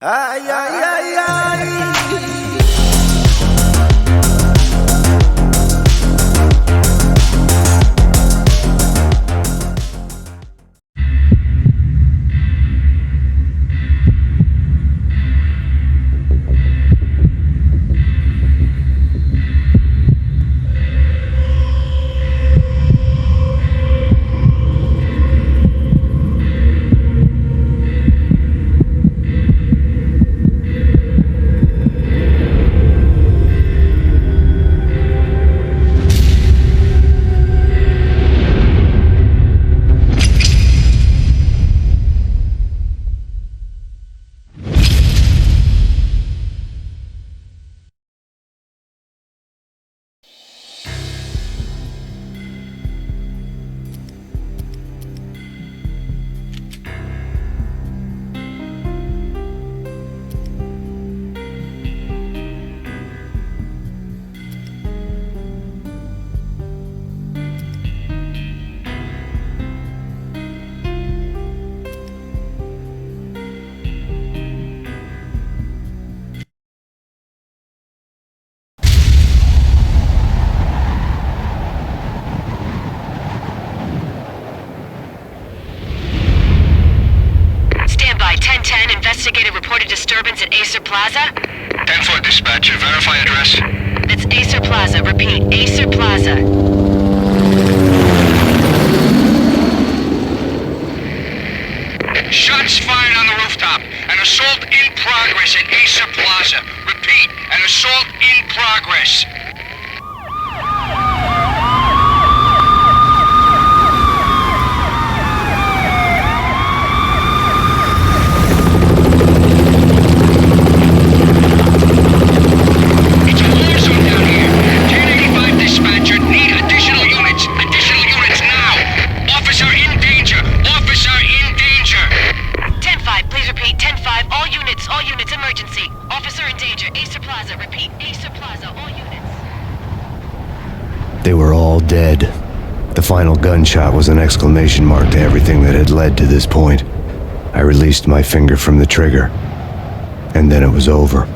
Ay, ay, ay, ay. Investigated reported disturbance at Acer Plaza. 10-4 dispatcher, verify address. That's Acer Plaza. Repeat, Acer Plaza. Shots fired on the rooftop. An assault in progress at Acer Plaza. Repeat, an assault in progress. They were all dead. The final gunshot was an exclamation mark to everything that had led to this point. I released my finger from the trigger, and then it was over.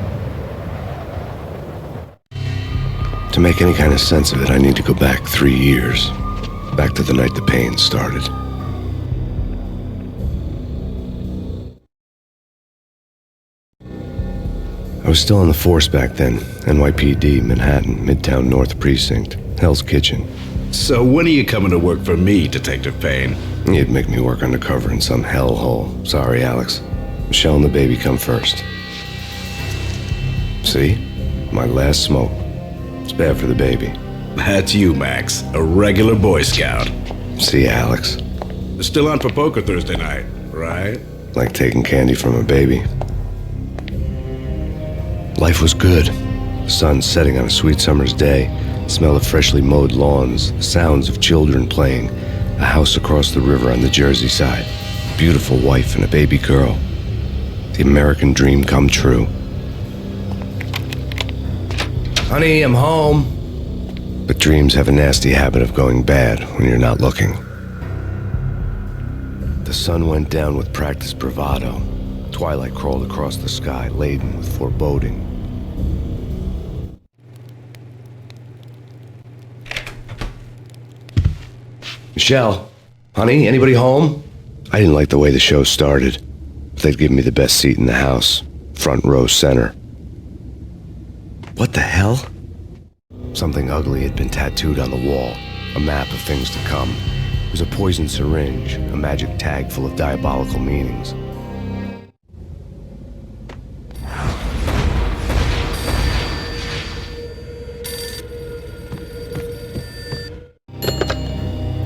To make any kind of sense of it, I need to go back 3 years. Back to the night the pain started. I was still on the force back then. NYPD, Manhattan, Midtown North Precinct, Hell's Kitchen. So when are you coming to work for me, Detective Payne? You'd make me work undercover in some hellhole. Sorry, Alex. Michelle and the baby come first. See? My last smoke. It's bad for the baby. That's you, Max. A regular Boy Scout. See, Alex. Still on for poker Thursday night, right? Like taking candy from a baby. Life was good. The sun setting on a sweet summer's day, the smell of freshly mowed lawns, the sounds of children playing, a house across the river on the Jersey side, a beautiful wife and a baby girl. The American dream come true. Honey, I'm home. But dreams have a nasty habit of going bad when you're not looking. The sun went down with practiced bravado. Twilight crawled across the sky, laden with foreboding. Michelle, honey, anybody home? I didn't like the way the show started, but they'd given me the best seat in the house, front row center. What the hell? Something ugly had been tattooed on the wall, a map of things to come. It was a poisoned syringe, a magic tag full of diabolical meanings.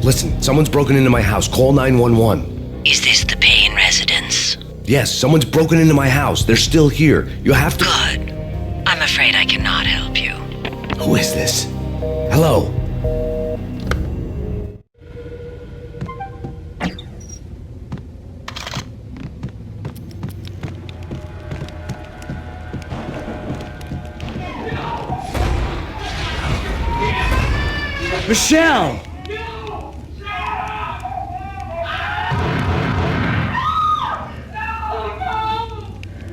Listen, someone's broken into my house. Call 911. Is this the Payne residence? Yes, someone's broken into my house. They're still here. You have to... Good. I'm afraid I cannot help you. Who is this? Hello? Michelle!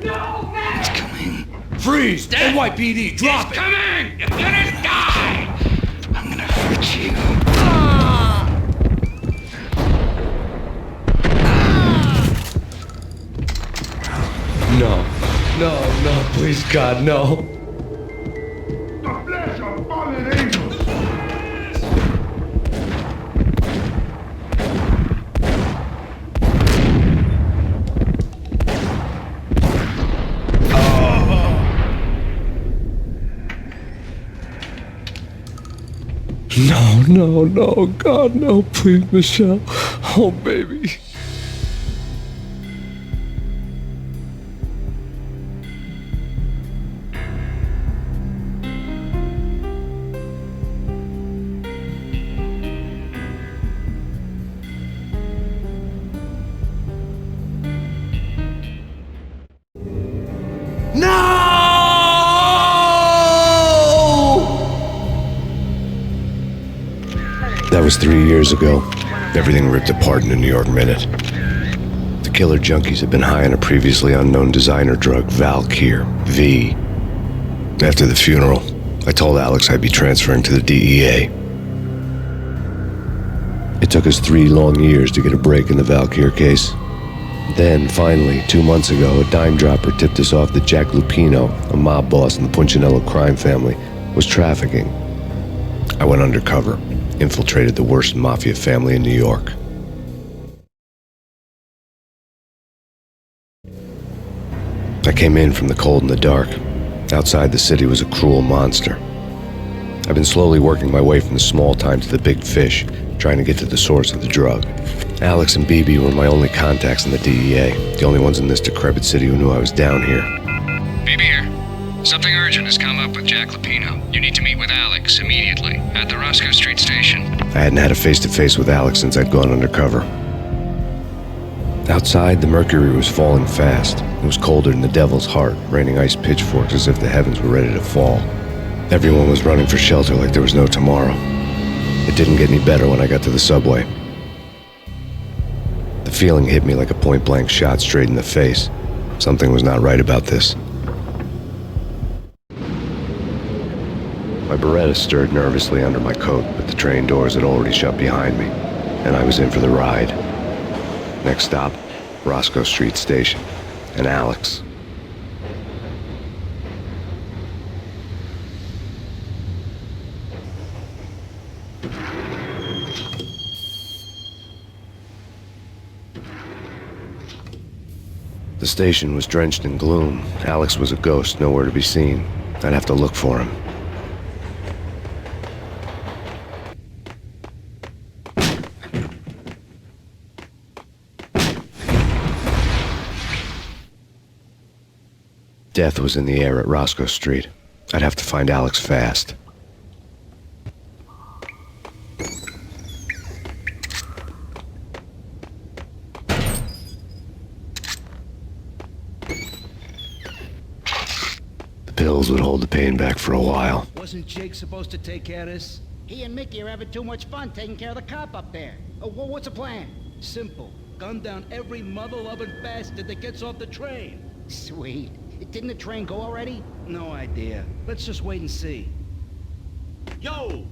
No! Freeze! NYPD, drop it! Coming! You're gonna die! I'm gonna hurt you. No. No, please, God, no. The flesh of fallen angels. No, God, no, please, Michelle. Oh, baby. That was 3 years ago. Everything ripped apart in a New York minute. The killer junkies had been high on a previously unknown designer drug, Valkyr, V. After the funeral, I told Alex I'd be transferring to the DEA. It took us 3 long years to get a break in the Valkyr case. Then, finally, 2 months ago, a dime dropper tipped us off that Jack Lupino, a mob boss in the Punchinello crime family, was trafficking. I went undercover, infiltrated the worst mafia family in New York. I came in from the cold and the dark. Outside the city was a cruel monster. I've been slowly working my way from the small time to the big fish, trying to get to the source of the drug. Alex and BB were my only contacts in the DEA, the only ones in this decrepit city who knew I was down here. BB here. Something urgent has come up with Jack Lupino. You need to meet with Alex immediately at the Roscoe Street station. I hadn't had a face-to-face with Alex since I'd gone undercover. Outside, the mercury was falling fast. It was colder than the devil's heart, raining ice pitchforks as if the heavens were ready to fall. Everyone was running for shelter like there was no tomorrow. It didn't get any better when I got to the subway. The feeling hit me like a point-blank shot straight in the face. Something was not right about this. My Beretta stirred nervously under my coat, but the train doors had already shut behind me, and I was in for the ride. Next stop, Roscoe Street Station, and Alex. The station was drenched in gloom. Alex was a ghost, nowhere to be seen. I'd have to look for him. Death was in the air at Roscoe Street. I'd have to find Alex fast. The pills would hold the pain back for a while. Wasn't Jake supposed to take care of this? He and Mickey are having too much fun taking care of the cop up there. What's the plan? Simple. Gun down every mother-loving bastard that gets off the train. Sweet. Didn't the train go already? No idea. Let's just wait and see. Yo!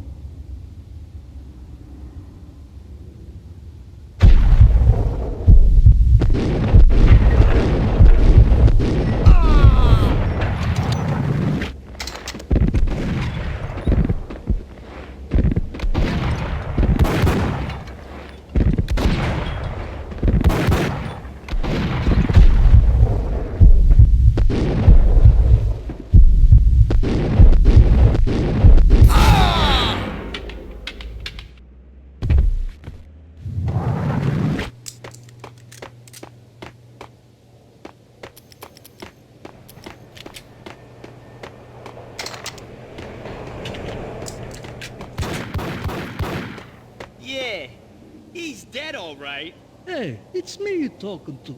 He's dead, all right. Hey, it's me you're talking to.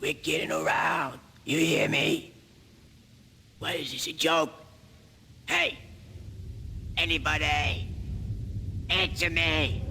We're getting around. You hear me? What is this, a joke? Hey! Anybody? Answer me!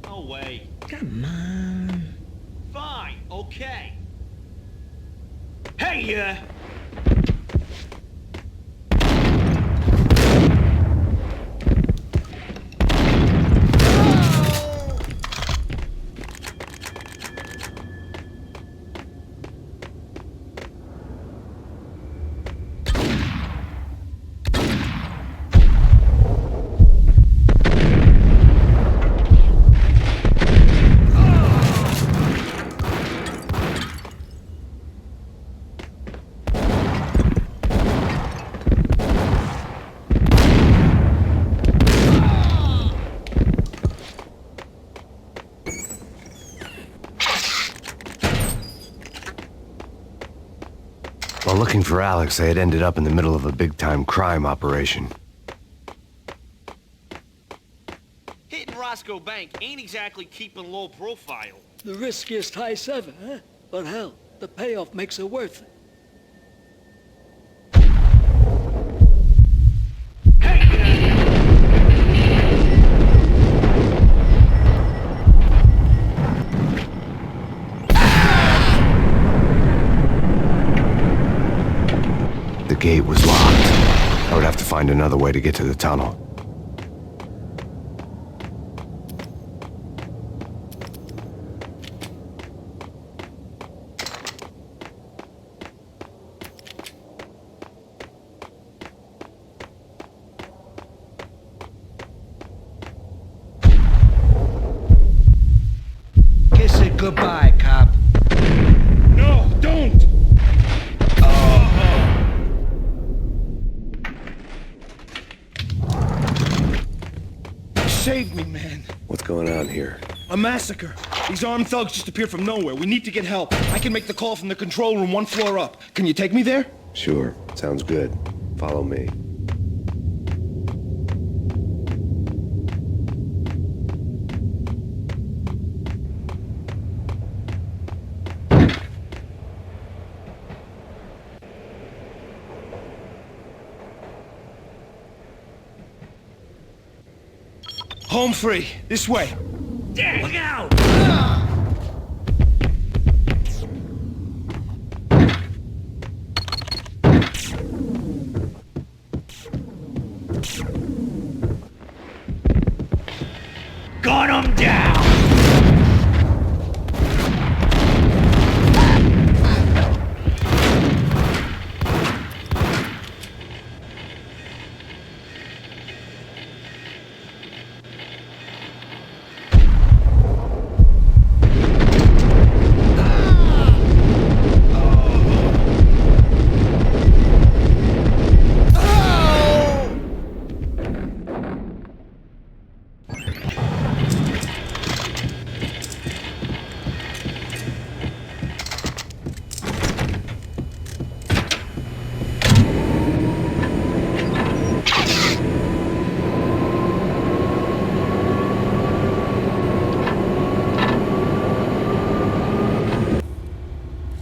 No way. Come on. Fine, okay. Hey, While looking for Alex, I had ended up in the middle of a big-time crime operation. hitting Roscoe Bank ain't exactly keeping low profile. The riskiest heist ever, huh? But hell, the payoff makes it worth it. The gate was locked. I would have to find another way to get to the tunnel. Kiss it goodbye, cop. No, don't! Save me, man. What's going on here? A massacre. These armed thugs just appeared from nowhere. We need to get help. I can make the call from the control room 1 floor up. Can you take me there? Sure, sounds good. Follow me. Home free. This way. Look out! Got him down!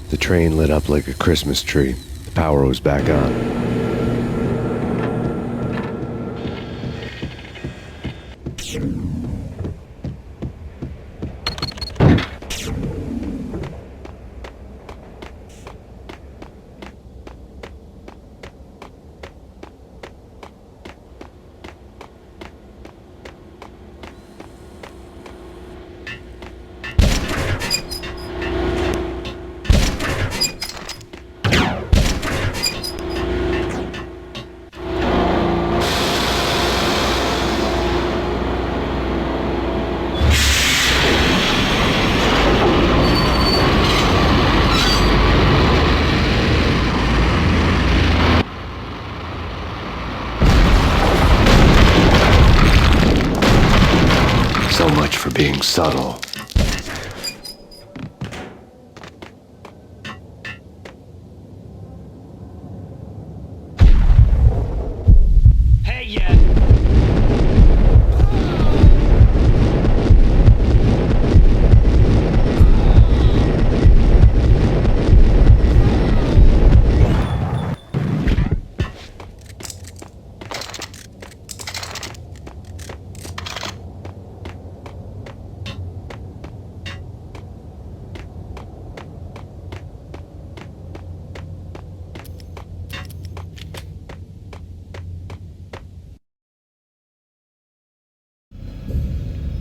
The train lit up like a Christmas tree. The power was back on. much for being subtle. Hey, yeah.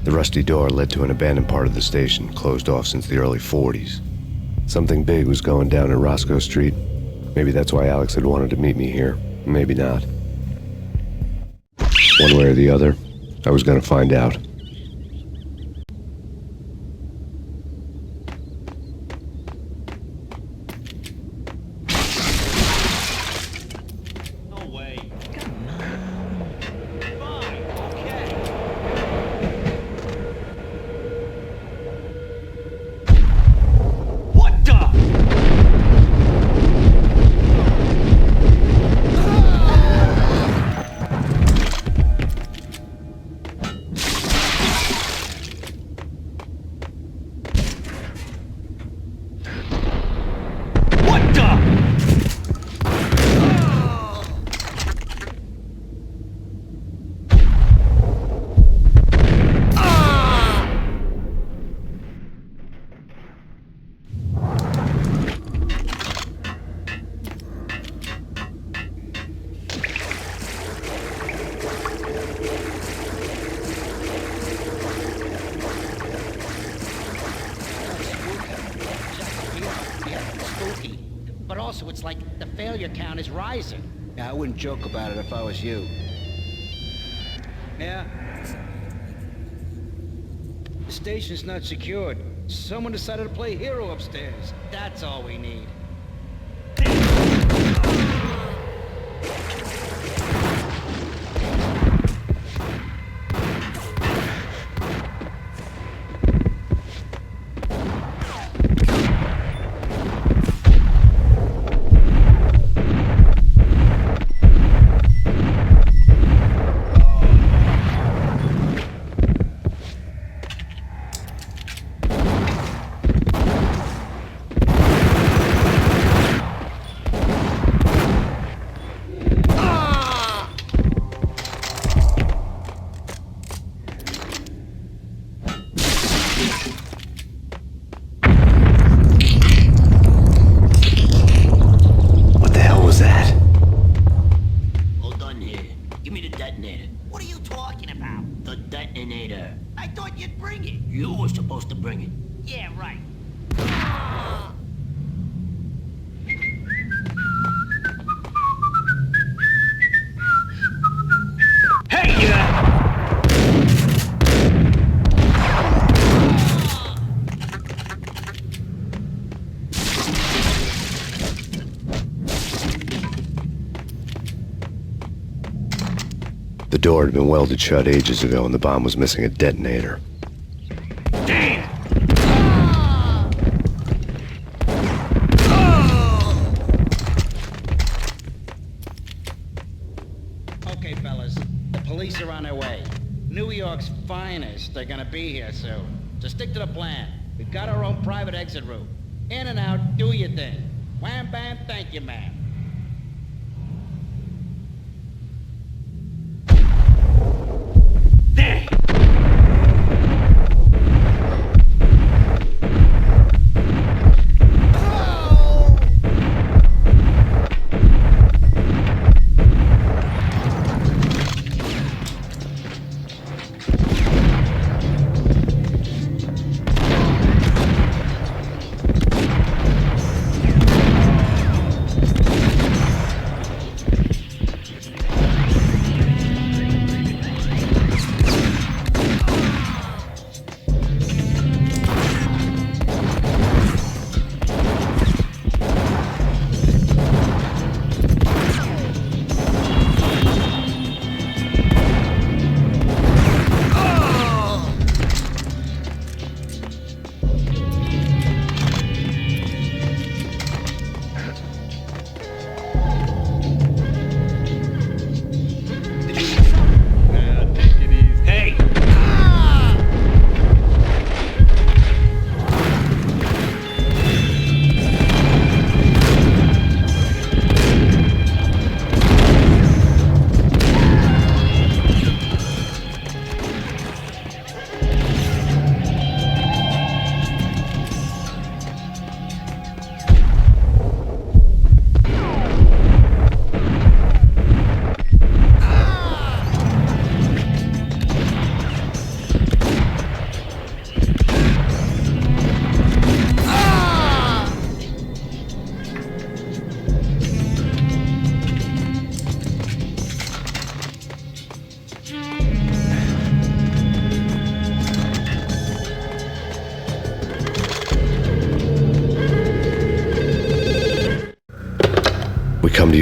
The rusty door led to an abandoned part of the station, closed off since the early 40s. Something big was going down at Roscoe Street. Maybe that's why Alex had wanted to meet me here. Maybe not. One way or the other, I was gonna find out. No way. Fine, okay. What the? What the? Spooky. But also, it's like the failure count is rising. Yeah, I wouldn't joke about it if I was you. Yeah? The station's not secured. Someone decided to play hero upstairs. That's all we need. What the hell was that? Hold on here. Give me the detonator. What are you talking about? The detonator. I thought you'd bring it. You were supposed to bring it. Yeah, right. Hey, yeah. The door had been welded shut ages ago and the bomb was missing a detonator. Okay, fellas. The police are on their way. New York's finest are gonna be here soon. So stick to the plan. We've got our own private exit route. In and out, do your thing. Wham bam, thank you, ma'am. There.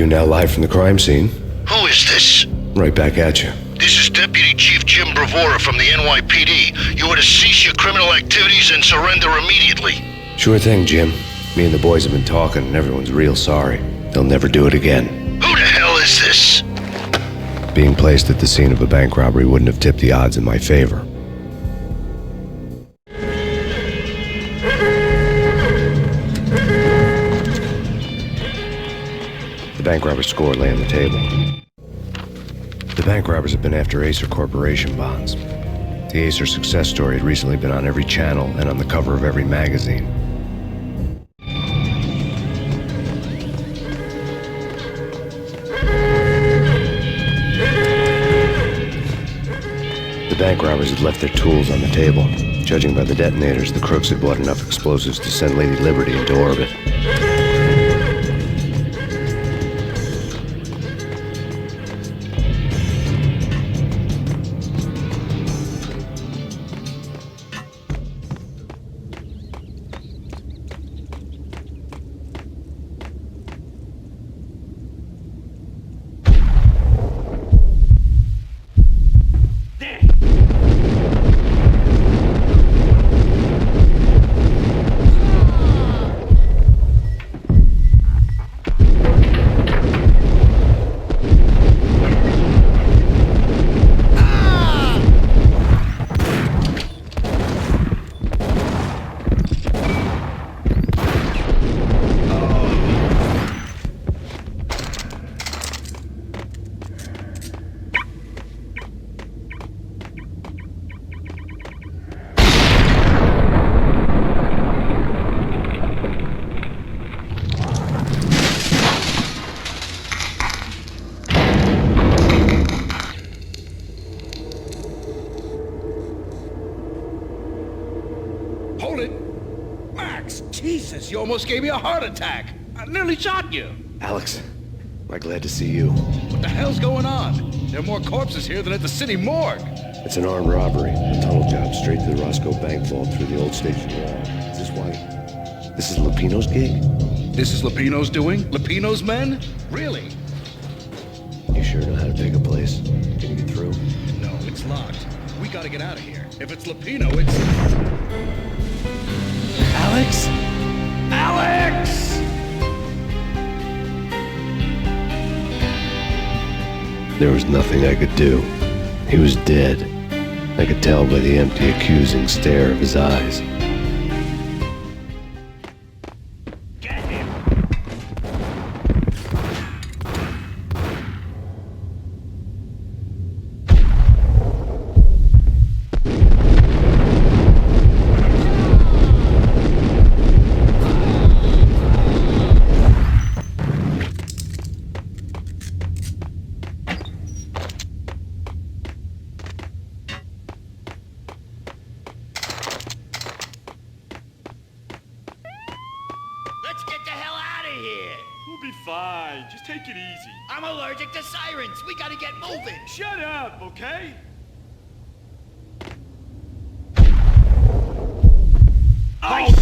you, now live from the crime scene. Who is this? Right back at you. This is Deputy Chief Jim Bravura from the NYPD. You are to cease your criminal activities and surrender immediately. Sure thing, Jim. Me and the boys have been talking, and everyone's real sorry. They'll never do it again. Who the hell is this? Being placed at the scene of a bank robbery wouldn't have tipped the odds in my favor. The bank robber's score lay on the table. The bank robbers have been after Acer Corporation bonds. The Acer success story had recently been on every channel and on the cover of every magazine. The bank robbers had left their tools on the table. Judging by the detonators, the crooks had bought enough explosives to send Lady Liberty into orbit. Hold it! Max, Jesus, you almost gave me a heart attack. I nearly shot you. Alex, I'm glad to see you. What the hell's going on? There are more corpses here than at the city morgue. It's an armed robbery. A tunnel job straight to the Roscoe bank vault through the old station wall. Is this why? This is Lupino's gig? This is Lupino's doing? Lupino's men? Really? You sure know how to pick a place? Can you get through? No, it's locked. We gotta get out of here. If it's Lupino, it's... Alex? Alex! There was nothing I could do. He was dead. I could tell by the empty, accusing stare of his eyes. Get him! Let's get the hell out of here! We'll be fine. Just take it easy. I'm allergic to sirens. We gotta get moving. Shut up, okay? Oh,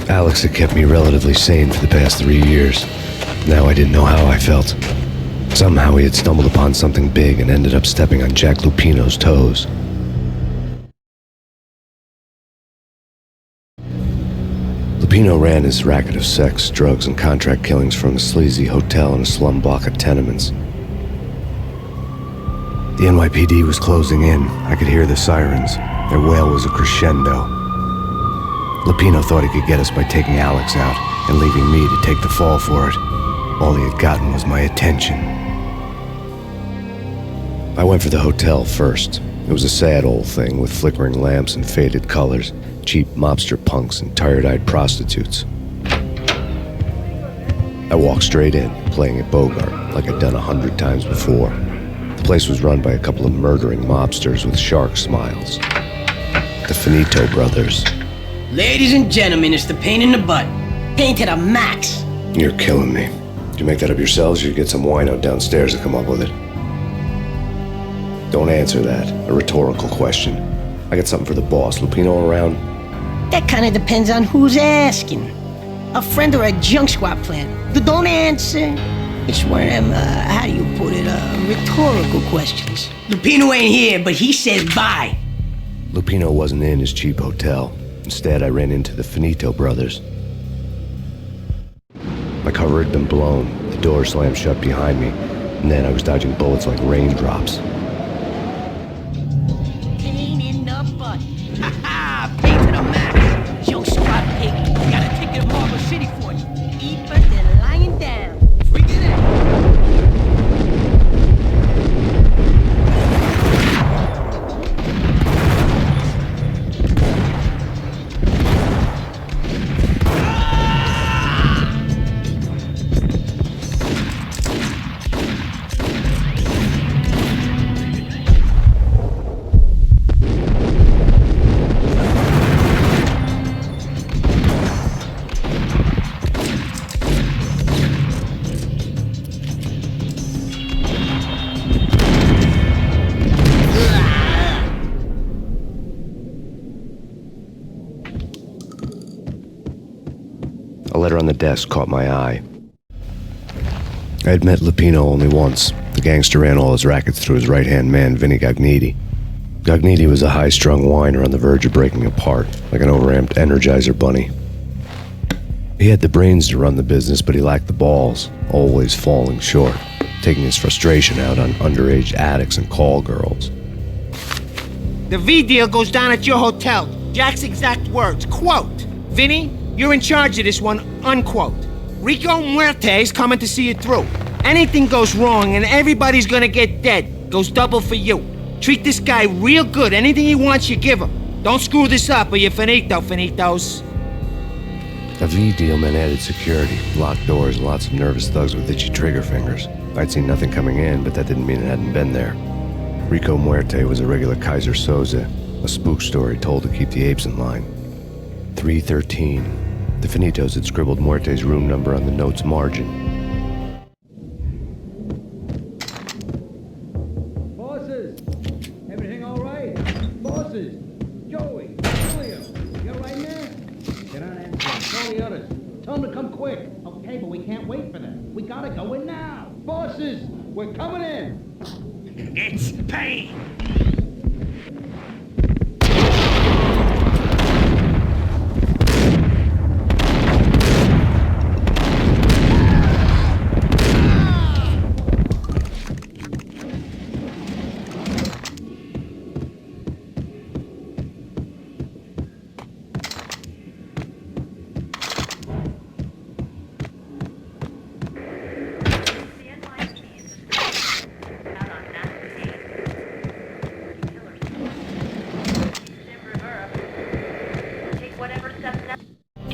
Alex had kept me relatively sane for the past 3 years. Now I didn't know how I felt. Somehow he had stumbled upon something big and ended up stepping on Jack Lupino's toes. Lupino ran his racket of sex, drugs, and contract killings from a sleazy hotel in a slum block of tenements. The NYPD was closing in. I could hear the sirens. Their wail was a crescendo. Lupino thought he could get us by taking Alex out and leaving me to take the fall for it. All he had gotten was my attention. I went for the hotel first. It was a sad old thing with flickering lamps and faded colors, cheap mobster punks and tired-eyed prostitutes. I walked straight in, playing at Bogart like I'd done 100 times before. The place was run by a couple of murdering mobsters with shark smiles. The Finito brothers. Ladies and gentlemen, it's the pain in the butt. Pain to the max. You're killing me. Did you make that up yourselves, or you get some wino downstairs to come up with it? Don't answer that. A rhetorical question. I got something for the boss. Lupino around? That kind of depends on who's asking. A friend or a junk swap plan. Don't answer. It's one of them, how do you put it, rhetorical questions. Lupino ain't here, but he says bye. Lupino wasn't in his cheap hotel. Instead, I ran into the Finito brothers. My cover had been blown, the door slammed shut behind me, and then I was dodging bullets like raindrops. Pain in the butt. Ha ha! Pain to the max. Junk squad pig. Got a ticket to Marble City for you. Eat but then lying down. Freak it out. A letter on the desk caught my eye. I had met Lupino only once. The gangster ran all his rackets through his right-hand man, Vinny Gagniti. Gagniti was a high-strung whiner on the verge of breaking apart, like an overamped Energizer bunny. He had the brains to run the business, but he lacked the balls, always falling short, taking his frustration out on underage addicts and call girls. The V deal goes down at your hotel. Jack's exact words, quote, "Vinny, you're in charge of this one," unquote. Rico Muerte's coming to see it through. Anything goes wrong and everybody's gonna get dead. Goes double for you. Treat this guy real good. Anything he wants, you give him. Don't screw this up or you're finito, finitos. A V deal meant added security, locked doors, and lots of nervous thugs with itchy trigger fingers. I'd seen nothing coming in, but that didn't mean it hadn't been there. Rico Muerte was a regular Kaiser Soze, a spook story told to keep the apes in line. 313. The Finitos had scribbled Muerte's room number on the note's margin. Bosses! Everything all right? Bosses! Joey! Julio! You right there? Get on in. Call the others. Tell them to come quick. Okay, but we can't wait for them. We gotta go in now. Bosses! We're coming in! It's Payne!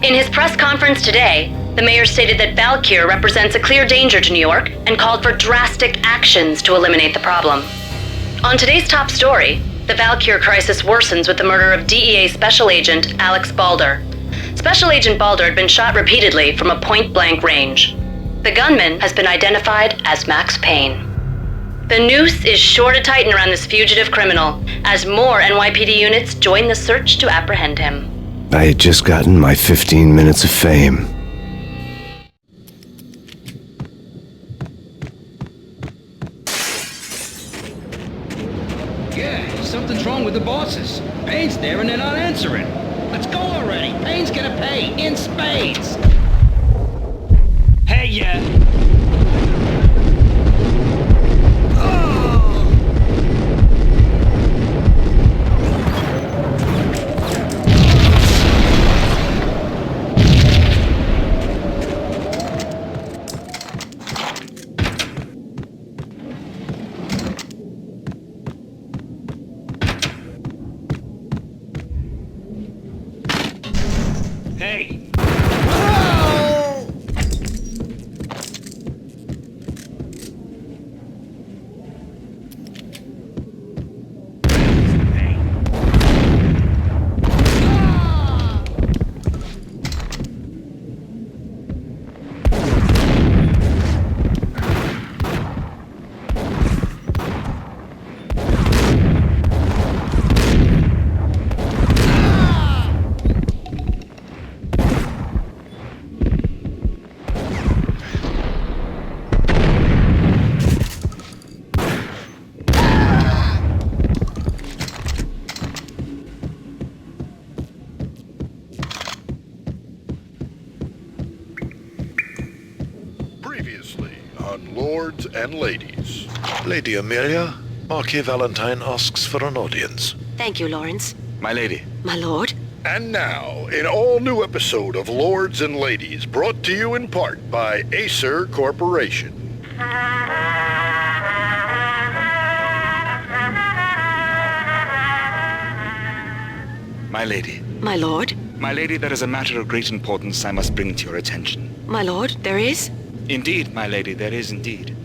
In his press conference today, the mayor stated that Valkyr represents a clear danger to New York and called for drastic actions to eliminate the problem. On today's top story, the Valkyr crisis worsens with the murder of DEA Special Agent Alex Balder. Special Agent Balder had been shot repeatedly from a point-blank range. The gunman has been identified as Max Payne. The noose is sure to tighten around this fugitive criminal as more NYPD units join the search to apprehend him. I had just gotten my 15 minutes of fame. Something's wrong with the bosses. Payne's there and they're not answering. Let's go already. Payne's gonna pay in spades. Hey, yeah. Hey. on Lords and Ladies. Lady Amelia, Marquis Valentine asks for an audience. Thank you, Lawrence. My lady. My lord? And now, an all-new episode of Lords and Ladies, brought to you in part by Acer Corporation. My lady. My lord? My lady, there is a matter of great importance I must bring to your attention. My lord, there is? Indeed, my lady, there is indeed.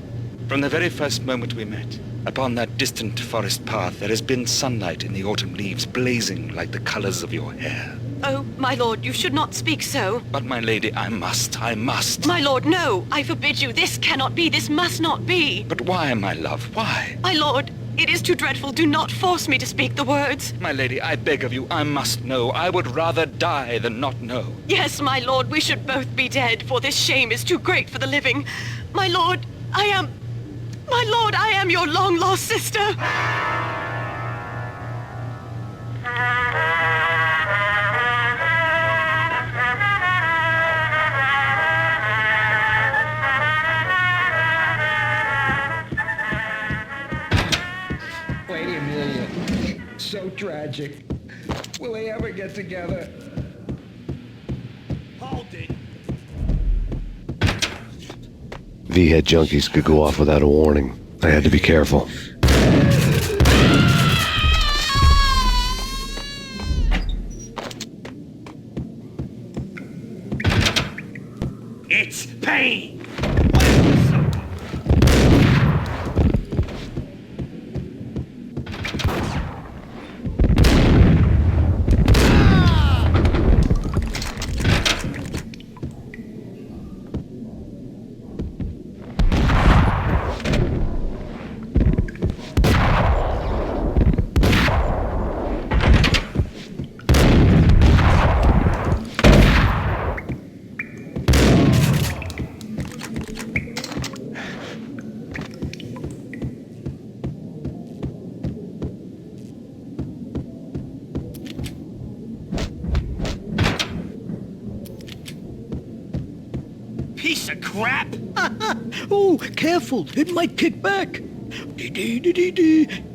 From the very first moment we met, upon that distant forest path, there has been sunlight in the autumn leaves blazing like the colors of your hair. Oh, my lord, you should not speak so. But, my lady, I must. My lord, no! I forbid you. This cannot be. This must not be. But why, my love? Why? My lord, it is too dreadful. Do not force me to speak the words. My lady, I beg of you, I must know. I would rather die than not know. Yes, my lord, we should both be dead, for this shame is too great for the living. My lord, I am your long-lost sister. Lady Amelia, so tragic. Will they ever get together? Hold it. V-head junkies could go off without a warning. I had to be careful. It's Payne! Piece of crap! Oh, careful, it might kick back.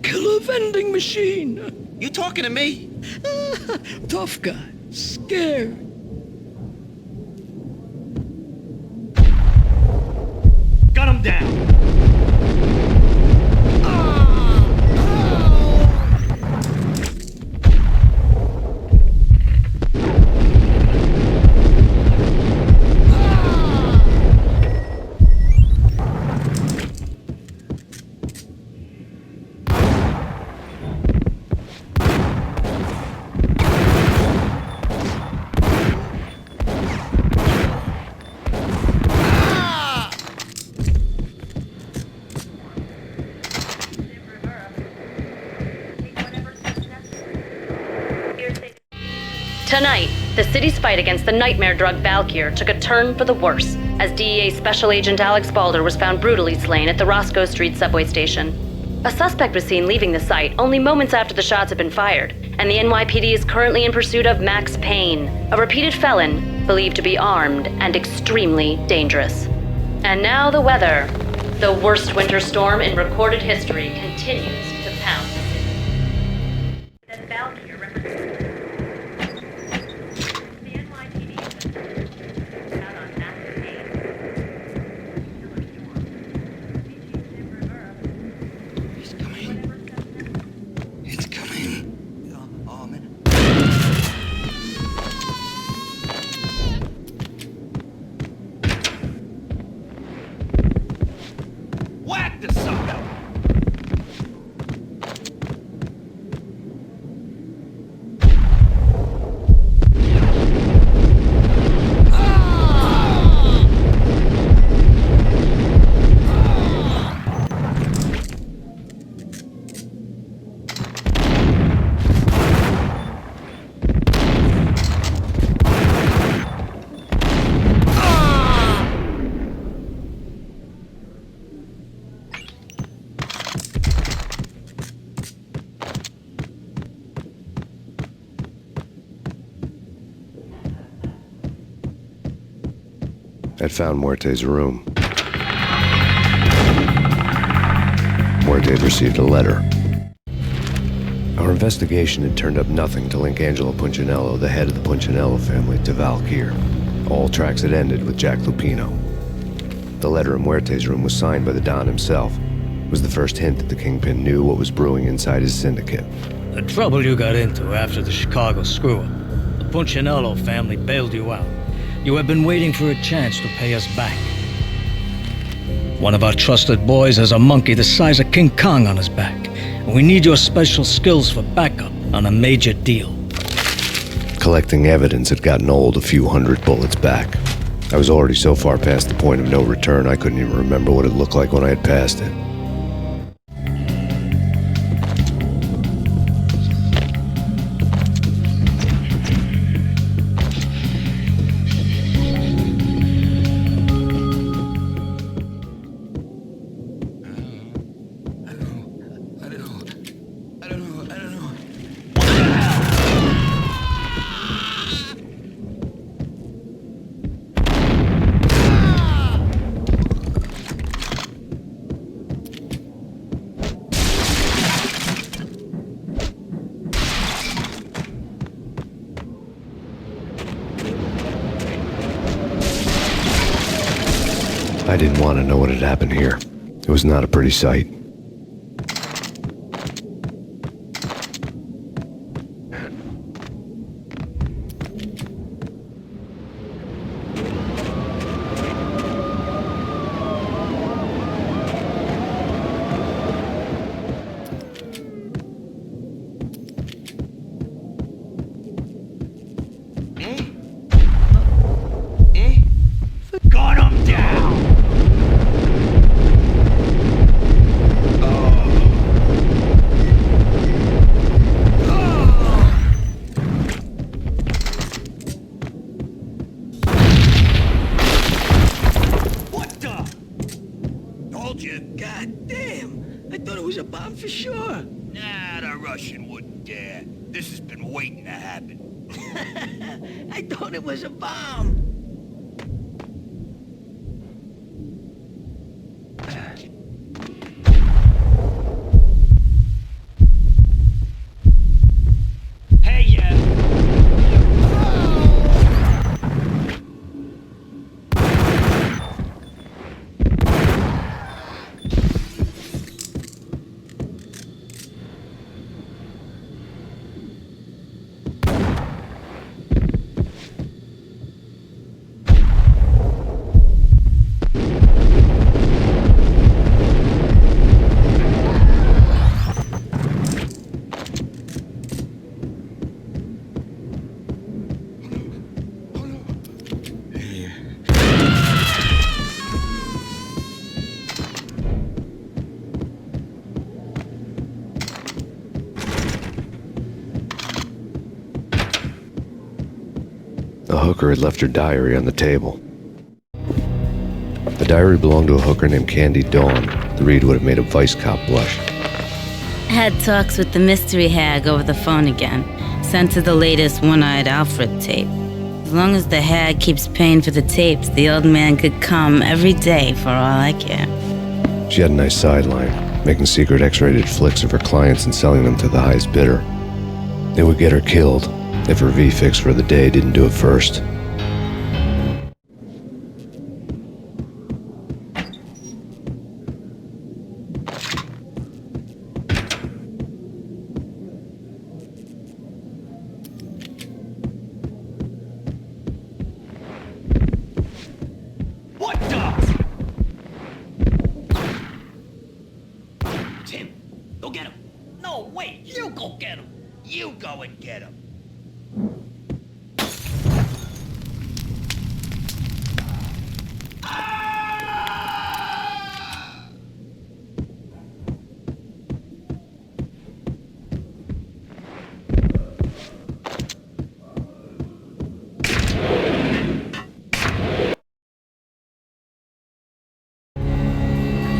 Killer vending machine. You talking to me? Tough guy, scared. Gun him down! Tonight, the city's fight against the nightmare drug Valkyr took a turn for the worse, as DEA Special Agent Alex Balder was found brutally slain at the Roscoe Street subway station. A suspect was seen leaving the site only moments after the shots had been fired, and the NYPD is currently in pursuit of Max Payne, a repeated felon believed to be armed and extremely dangerous. And now the weather. The worst winter storm in recorded history continues to pound. The NYPD out on Max Payne. He's coming. It's coming. Whack the sucker! I'd found Muerte's room. Muerte had received a letter. Our investigation had turned up nothing to link Angelo Punchinello, the head of the Punchinello family, to Valkyr. All tracks had ended with Jack Lupino. The letter in Muerte's room was signed by the Don himself. It was the first hint that the Kingpin knew what was brewing inside his syndicate. The trouble you got into after the Chicago screw-up. The Punchinello family bailed you out. You have been waiting for a chance to pay us back. One of our trusted boys has a monkey the size of King Kong on his back, and we need your special skills for backup on a major deal. Collecting evidence had gotten old a few hundred bullets back. I was already so far past the point of no return I couldn't even remember what it looked like when I had passed it. I didn't want to know what had happened here. It was not a pretty sight. Gun him down! What the? Told you. God damn. I thought it was a bomb for sure. Nah, the Russian wouldn't dare. This has been waiting to happen. I thought it was a bomb. Hey, yeah. A hooker had left her diary on the table. The diary belonged to a hooker named Candy Dawn. The read would have made a vice cop blush. had talks with the mystery hag over the phone again. Sent her the latest One-Eyed Alfred tape. As long as the hag keeps paying for the tapes, the old man could come every day for all I care. She had a nice sideline, making secret X-rated flicks of her clients and selling them to the highest bidder. It would get her killed if her V-fix for the day didn't do it first.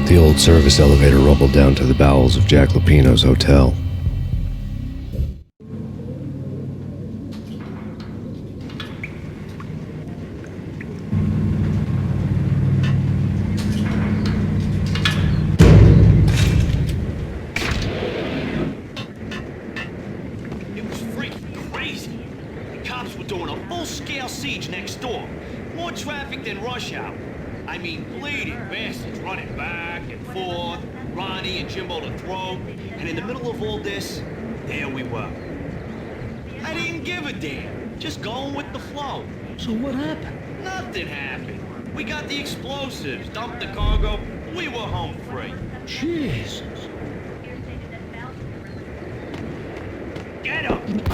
The old service elevator rumbled down to the bowels of Jack Lupino's hotel. It was freaking crazy. The cops were doing a full-scale siege next door. More traffic than rush hour. I mean, bleeding bastards running back and forth, Ronnie and Jimbo to throw, and in the middle of all this, there we were. I didn't give a damn, just going with the flow. So what happened? Nothing happened. We got the explosives, dumped the cargo, we were home free. Jesus. Get him!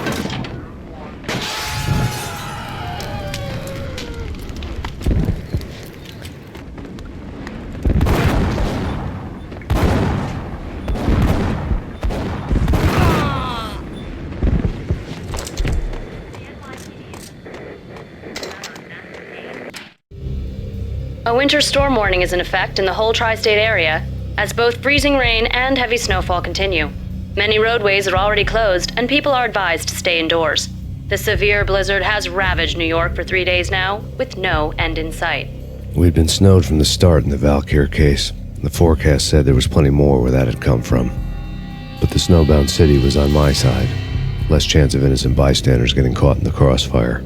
A winter storm warning is in effect in the whole tri-state area, as both freezing rain and heavy snowfall continue. Many roadways are already closed, and people are advised to stay indoors. The severe blizzard has ravaged New York for 3 days now, with no end in sight. We'd been snowed from the start in the Valkyr case. The forecast said there was plenty more where that had come from. But the snowbound city was on my side. Less chance of innocent bystanders getting caught in the crossfire.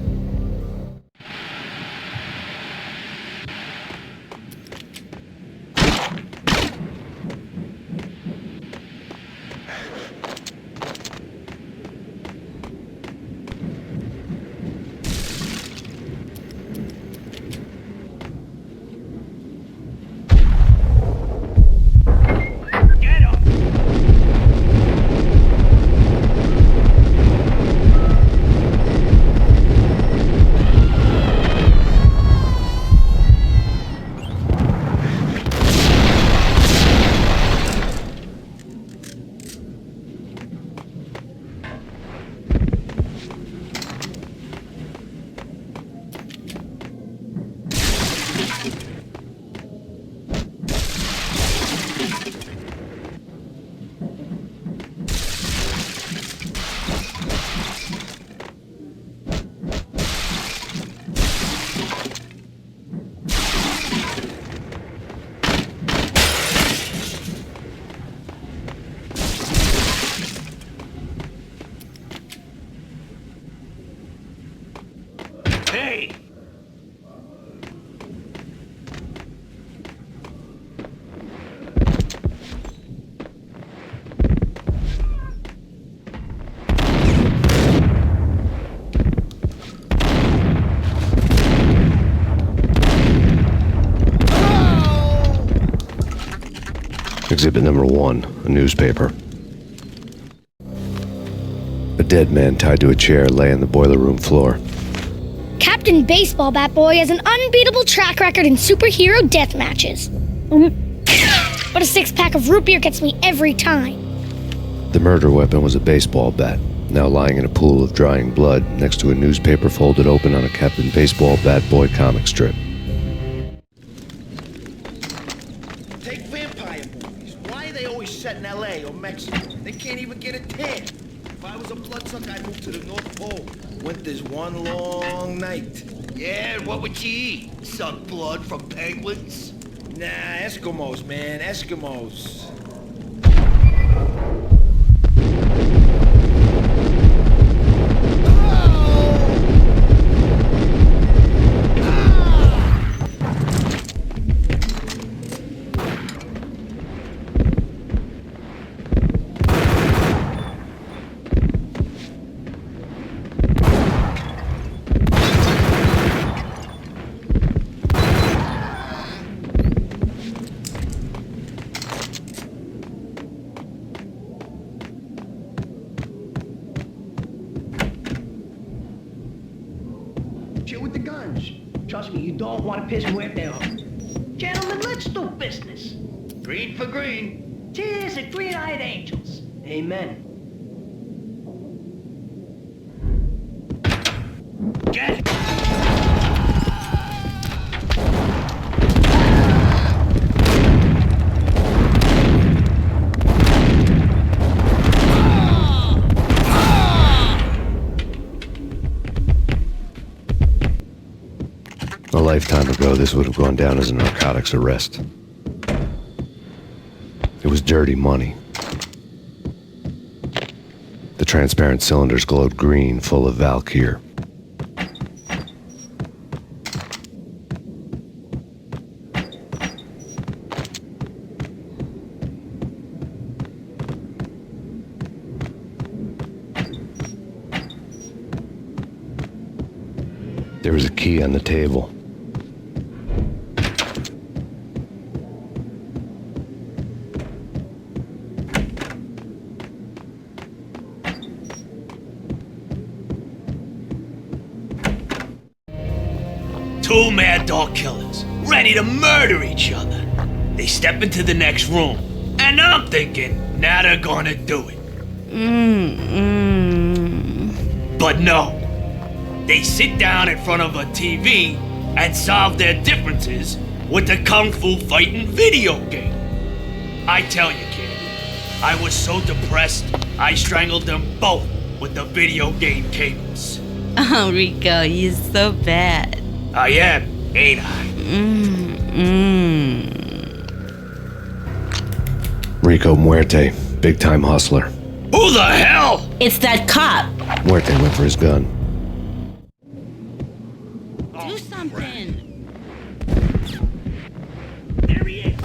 Hey! Exhibit number 1, a newspaper. A dead man tied to a chair lay on the boiler room floor. Captain Baseball Bat Boy has an unbeatable track record in superhero death matches. But a 6-pack of root beer gets me every time. The murder weapon was a baseball bat, now lying in a pool of drying blood next to a newspaper folded open on a Captain Baseball Bat Boy comic strip. Take vampire movies. Why are they always set in L.A. or Mexico? They can't bloodsuck I moved to the North Pole. Winter's one long night. Yeah, and what would you eat? Suck blood from penguins? Nah, Eskimos, man, Eskimos. Chill with the guns. Trust me, you don't want to piss Muerte off. Gentlemen, let's do business. Green for green. Cheers at green-eyed angels. Amen. Get it! A lifetime ago, this would have gone down as a narcotics arrest. It was dirty money. The transparent cylinders glowed green, full of Valkyr. There was a key on the table. Two mad dog killers, ready to murder each other. They step into the next room, and I'm thinking, now they're gonna do it. But no. They sit down in front of a TV and solve their differences with the Kung Fu fighting video game. I tell you, kid, I was so depressed, I strangled them both with the video game cables. Oh, Rico, you're so bad. I am, ain't I? Rico Muerte, big-time hustler. Who the hell? It's that cop. Muerte went for his gun. Do something. There he is.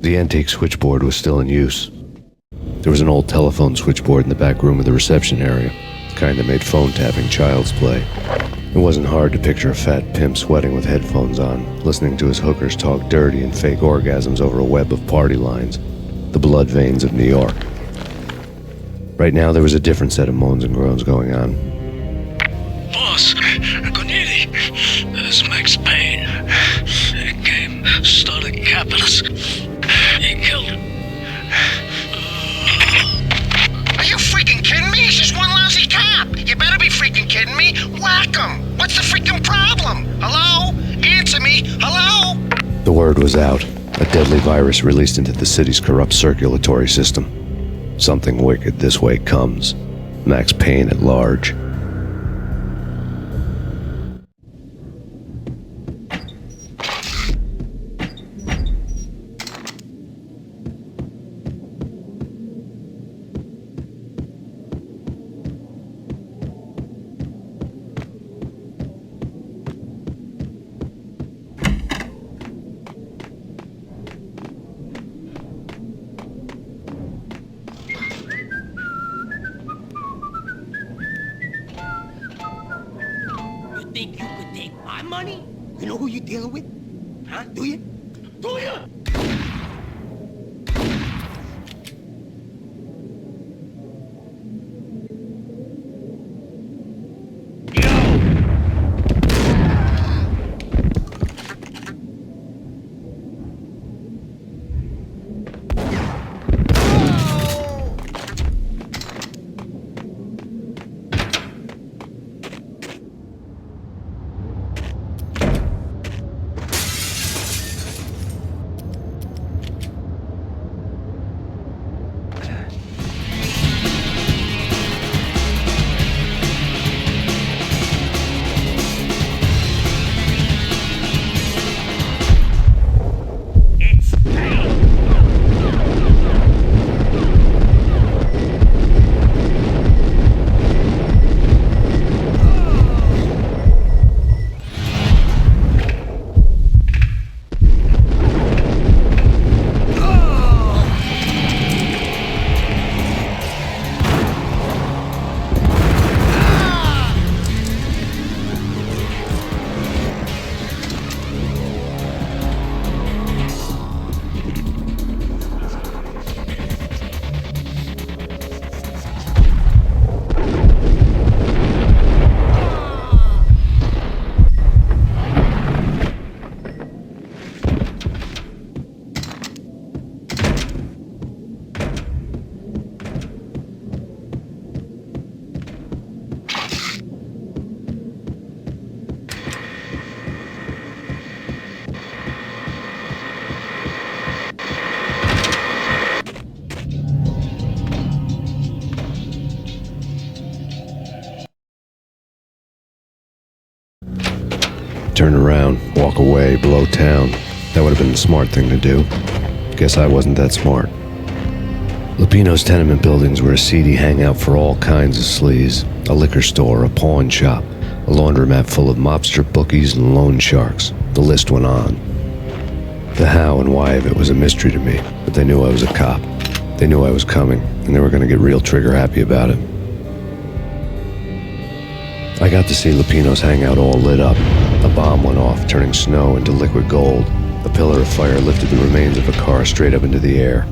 The antique switchboard was still in use. There was an old telephone switchboard in the back room of the reception area, the kind that made phone tapping child's play. It wasn't hard to picture a fat pimp sweating with headphones on, listening to his hookers talk dirty and fake orgasms over a web of party lines, the blood veins of New York. Right now, there was a different set of moans and groans going on. Boss, Corneli, this is Max Payne. He came, started capping us. He killed him. Are you freaking kidding me? He's just one lousy cop. You better be freaking kidding me. Whack him. What's the freaking problem? Hello? Answer me. Hello? The word was out. A deadly virus released into the city's corrupt circulatory system. Something wicked this way comes. Max Payne at large. Think you could take my money? You know who you're dealing with? Huh? Do you? Do you? Turn around, walk away, blow town. That would have been the smart thing to do. Guess I wasn't that smart. Lupino's tenement buildings were a seedy hangout for all kinds of sleaze. A liquor store, a pawn shop, a laundromat full of mobster bookies and loan sharks. The list went on. The how and why of it was a mystery to me, but they knew I was a cop. They knew I was coming, and they were going to get real trigger happy about it. I got to see Lupino's hangout all lit up. A bomb went off, turning snow into liquid gold. A pillar of fire lifted the remains of a car straight up into the air.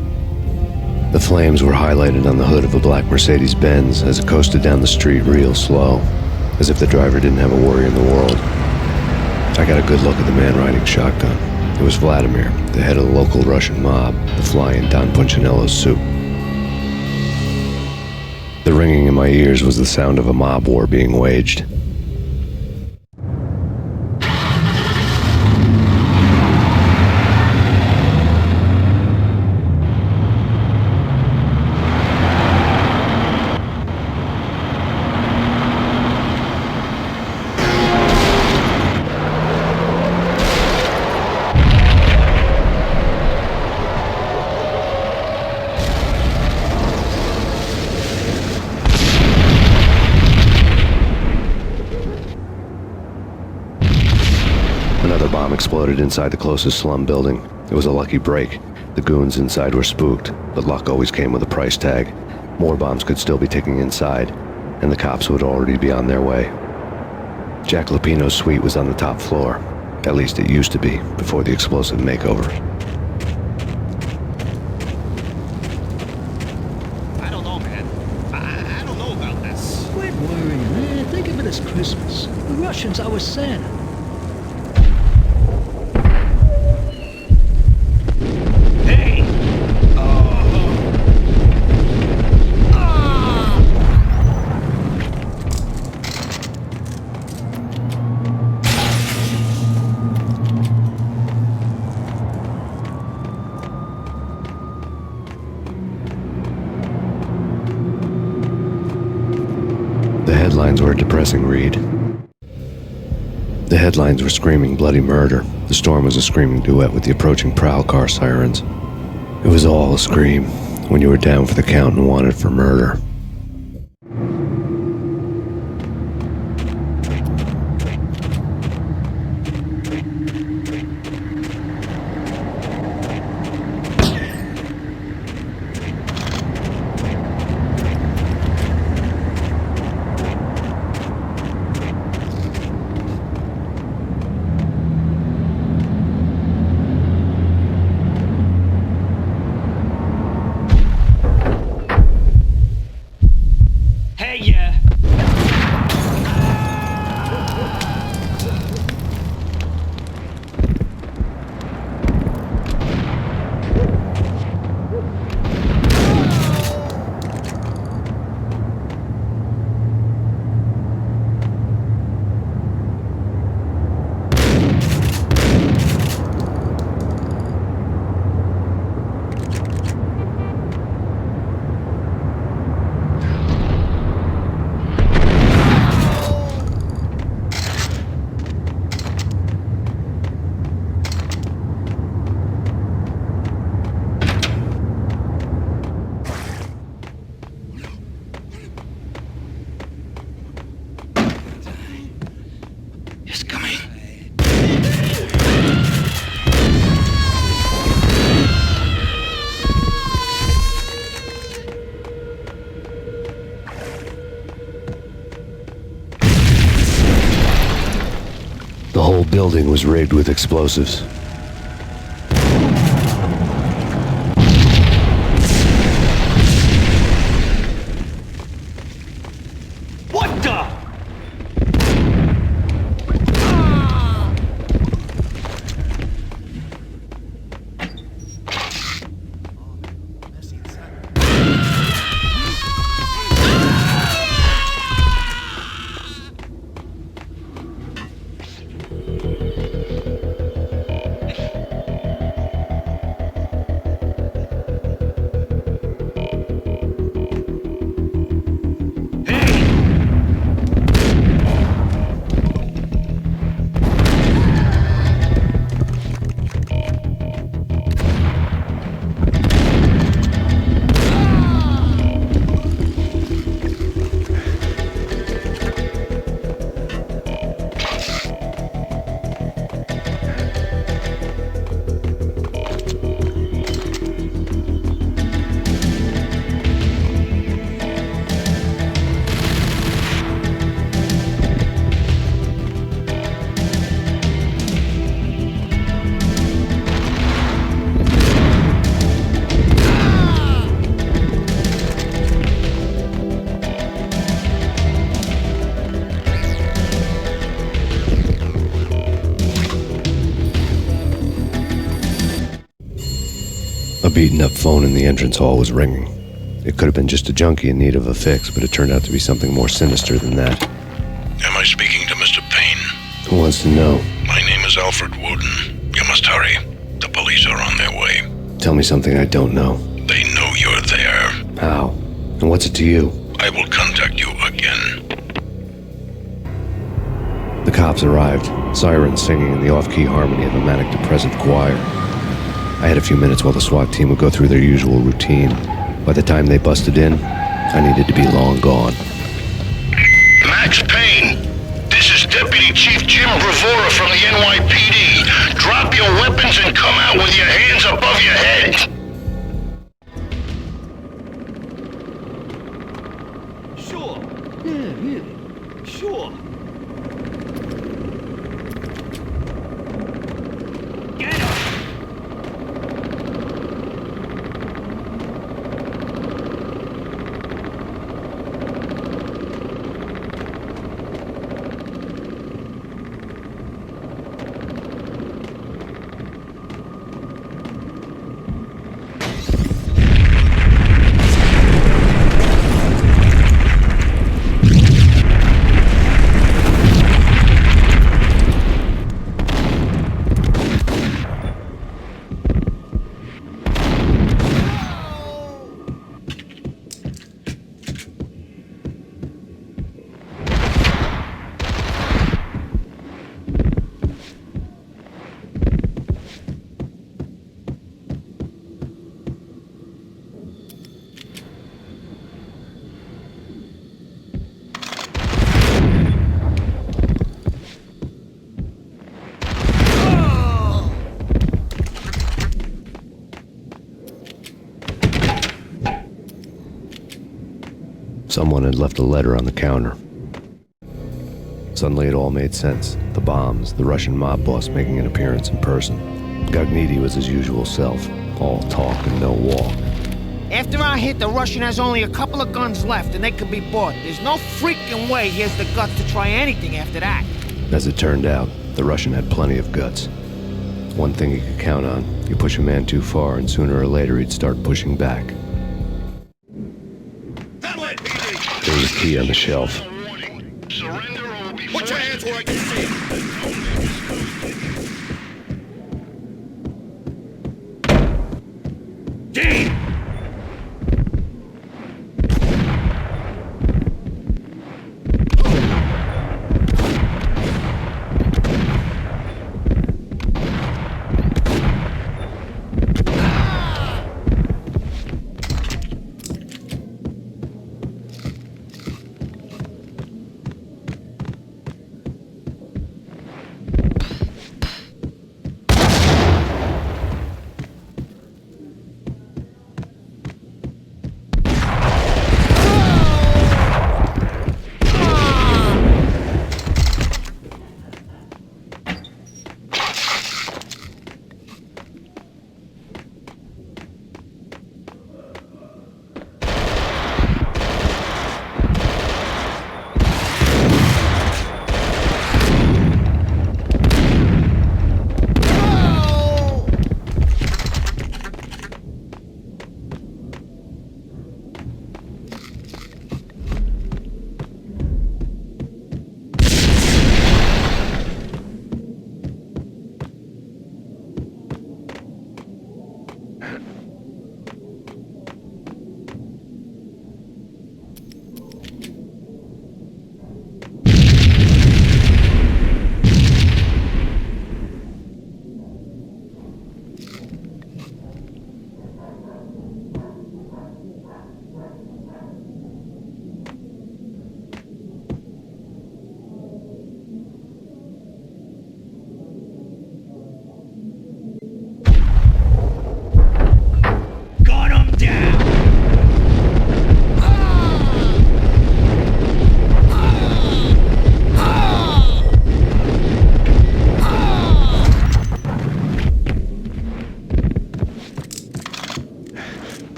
The flames were highlighted on the hood of a black Mercedes-Benz as it coasted down the street real slow, as if the driver didn't have a worry in the world. I got a good look at the man riding shotgun. It was Vladimir, the head of the local Russian mob, the fly in Don Punchinello's soup. The ringing in my ears was the sound of a mob war being waged. Another bomb exploded inside the closest slum building. It was a lucky break. The goons inside were spooked, but luck always came with a price tag. More bombs could still be ticking inside, and the cops would already be on their way. Jack Lupino's suite was on the top floor. At least it used to be, before the explosive makeover. I don't know, man. I don't know about this. Quit worrying, man. Think of it as Christmas. The Russians are with Santa. The headlines were a depressing read. The headlines were screaming bloody murder. The storm was a screaming duet with the approaching prowl car sirens. It was all a scream when you were down for the count and wanted for murder. The whole building was rigged with explosives. What the? A beaten-up phone in the entrance hall was ringing. It could have been just a junkie in need of a fix, but it turned out to be something more sinister than that. Am I speaking to Mr. Payne? Who wants to know? My name is Alfred Woden. You must hurry. The police are on their way. Tell me something I don't know. They know you're there. How? And what's it to you? I will contact you again. The cops arrived, sirens singing in the off-key harmony of a manic-depressive choir. I had a few minutes while the SWAT team would go through their usual routine. By the time they busted in, I needed to be long gone. Max Payne, this is Deputy Chief Jim Bravura from the NYPD. Drop your weapons and come out with your hands above your head. Sure. Yeah, really. Sure. Get him! Someone had left a letter on the counter. Suddenly it all made sense. The bombs, the Russian mob boss making an appearance in person. Gagnidi was his usual self, all talk and no walk. After our hit, the Russian has only a couple of guns left and they can be bought. There's no freaking way he has the guts to try anything after that. As it turned out, the Russian had plenty of guts. One thing he could count on, you push a man too far and sooner or later he'd start pushing back. There was a key on the shelf. Put your hands where I can see. Dean!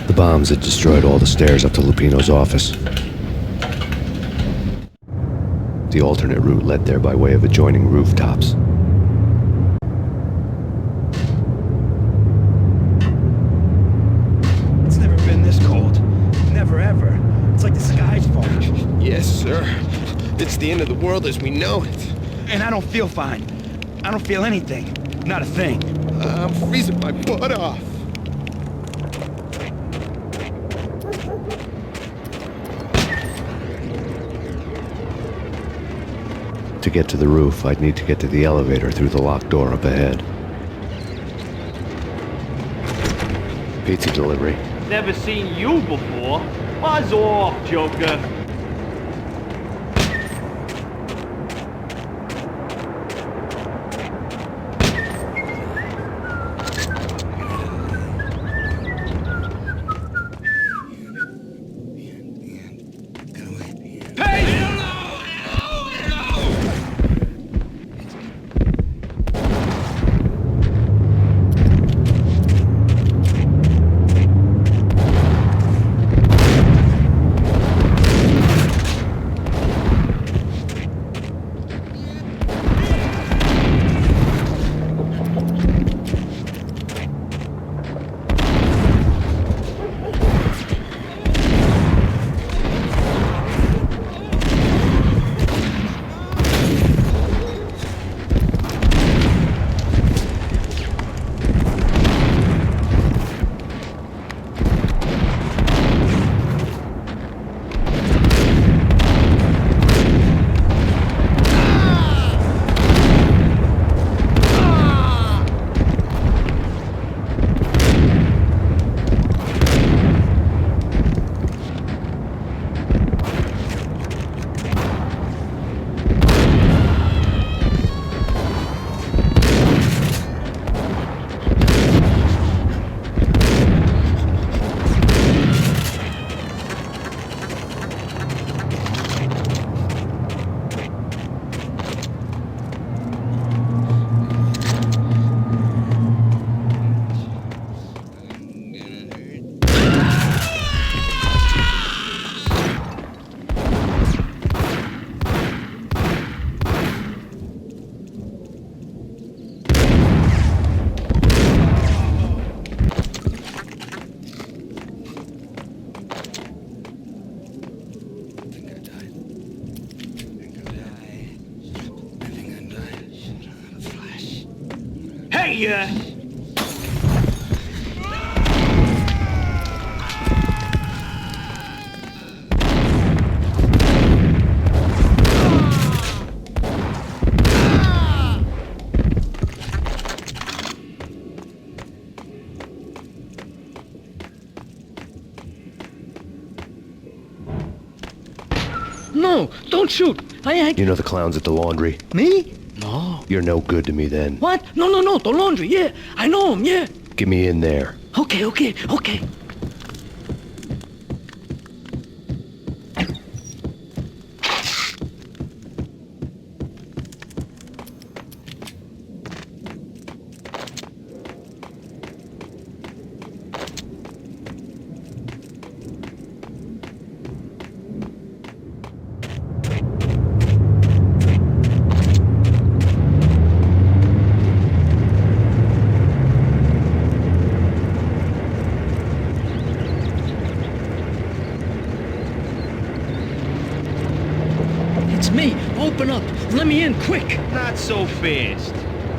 The bombs had destroyed all the stairs up to Lupino's office. The alternate route led there by way of adjoining rooftops. It's never been this cold. Never ever. It's like the sky's falling. Yes, sir. It's the end of the world as we know it. And I don't feel fine. I don't feel anything. Not a thing. I'm freezing my butt off. To get to the roof, I'd need to get to the elevator through the locked door up ahead. Pizza delivery. Never seen you before. Buzz off, Joker. No, don't shoot. You know the clowns at the laundry? Me? No. You're no good to me then. What? No, the laundry, yeah. I know him, yeah. Get me in there. Okay. It's me. Open up. Let me in, quick. Not so fast.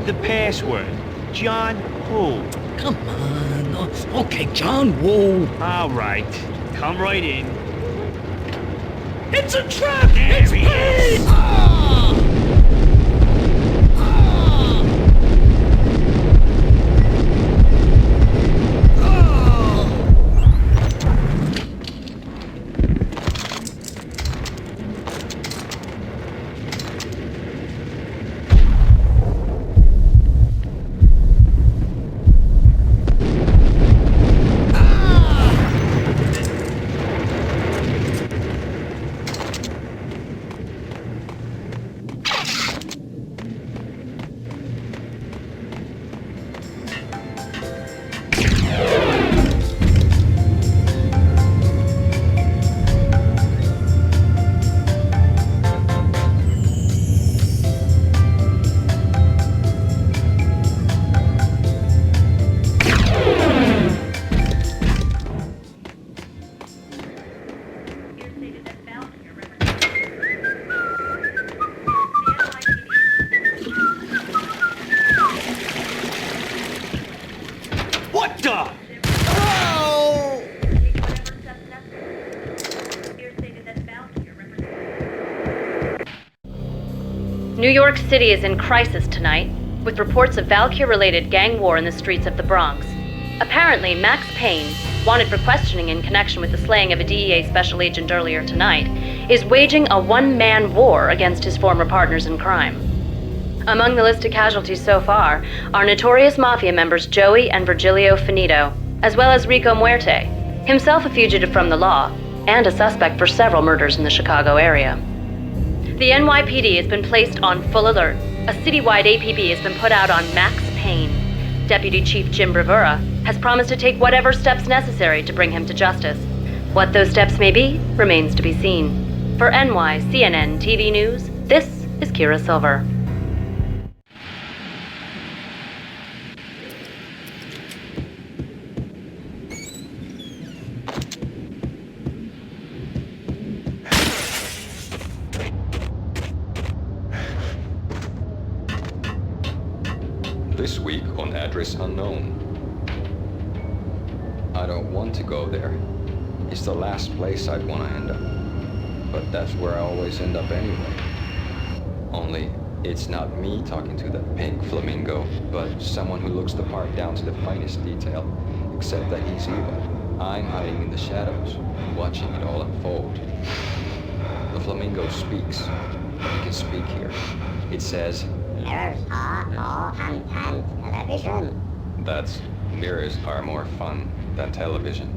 The password. John Who. Come on. Okay, John Woo. All right. Come right in. It's a trap! There It's he Payne! is. New York City is in crisis tonight, with reports of Valkyrie-related gang war in the streets of the Bronx. Apparently, Max Payne, wanted for questioning in connection with the slaying of a DEA special agent earlier tonight, is waging a one-man war against his former partners in crime. Among the listed casualties so far are notorious mafia members Joey and Virgilio Finito, as well as Rico Muerte, himself a fugitive from the law, and a suspect for several murders in the Chicago area. The NYPD has been placed on full alert. A citywide APB has been put out on Max Payne. Deputy Chief Jim Bravura has promised to take whatever steps necessary to bring him to justice. What those steps may be remains to be seen. For NYCNN TV News, this is Kira Silver. This week on Address Unknown. I don't want to go there. It's the last place I'd want to end up. But that's where I always end up anyway. Only, it's not me talking to the pink flamingo, but someone who looks the part down to the finest detail, except that he's evil. I'm hiding in the shadows, watching it all unfold. The flamingo speaks. You can speak here. It says, "Mirrors are more fun than television." That's, mirrors are more fun than television.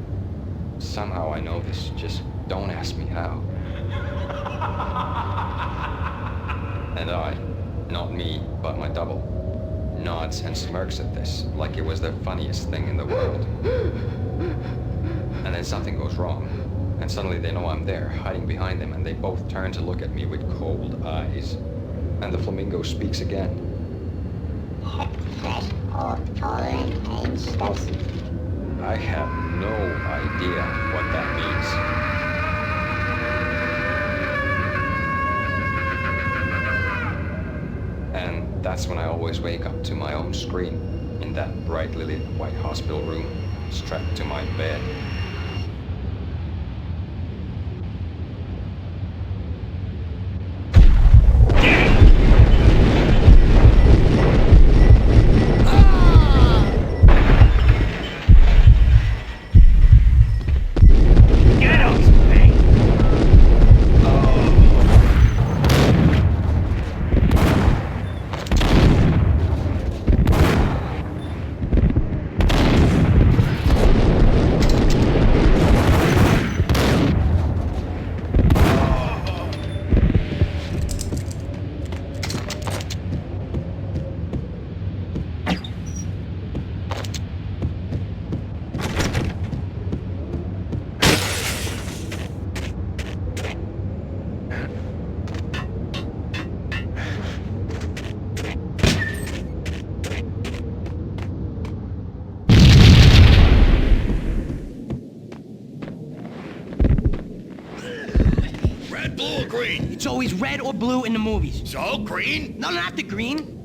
Somehow I know this, just don't ask me how. And I, not me, but my double, nods and smirks at this like it was the funniest thing in the world. And then something goes wrong, and suddenly they know I'm there, hiding behind them, and they both turn to look at me with cold eyes. And the flamingo speaks again. I have no idea what that means. And that's when I always wake up to my own scream in that brightly lit white hospital room, strapped to my bed. It's always red or blue in the movies. So, green? No, not the green.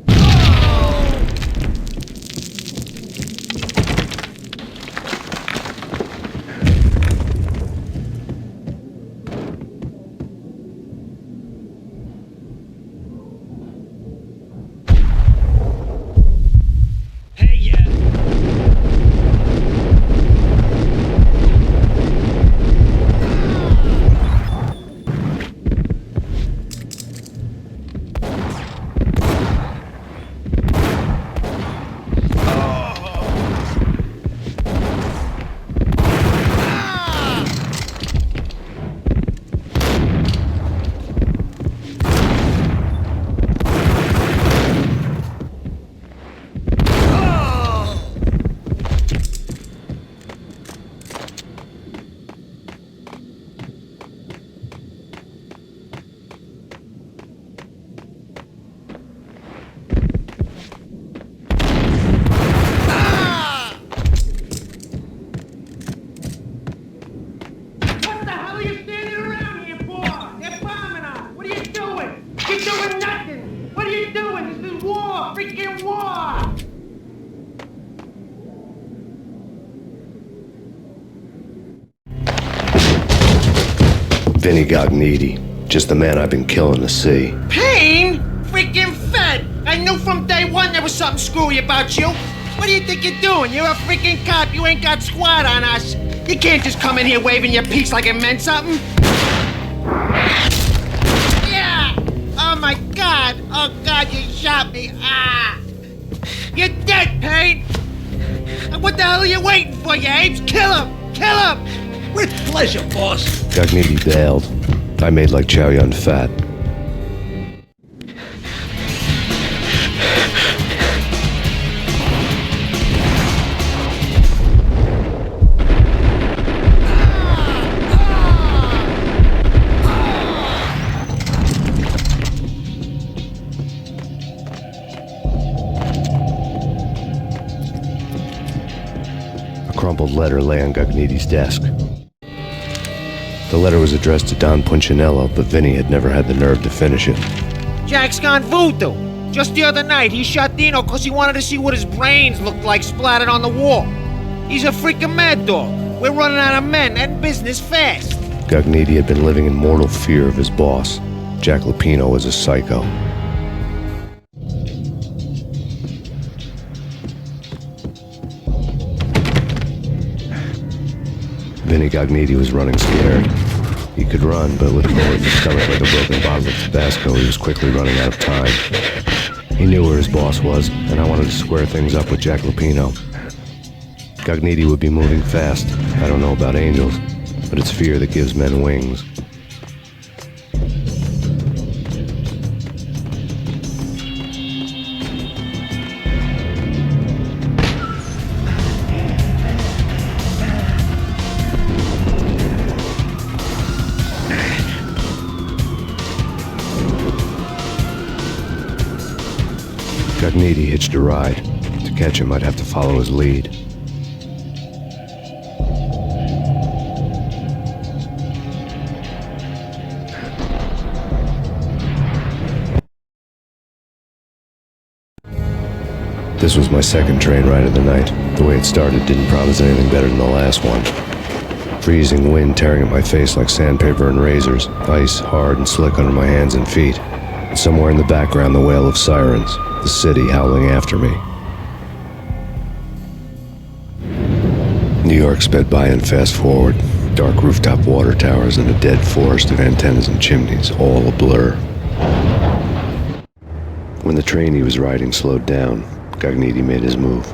Vinny got needy. Just the man I've been killing to see. Payne? Freaking fed! I knew from day one there was something screwy about you. What do you think you're doing? You're a freaking cop. You ain't got squad on us. You can't just come in here waving your piece like it meant something. Yeah! Oh my God! Oh God, you shot me! Ah! You're dead, Payne! And what the hell are you waiting for, you apes? Kill him! Kill him! With pleasure, boss. Gagnidi bailed. I made like Chow Yun Fat. A crumpled letter lay on Gagnidi's desk. The letter was addressed to Don Punchinello, but Vinny had never had the nerve to finish it. Jack's gone voodoo. Just the other night, he shot Dino because he wanted to see what his brains looked like splattered on the wall. He's a freaking mad dog. We're running out of men and business fast. Gagnidi had been living in mortal fear of his boss. Jack Lupino was a psycho. Vinny Gagnidi was running scared. He could run, but with a bullet in his stomach like a broken bottle of Tabasco, he was quickly running out of time. He knew where his boss was, and I wanted to square things up with Jack Lupino. Gagnidi would be moving fast. I don't know about angels, but it's fear that gives men wings. Gagnidi hitched a ride. To catch him, I'd have to follow his lead. This was my second train ride of the night. The way it started didn't promise anything better than the last one. Freezing wind tearing at my face like sandpaper and razors, ice hard and slick under my hands and feet. And somewhere in the background, the wail of sirens, the city howling after me. New York sped by in fast forward. Dark rooftop water towers and a dead forest of antennas and chimneys, all a blur. When the train he was riding slowed down, Gagnidi made his move.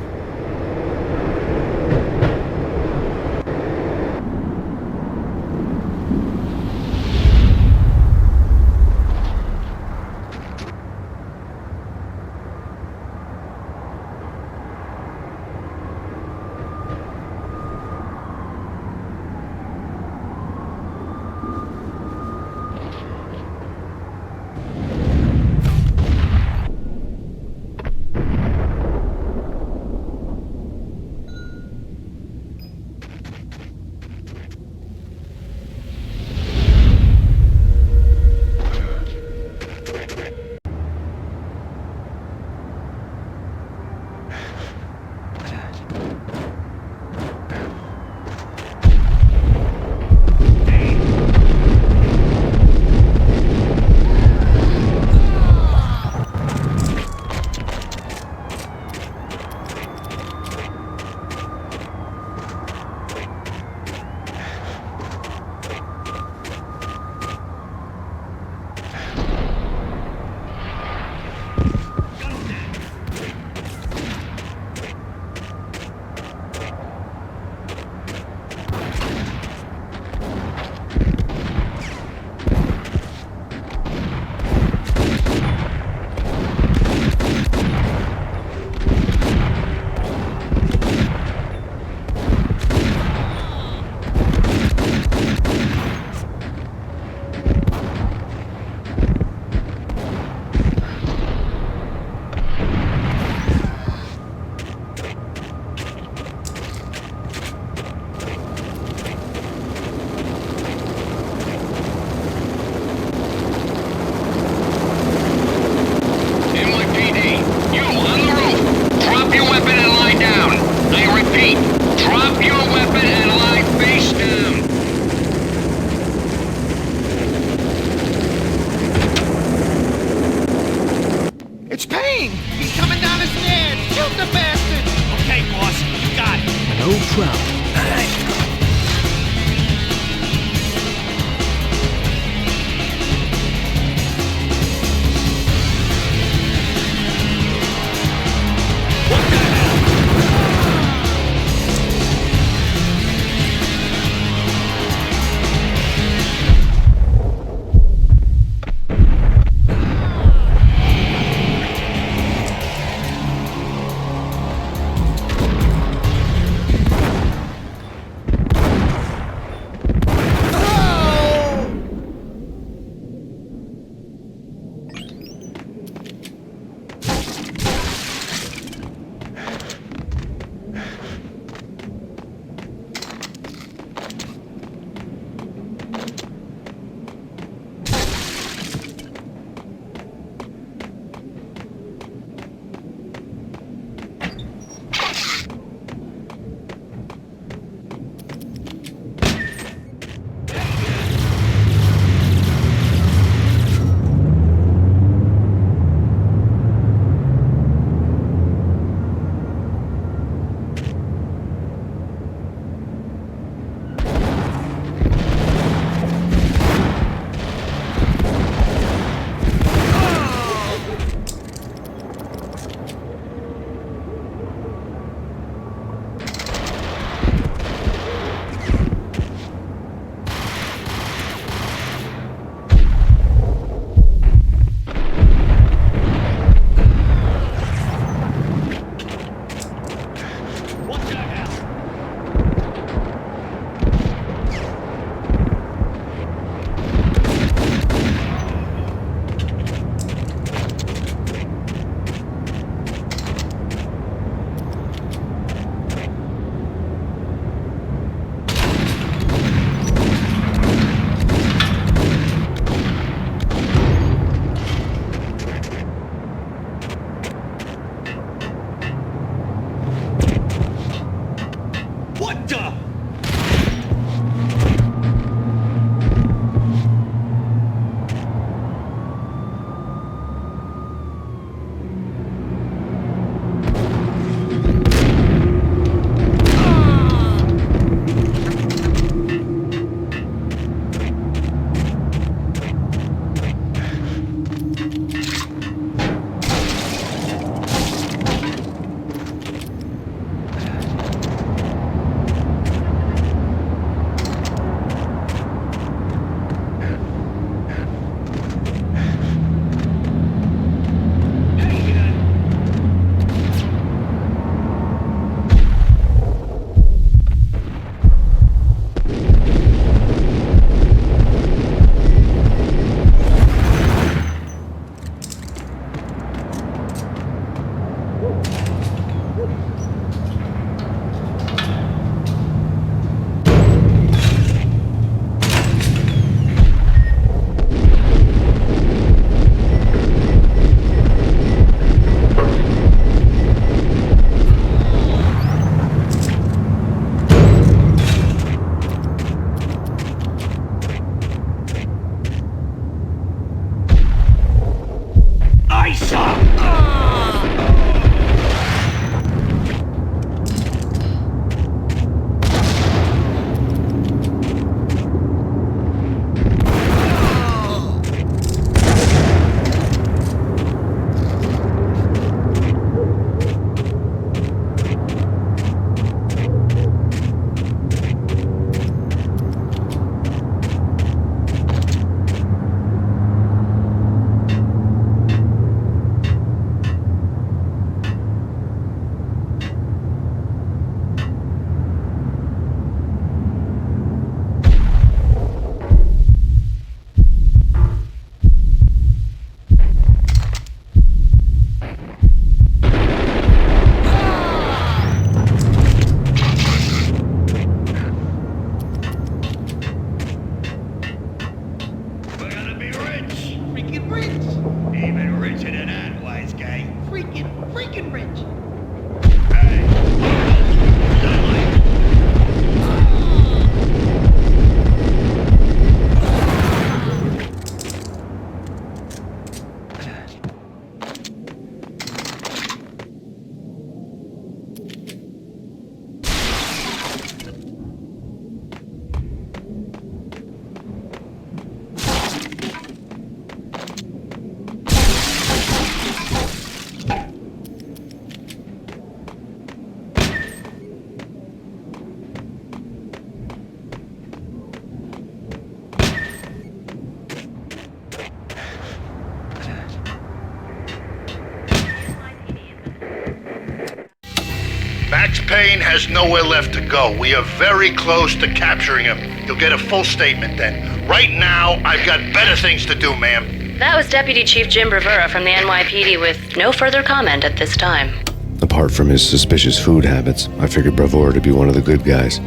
Payne has nowhere left to go. We are very close to capturing him. You'll get a full statement then. Right now, I've got better things to do, ma'am. That was Deputy Chief Jim Bravura from the NYPD with no further comment at this time. Apart from his suspicious food habits, I figured Bravura to be one of the good guys.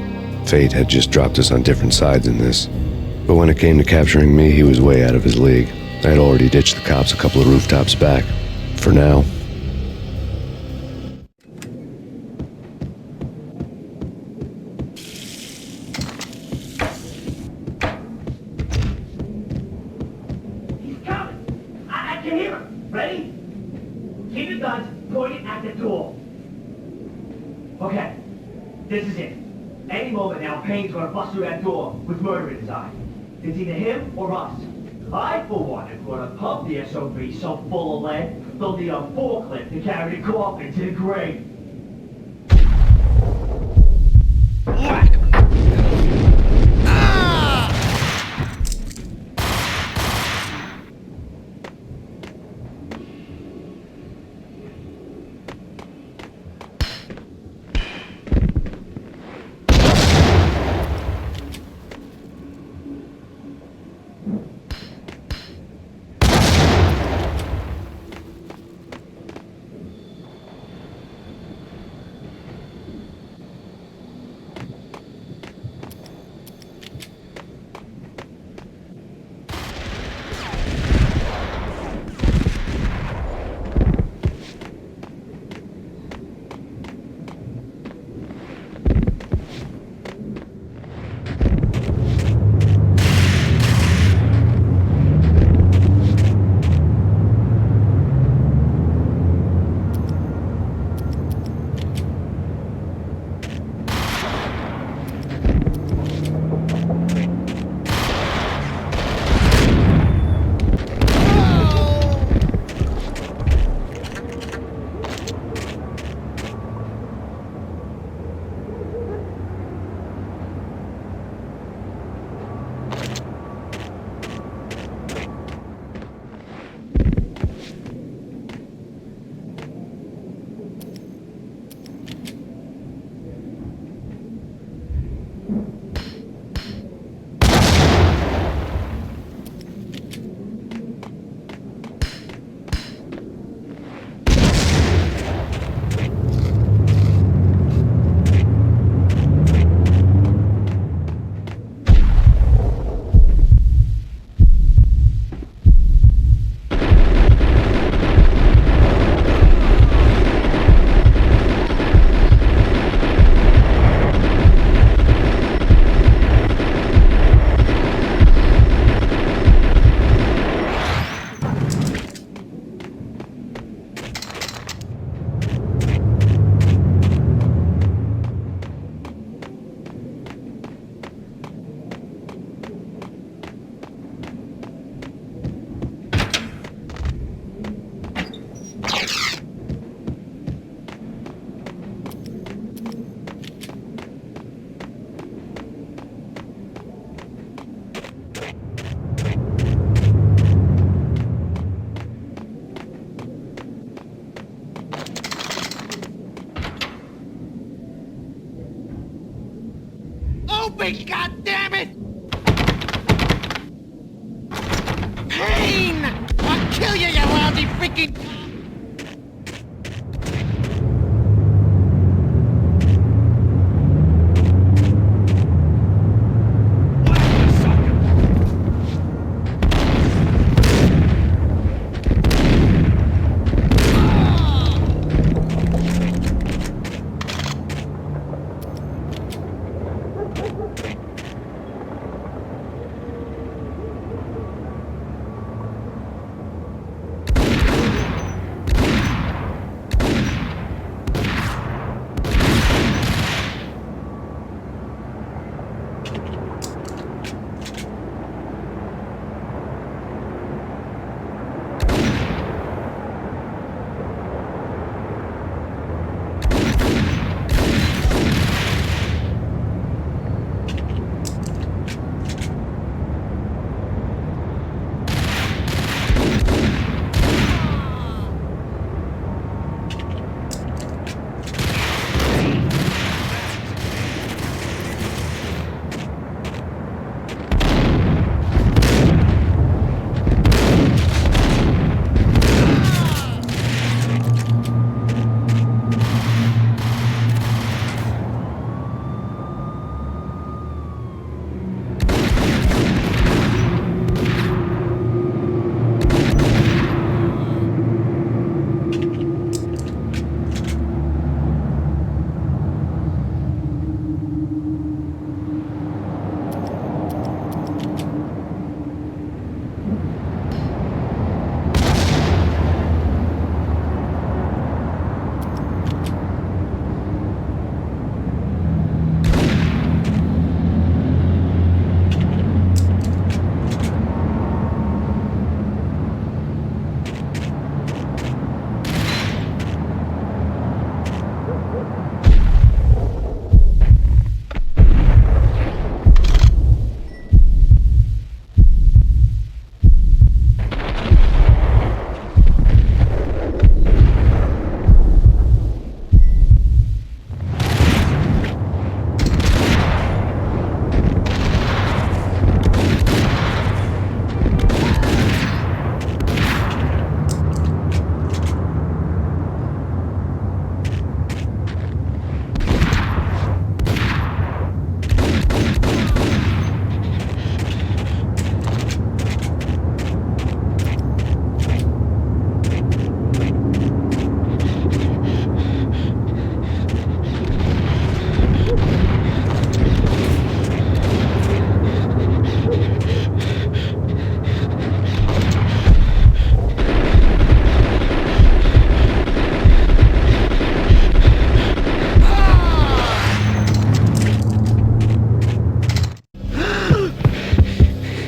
Fate had just dropped us on different sides in this. But when it came to capturing me, he was way out of his league. I had already ditched the cops a couple of rooftops back. For now. He's coming! I can hear him! Ready? Keep your guns pointed at the door. Okay, this is it. Any moment now, Payne's gonna bust through that door with murder in his eye. It's either him or us. I, for one, am gonna pump the SOB so full of lead, they'll need a forklift to carry the coffin to the grave. Whack! Open, goddammit! Payne! I'll kill you, you lousy freaking...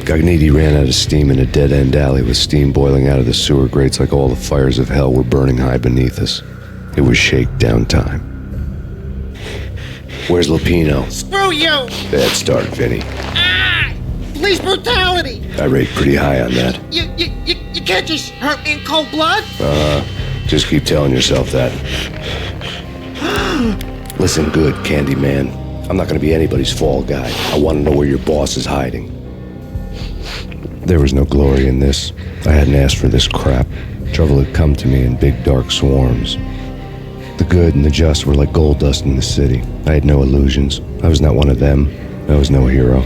Gagniti ran out of steam in a dead-end alley with steam boiling out of the sewer grates like all the fires of hell were burning high beneath us. It was shakedown time. Where's Lupino? Screw you! Bad start, Vinny. Ah! Police brutality! I rate pretty high on that. You can't just hurt me in cold blood? Just keep telling yourself that. Listen good, Candyman. I'm not gonna be anybody's fall guy. I wanna know where your boss is hiding. There was no glory in this. I hadn't asked for this crap. Trouble had come to me in big dark swarms. The good and the just were like gold dust in the city. I had no illusions. I was not one of them. I was no hero.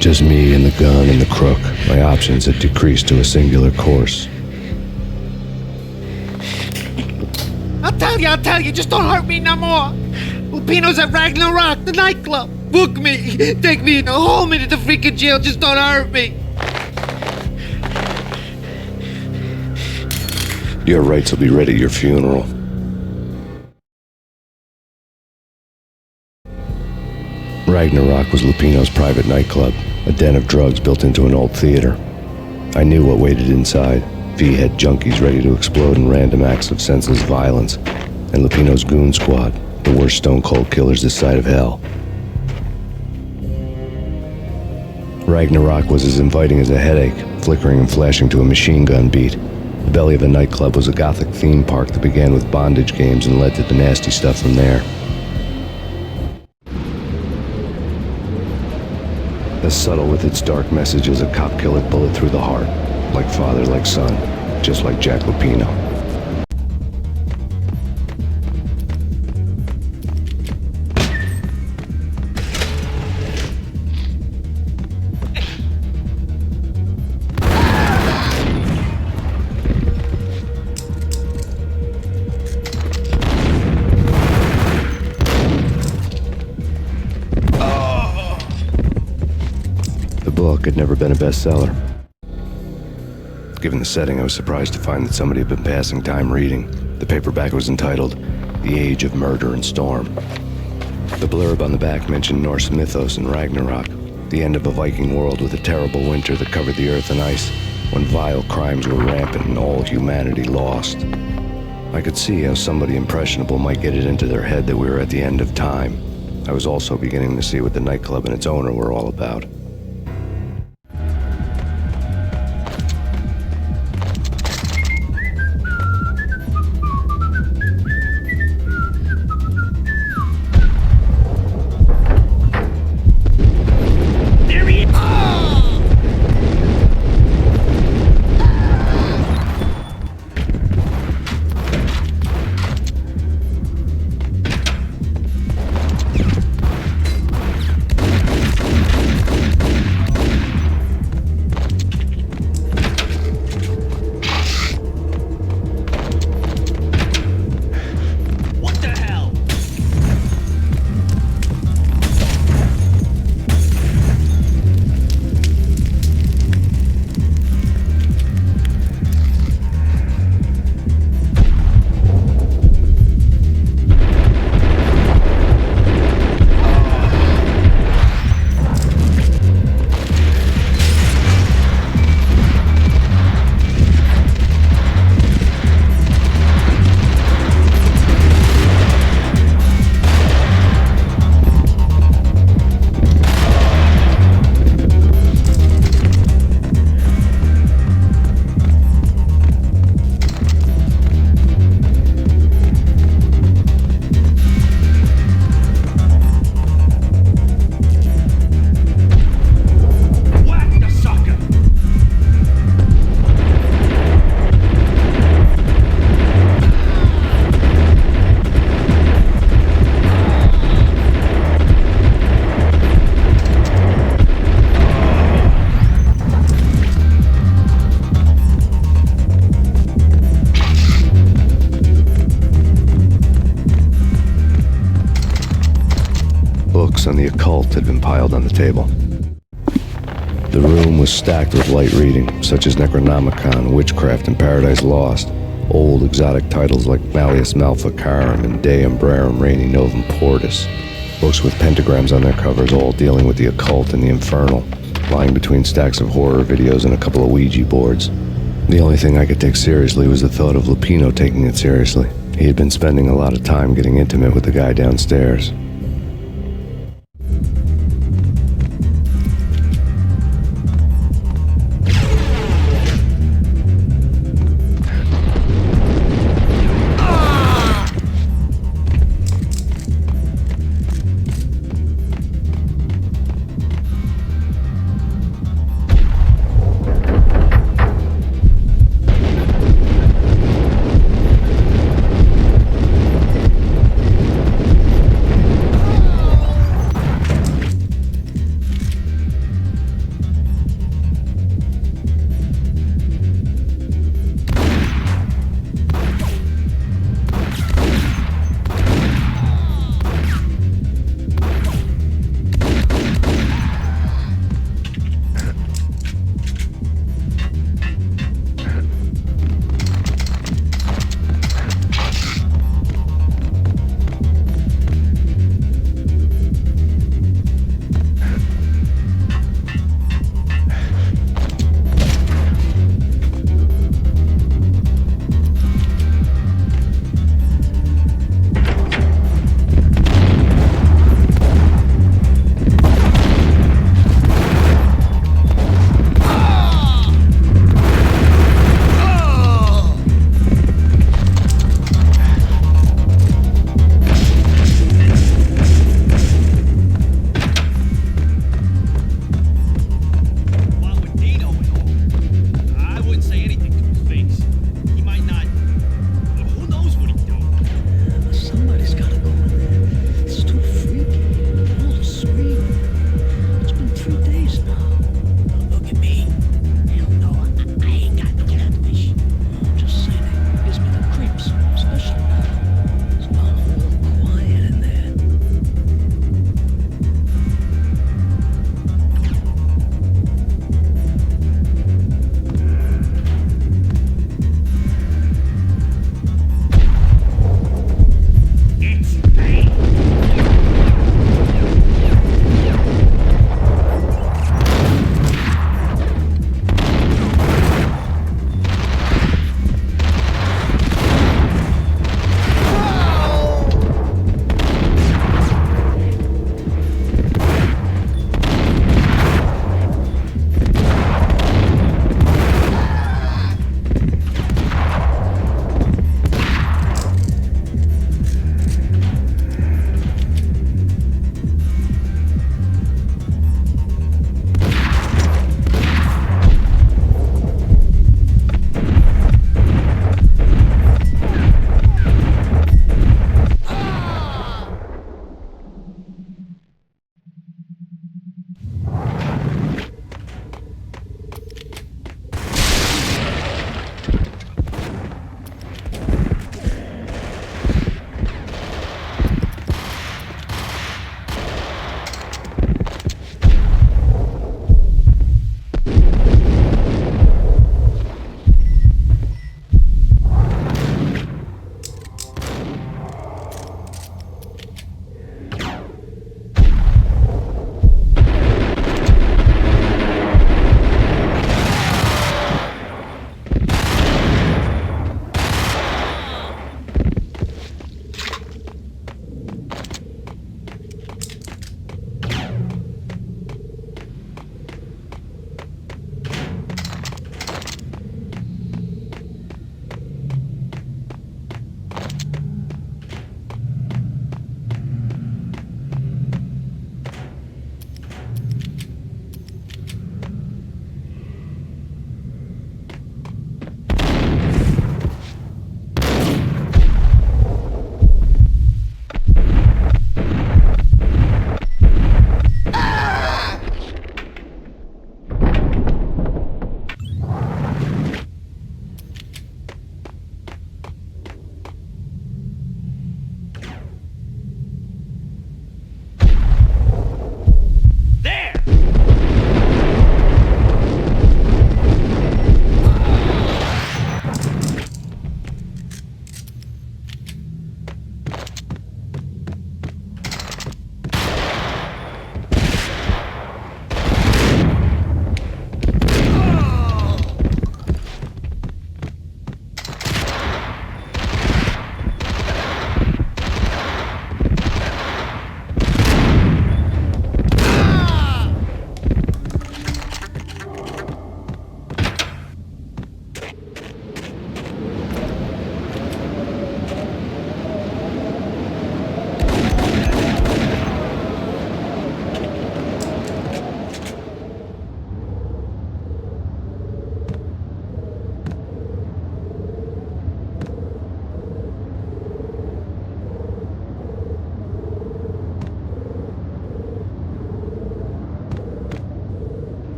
Just me and the gun and the crook. My options had decreased to a singular course. I'll tell you, just don't hurt me no more. Lupino's at Ragna, the nightclub. Book me, take me, hold me to the freaking jail, just don't hurt me. Your rights will be ready at your funeral. Ragnarok was Lupino's private nightclub, a den of drugs built into an old theater. I knew what waited inside. V-head junkies ready to explode in random acts of senseless violence, and Lupino's goon squad, the worst stone-cold killers this side of hell. Ragnarok was as inviting as a headache, flickering and flashing to a machine gun beat. The belly of a nightclub was a gothic theme park that began with bondage games and led to the nasty stuff from there. As subtle with its dark message as a cop-killer bullet through the heart. Like father, like son, just like Jack Lupino. The book had never been a bestseller. Given the setting, I was surprised to find that somebody had been passing time reading. The paperback was entitled, The Age of Murder and Storm. The blurb on the back mentioned Norse mythos and Ragnarok, the end of a Viking world with a terrible winter that covered the earth in ice, when vile crimes were rampant and all humanity lost. I could see how somebody impressionable might get it into their head that we were at the end of time. I was also beginning to see what the nightclub and its owner were all about. On the occult had been piled on the table. The room was stacked with light reading, such as Necronomicon, Witchcraft, and Paradise Lost. Old exotic titles like Malleus Maleficarum and De Umbrarum Reini Novum Portus. Books with pentagrams on their covers, all dealing with the occult and the infernal. lying between stacks of horror videos and a couple of Ouija boards. The only thing I could take seriously was the thought of Lupino taking it seriously. He had been spending a lot of time getting intimate with the guy downstairs.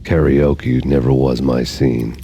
Karaoke never was my scene.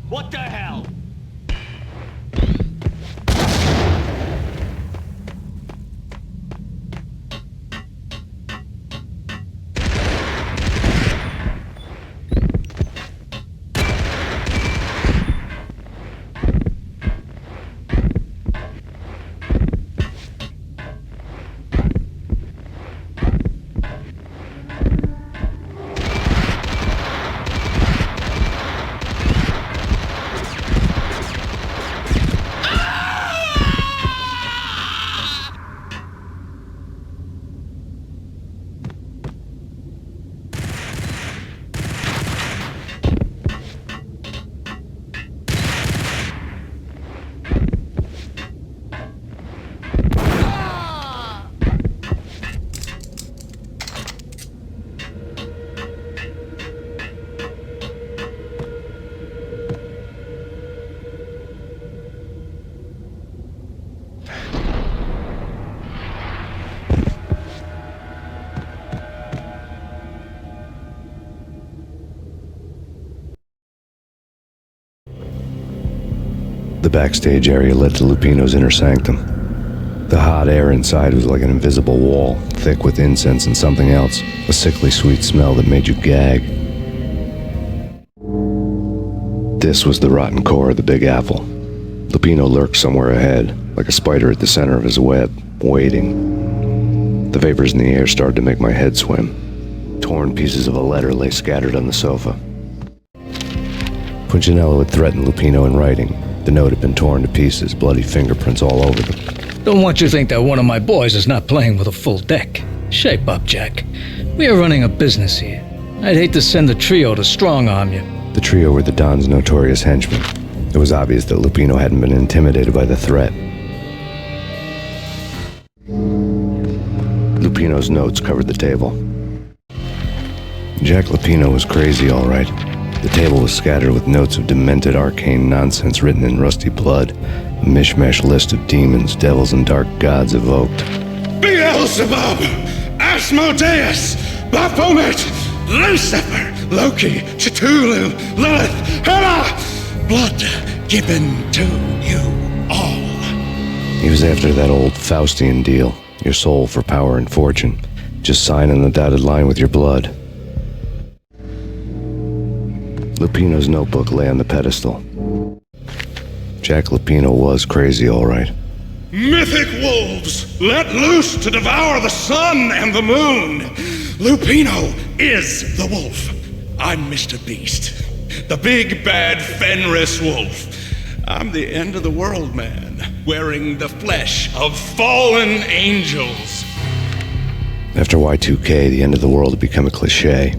What the hell? The backstage area led to Lupino's inner sanctum. The hot air inside was like an invisible wall, thick with incense and something else, a sickly sweet smell that made you gag. This was the rotten core of the Big Apple. Lupino lurked somewhere ahead, like a spider at the center of his web, waiting. The vapors in the air started to make my head swim. Torn pieces of a letter lay scattered on the sofa. Punchinello had threatened Lupino in writing. The note had been torn to pieces, bloody fingerprints all over them. Don't want you to think that one of my boys is not playing with a full deck. Shape up, Jack. We are running a business here. I'd hate to send the trio to strong-arm you. The trio were the Don's notorious henchmen. It was obvious that Lupino hadn't been intimidated by the threat. Lupino's notes covered the table. Jack Lupino was crazy, all right. The table was scattered with notes of demented arcane nonsense written in rusty blood, a mishmash list of demons, devils, and dark gods evoked. Beelzebub, Asmodeus, Baphomet, Lucifer, Loki, Cthulhu, Lilith, Hela, blood given to you all. He was after that old Faustian deal, your soul for power and fortune. Just sign on the dotted line with your blood. Lupino's notebook lay on the pedestal. Jack Lupino was crazy, all right. Mythic wolves, let loose to devour the sun and the moon. Lupino is the wolf. I'm Mr. Beast, the big bad Fenris wolf. I'm the end of the world man, wearing the flesh of fallen angels. After Y2K, the end of the world had become a cliche.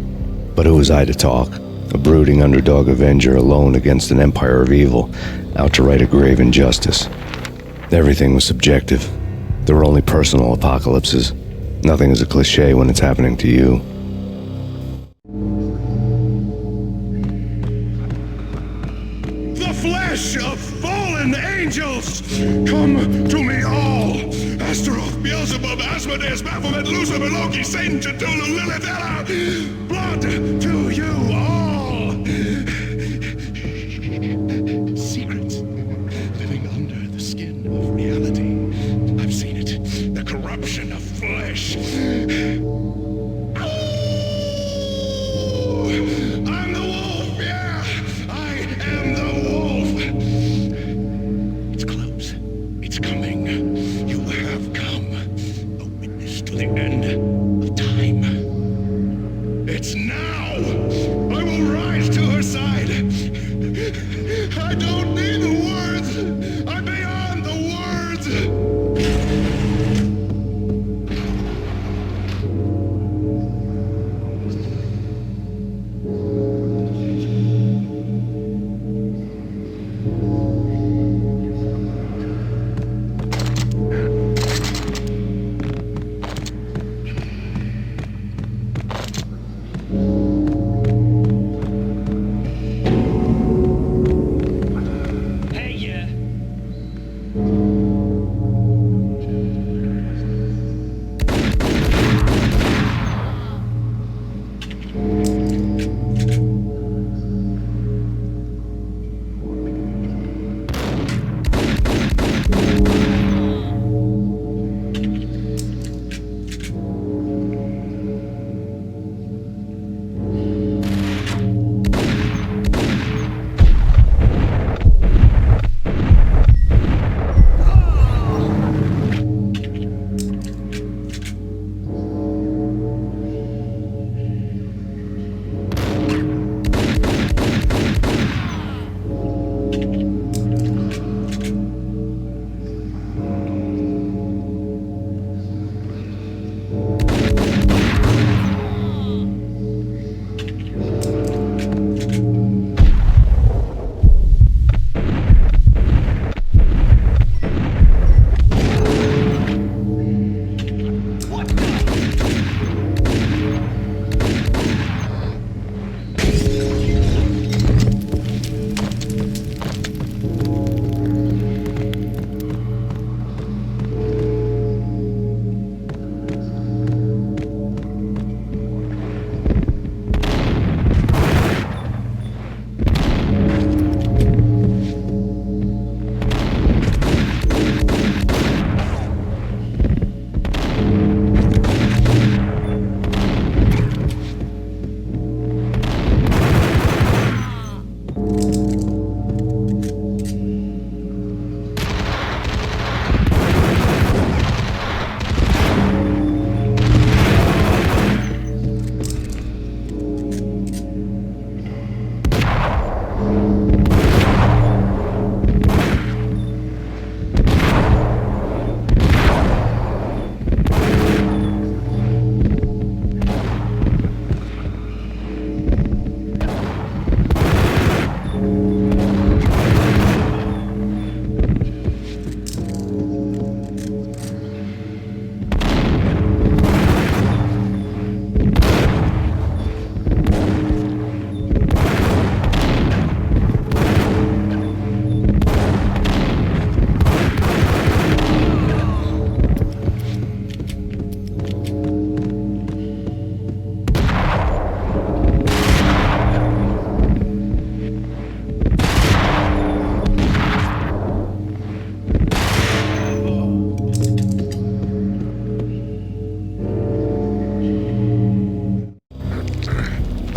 But who was I to talk? A brooding underdog avenger alone against an empire of evil, out to right a grave injustice. Everything was subjective. There were only personal apocalypses. Nothing is a cliche when it's happening to you. The flesh of fallen angels! Come to me all! Astaroth, Beelzebub, Asmodeus, Baphomet, Lucifer, Loki, Satan, Cthulhu, Lilith, Hela! Blood to you all! Secrets living under the skin of reality. I've seen it. The corruption of flesh.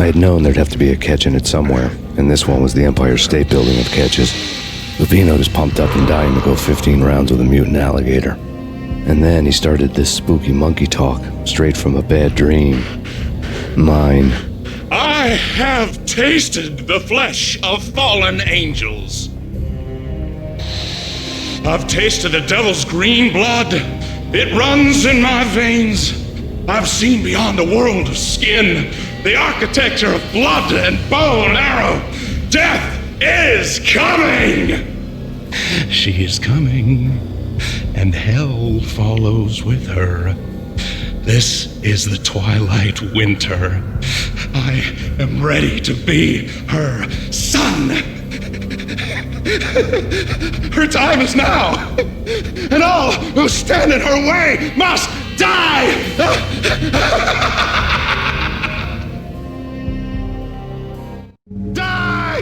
I had known there'd have to be a catch in it somewhere, and this one was the Empire State Building of catches. Lupino was pumped up and dying to go 15 rounds with a mutant alligator. And then he started this spooky monkey talk, straight from a bad dream. Mine. I have tasted the flesh of fallen angels. I've tasted the devil's green blood. It runs in my veins. I've seen beyond the world of skin, the architecture of blood and bow and arrow. Death is coming! She is coming, and hell follows with her. This is the twilight winter. I am ready to be her son. Her time is now, and all who stand in her way must die! Die!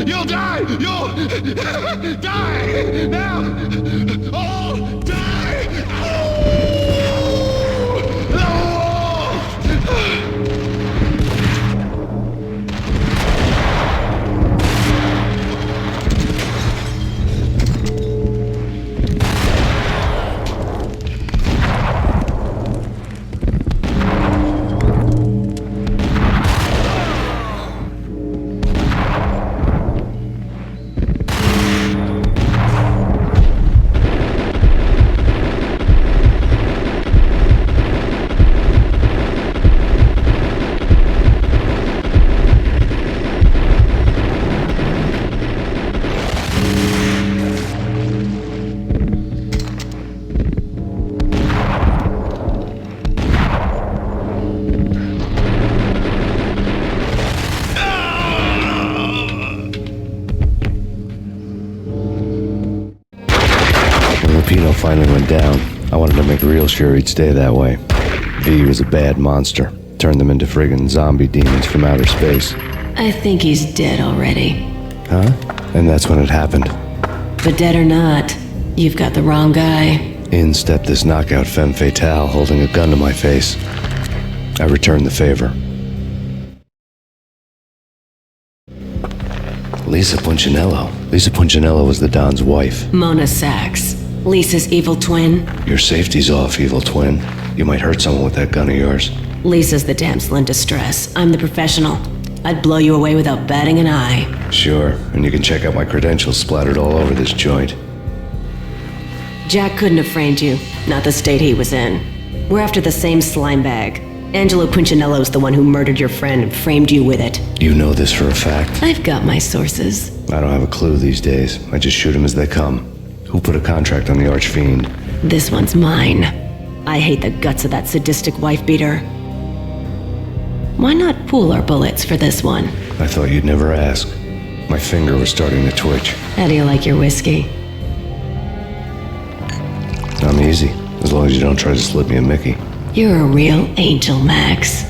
You'll die! You'll die! Now! All die! Finally went down. I wanted to make real sure he'd stay that way. V was a bad monster. Turned them into friggin' zombie demons from outer space. I think he's dead already. Huh? And that's when it happened. But dead or not, you've got the wrong guy. In stepped this knockout femme fatale holding a gun to my face. I returned the favor. Lisa Punchinello. Lisa Punchinello was the Don's wife. Mona Sachs. Lisa's evil twin. Your safety's off, evil twin. You might hurt someone with that gun of yours. Lisa's the damsel in distress. I'm the professional. I'd blow you away without batting an eye. Sure, and you can check out my credentials splattered all over this joint. Jack couldn't have framed you. Not the state he was in. We're after the same slime bag. Angelo Punchinello's the one who murdered your friend and framed you with it. You know this for a fact? I've got my sources. I don't have a clue these days. I just shoot them as they come. Who put a contract on the Archfiend? This one's mine. I hate the guts of that sadistic wife-beater. Why not pool our bullets for this one? I thought you'd never ask. My finger was starting to twitch. How do you like your whiskey? I'm easy, as long as you don't try to slip me a Mickey. You're a real angel, Max.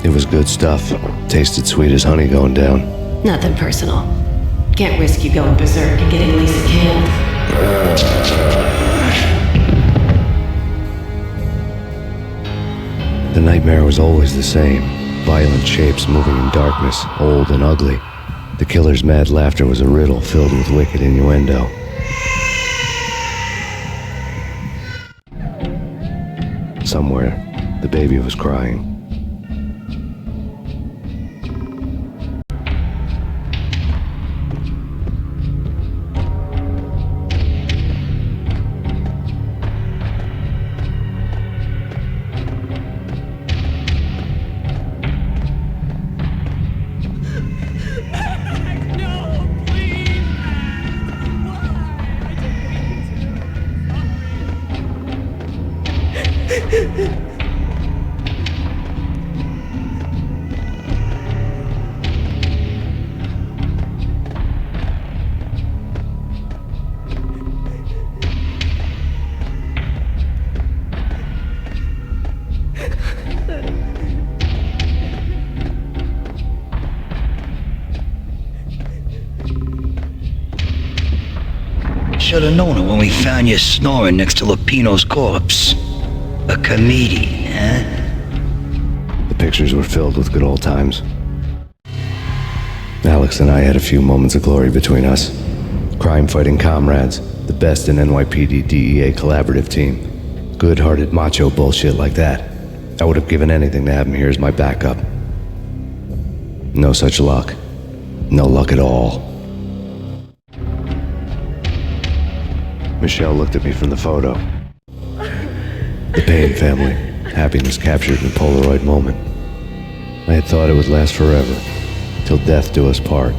It was good stuff. Tasted sweet as honey going down. Nothing personal. Can't risk you going berserk and getting Lisa killed. The nightmare was always the same. Violent shapes moving in darkness, old and ugly. The killer's mad laughter was a riddle filled with wicked innuendo. Somewhere, the baby was crying. Should have known it when we found you snoring next to Lupino's corpse. A comedian, huh? The pictures were filled with good old times. Alex and I had a few moments of glory between us. Crime-fighting comrades, the best in NYPD DEA collaborative team. Good-hearted macho bullshit like that. I would have given anything to have him here as my backup. No such luck. No luck at all. Michelle looked at me from the photo. The Payne family. Happiness captured in a Polaroid moment. I had thought it would last forever, till death do us part.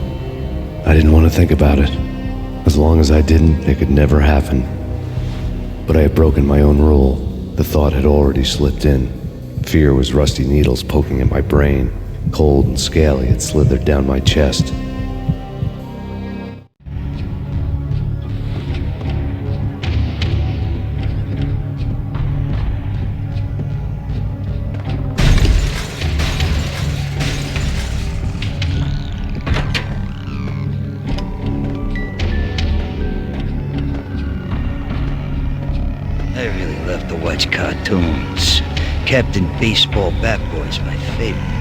I didn't want to think about it. As long as I didn't, it could never happen. But I had broken my own rule. The thought had already slipped in. Fear was rusty needles poking at my brain. Cold and scaly, it slithered down my chest. I really love to watch cartoons. Captain Baseball Bat Boy's my favorite.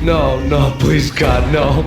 No, please God, no.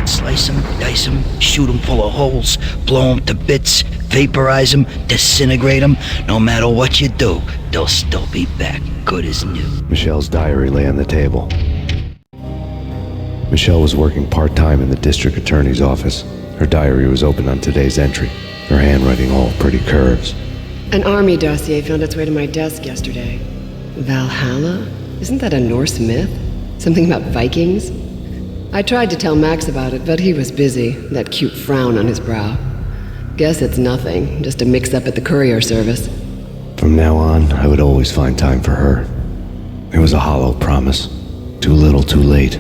Slice them, dice them, shoot them full of holes, blow them to bits, vaporize them, disintegrate them. No matter what you do, they'll still be back, good as new. Michelle's diary lay on the table. Michelle was working part-time in the district attorney's office. Her diary was open on today's entry, her handwriting all pretty curves. An army dossier found its way to my desk yesterday. Valhalla? Isn't that a Norse myth? Something about Vikings? I tried to tell Max about it, but he was busy, that cute frown on his brow. Guess it's nothing, just a mix-up at the courier service. From now on, I would always find time for her. It was a hollow promise. Too little, too late.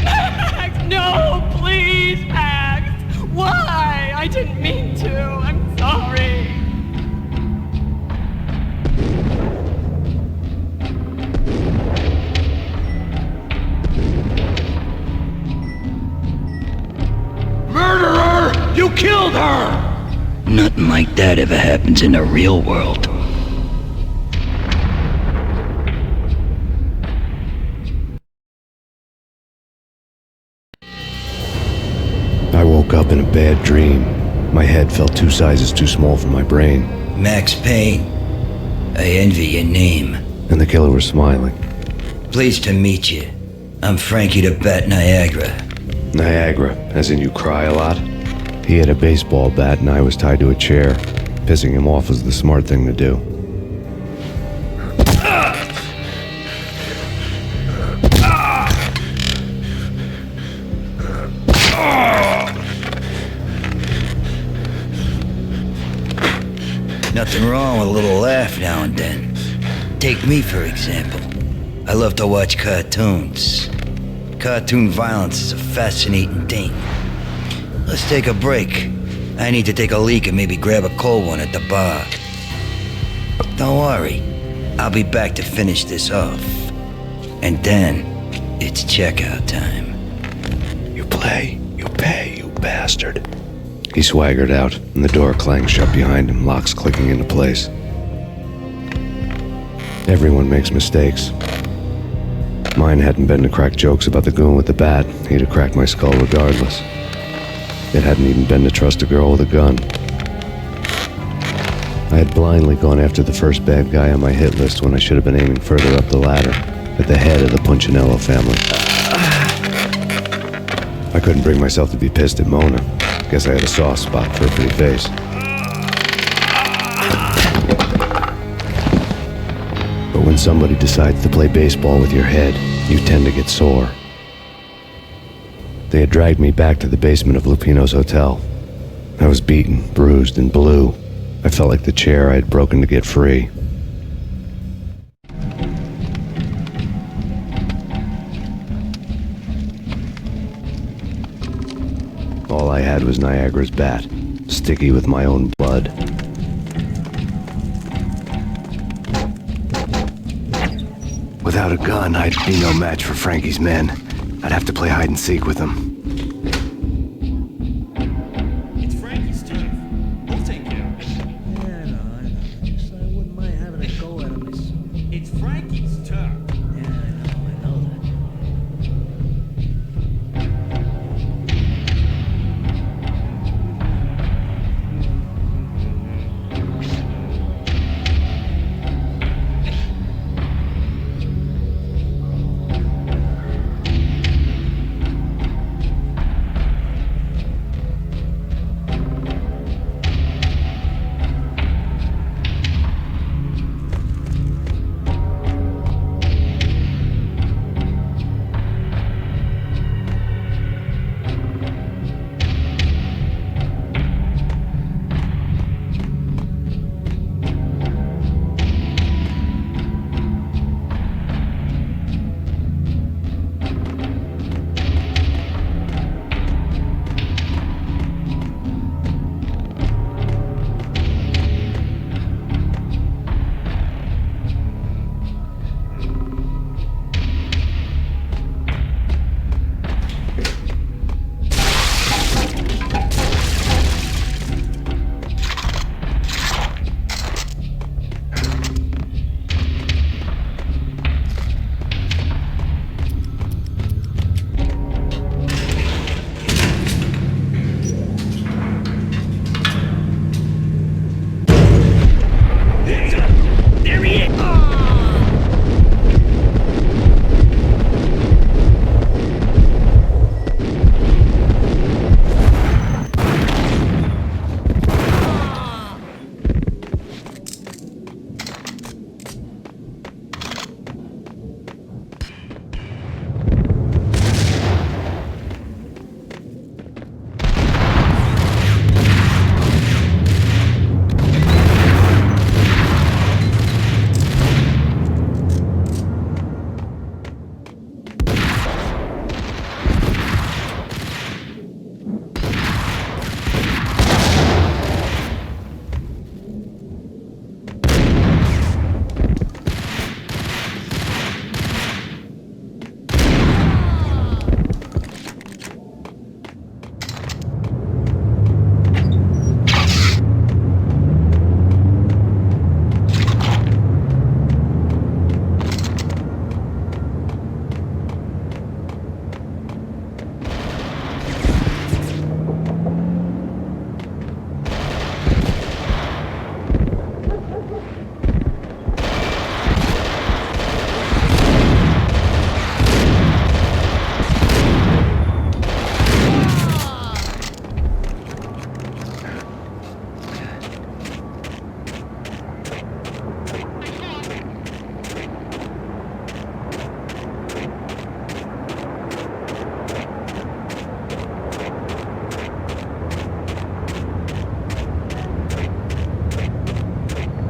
Max, no, please, Max! Why? I didn't mean to. I'm sorry. Murderer! You killed her! Nothing like that ever happens in the real world. I woke up in a bad dream. My head felt 2 sizes too small for my brain. Max Payne. I envy your name. And the killer was smiling. Pleased to meet you. I'm Frankie the Bat Niagara. Niagara, as in you cry a lot? He had a baseball bat and I was tied to a chair. Pissing him off was the smart thing to do. Nothing wrong with a little laugh now and then. Take me, for example. I love to watch cartoons. Cartoon violence is a fascinating thing. Let's take a break. I need to take a leak and maybe grab a cold one at the bar. Don't worry. I'll be back to finish this off. And then, it's checkout time. You play, you pay, you bastard. He swaggered out, and the door clanged shut behind him, locks clicking into place. Everyone makes mistakes. Mine hadn't been to crack jokes about the goon with the bat. He'd have cracked my skull regardless. It hadn't even been to trust a girl with a gun. I had blindly gone after the first bad guy on my hit list when I should have been aiming further up the ladder, at the head of the Punchinello family. I couldn't bring myself to be pissed at Mona. Guess I had a soft spot for a pretty face. But when somebody decides to play baseball with your head, you tend to get sore. They had dragged me back to the basement of Lupino's hotel. I was beaten, bruised, and blue. I felt like the chair I had broken to get free. All I had was Niagara's bat, sticky with my own blood. Without a gun, I'd be no match for Frankie's men. I'd have to play hide and seek with them. It's Frankie's turn. We'll take care of it. Yeah, I know. Just I wouldn't mind having a go at him. It's Frankie's turn. Yeah, I know that.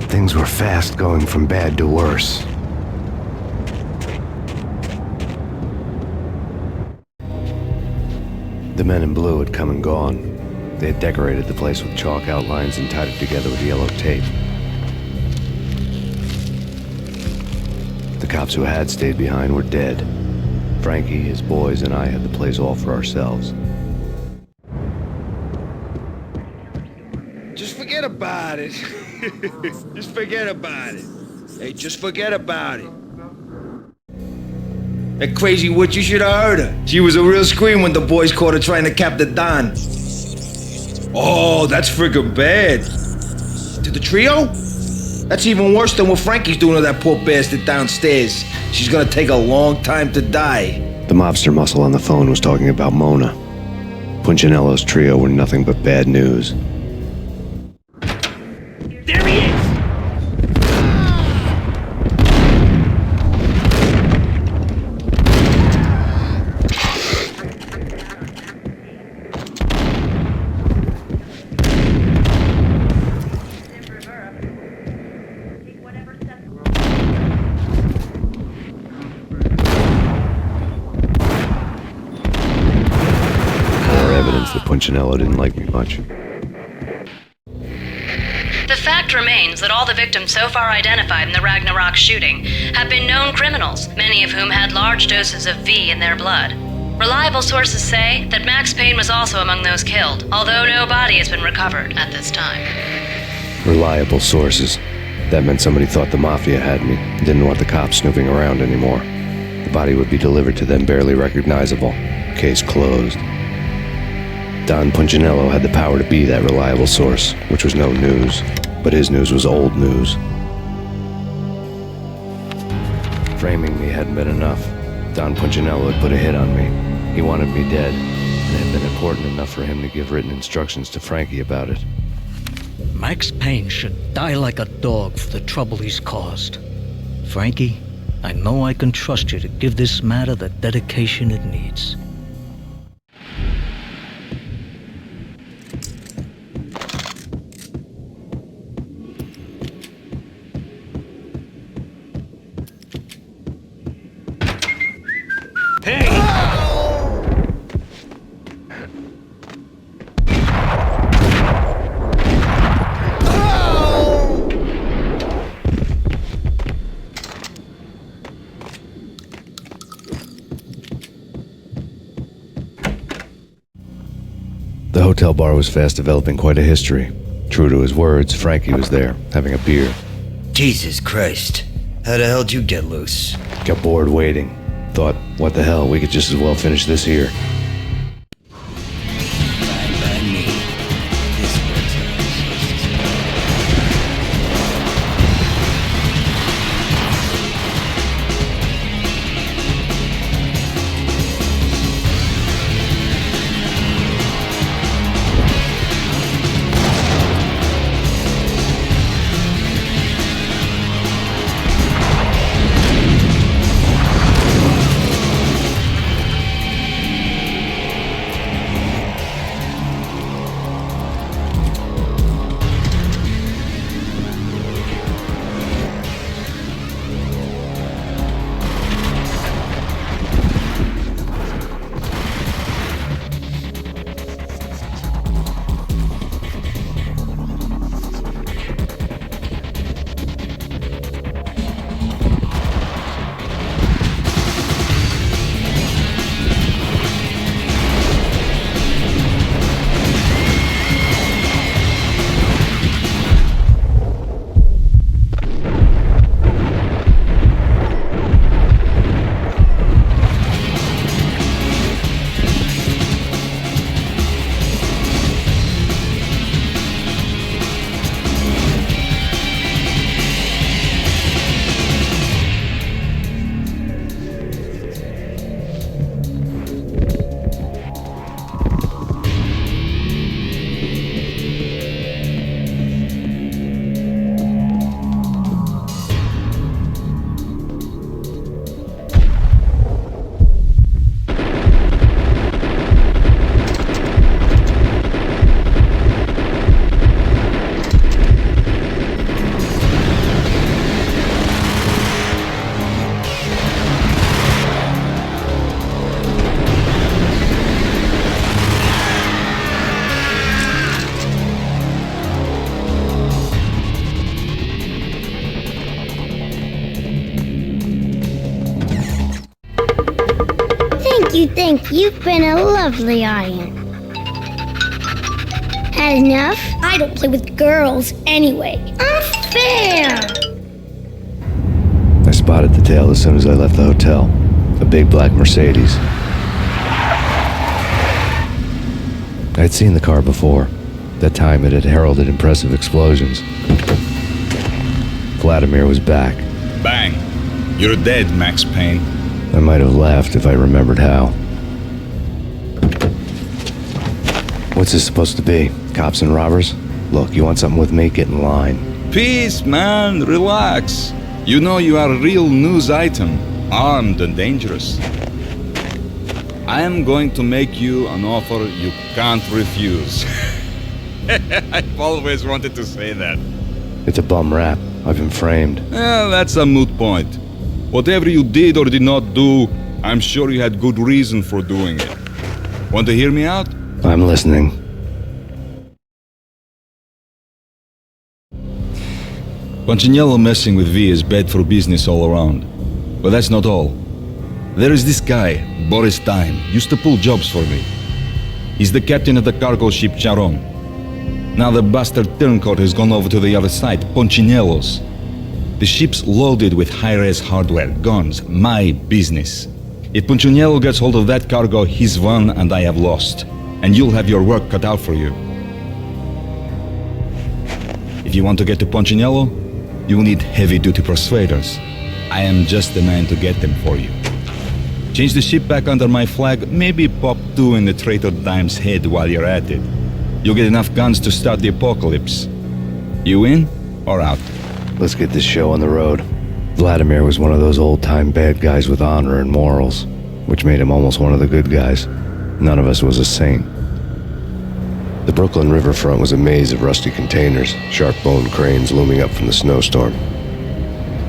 Things were fast going from bad to worse. The men in blue had come and gone. They had decorated the place with chalk outlines and tied it together with yellow tape. The cops who had stayed behind were dead. Frankie, his boys, and I had the place all for ourselves. Just forget about it. Just forget about it. Hey, just forget about it. That crazy witch, you should have heard her. She was a real scream when the boys caught her trying to cap the Don. Oh, that's friggin' bad. To the trio? That's even worse than what Frankie's doing to that poor bastard downstairs. She's gonna take a long time to die. The mobster muscle on the phone was talking about Mona. Punchinello's trio were nothing but bad news. There he is! That Punchinello didn't like me much. The fact remains that all the victims so far identified in the Ragnarok shooting have been known criminals, many of whom had large doses of V in their blood. Reliable sources say that Max Payne was also among those killed, although no body has been recovered at this time. Reliable sources. That meant somebody thought the Mafia had me, didn't want the cops snooping around anymore. The body would be delivered to them barely recognizable. Case closed. Don Punchinello had the power to be that reliable source, which was no news, but his news was old news. Framing me hadn't been enough. Don Punchinello had put a hit on me. He wanted me dead, and it had been important enough for him to give written instructions to Frankie about it. Max Payne should die like a dog for the trouble he's caused. Frankie, I know I can trust you to give this matter the dedication it needs. The hotel bar was fast developing quite a history. True to his words, Frankie was there, having a beer. Jesus Christ. How the hell did you get loose? Got bored waiting. Thought, what the hell, we could just as well finish this here. You think you've been a lovely audience. Had enough? I don't play with girls anyway. Unfair! I spotted the tail as soon as I left the hotel. A big black Mercedes. I'd seen the car before. That time it had heralded impressive explosions. Vladimir was back. Bang! You're dead, Max Payne. I might have laughed if I remembered how. What's this supposed to be? Cops and robbers? Look, you want something with me? Get in line. Peace, man. Relax. You know you are a real news item. Armed and dangerous. I am going to make you an offer you can't refuse. I've always wanted to say that. It's a bum rap. I've been framed. That's a moot point. Whatever you did or did not do, I'm sure you had good reason for doing it. Want to hear me out? I'm listening. Punchinello messing with V is bad for business all around. But that's not all. There is this guy, Boris Time, used to pull jobs for me. He's the captain of the cargo ship Charon. Now the bastard turncoat has gone over to the other side, Punchinello's. The ship's loaded with high-res hardware, guns, my business. If Punchinello gets hold of that cargo, he's won and I have lost. And you'll have your work cut out for you. If you want to get to Punchinello, you'll need heavy-duty persuaders. I am just the man to get them for you. Change the ship back under my flag, maybe pop 2 in the traitor Dime's head while you're at it. You'll get enough guns to start the apocalypse. You in or out? Let's get this show on the road. Vladimir was one of those old-time bad guys with honor and morals, which made him almost one of the good guys. None of us was a saint. The Brooklyn riverfront was a maze of rusty containers, sharp-boned cranes looming up from the snowstorm.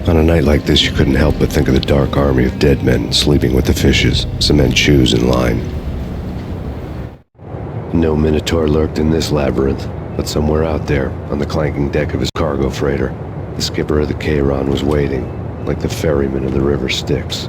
On a night like this, you couldn't help but think of the dark army of dead men sleeping with the fishes, cement shoes in line. No Minotaur lurked in this labyrinth, but somewhere out there, on the clanking deck of his cargo freighter, the skipper of the Chiron was waiting, like the ferryman of the river Styx.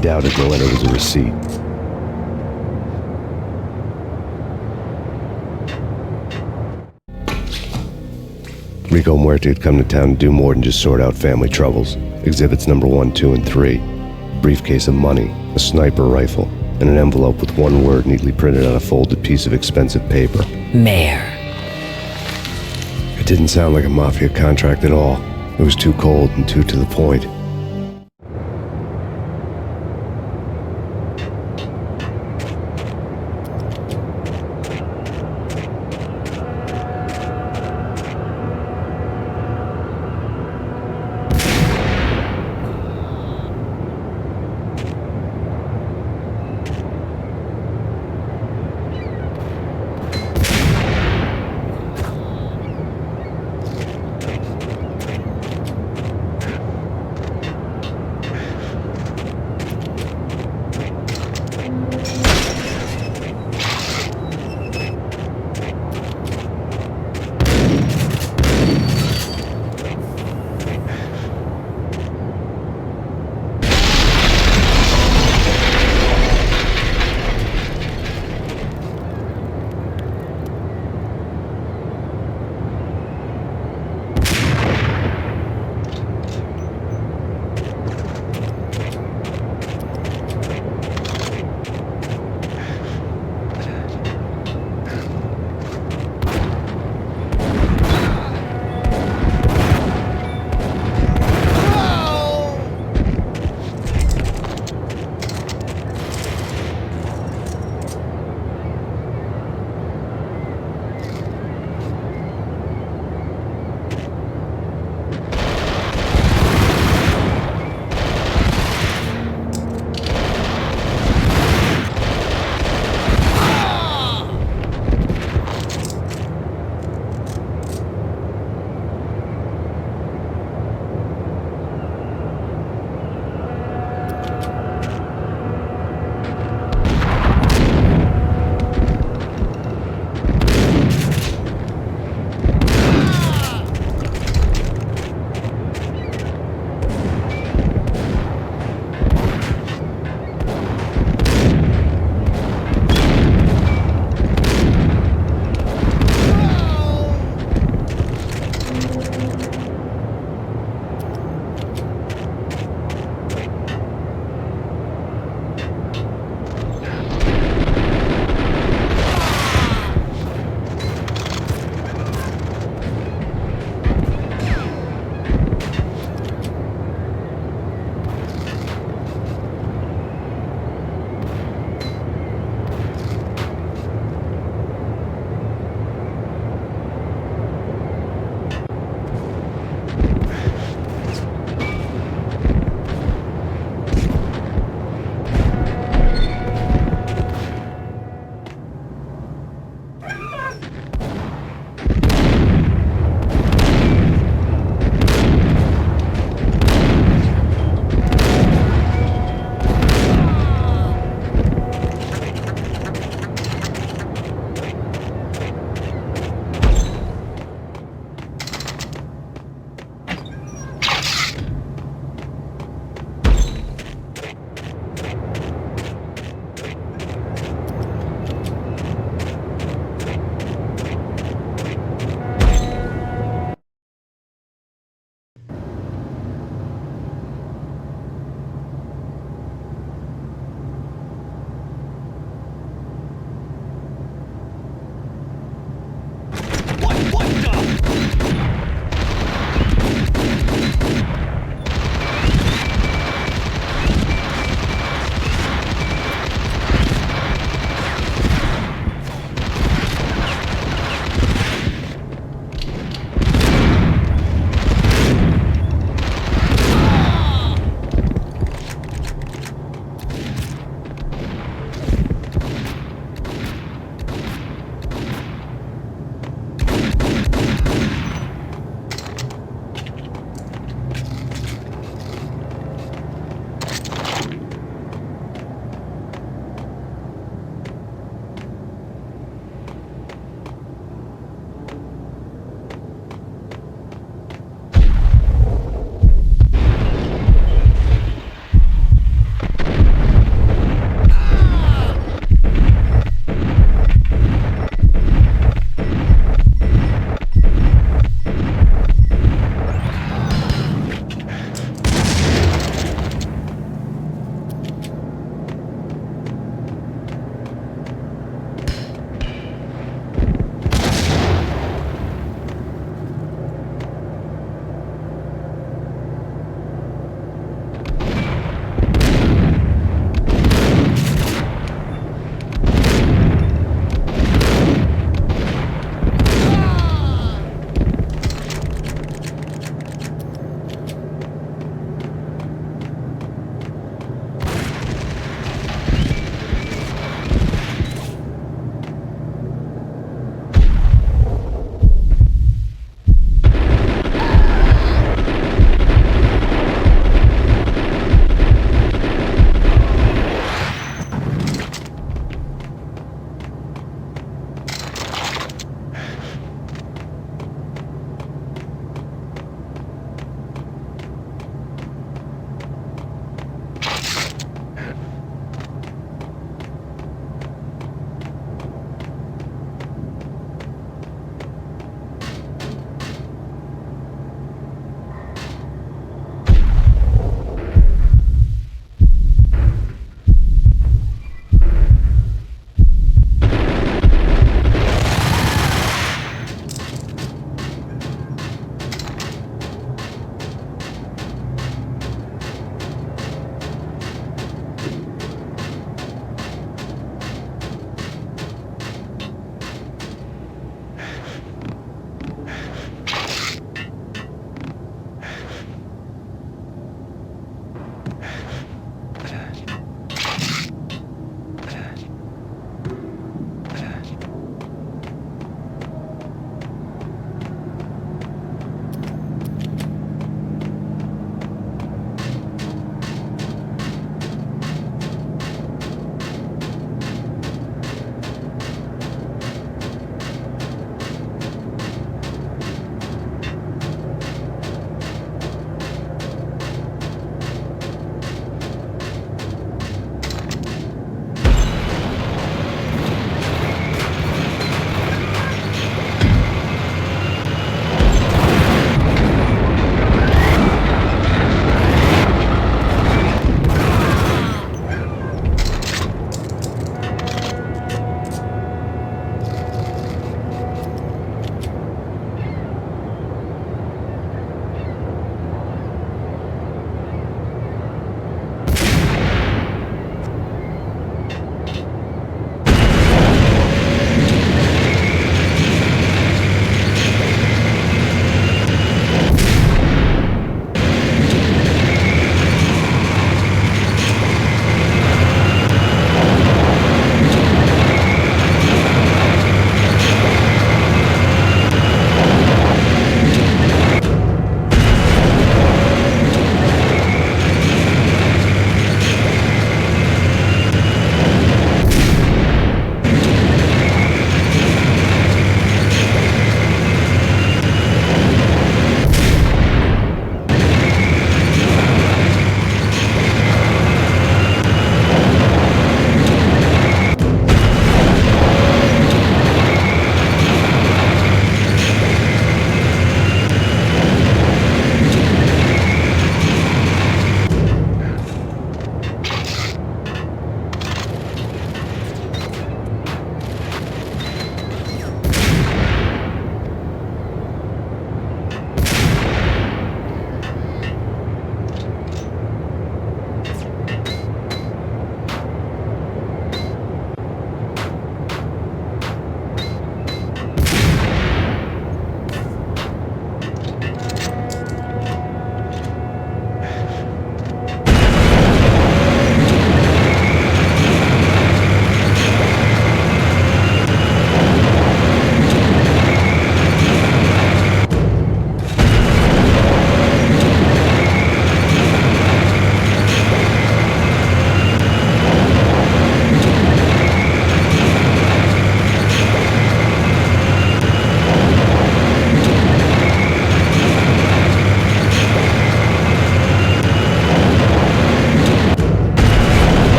doubted the letter was a receipt. Rico Muerte had come to town to do more than just sort out family troubles. Exhibits number 1, 2, and 3. Briefcase of money, a sniper rifle, and an envelope with one word neatly printed on a folded piece of expensive paper. Mayor. It didn't sound like a mafia contract at all. It was too cold and too to the point.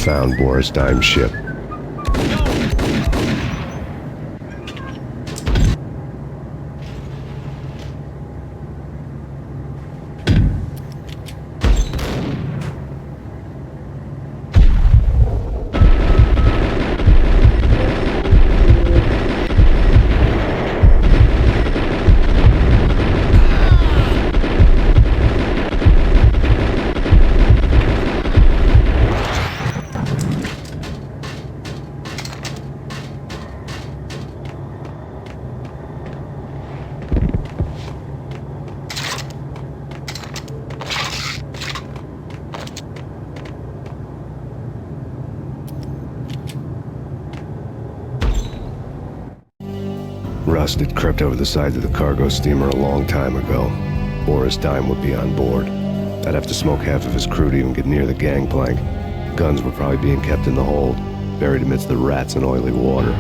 found Boris Dime's ship. Rust had crept over the sides of the cargo steamer a long time ago. Boris Dime would be on board. I'd have to smoke half of his crew to even get near the gangplank. Guns were probably being kept in the hold, buried amidst the rats and oily water.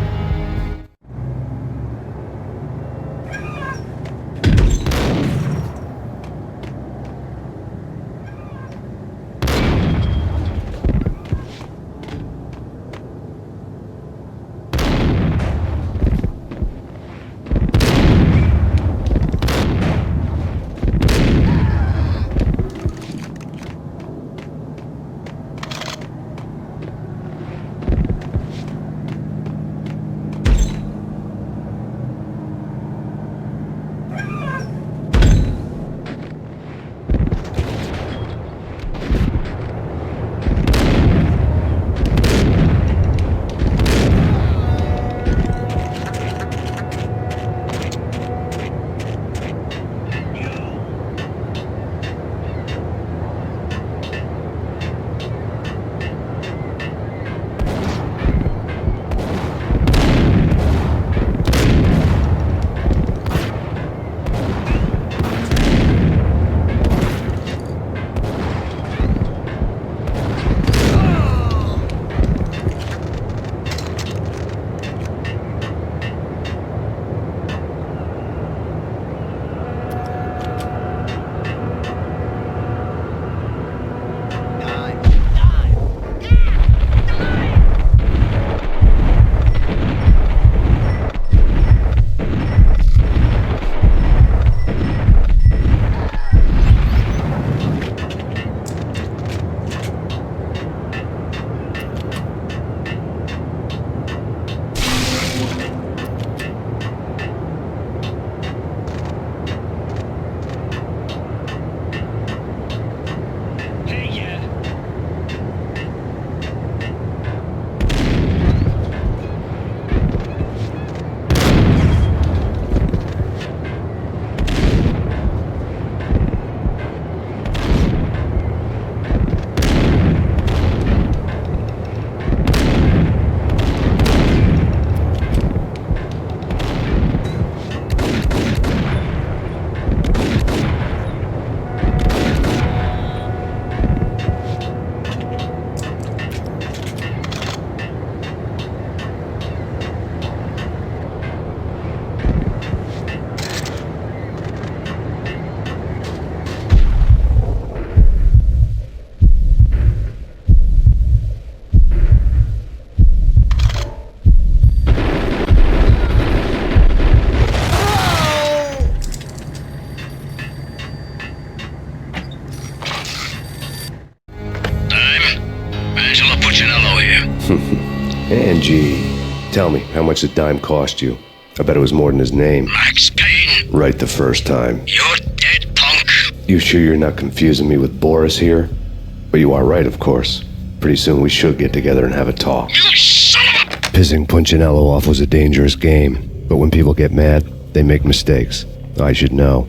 Angie, tell me, how much did Dime cost you? I bet it was more than his name. Max Payne. Right the first time. You're dead, punk. You sure you're not confusing me with Boris here? But you are right, of course. Pretty soon we should get together and have a talk. You son of a... Pissing Punchinello off was a dangerous game, but when people get mad, they make mistakes. I should know.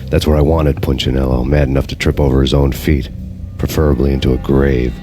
That's where I wanted Punchinello, mad enough to trip over his own feet, preferably into a grave.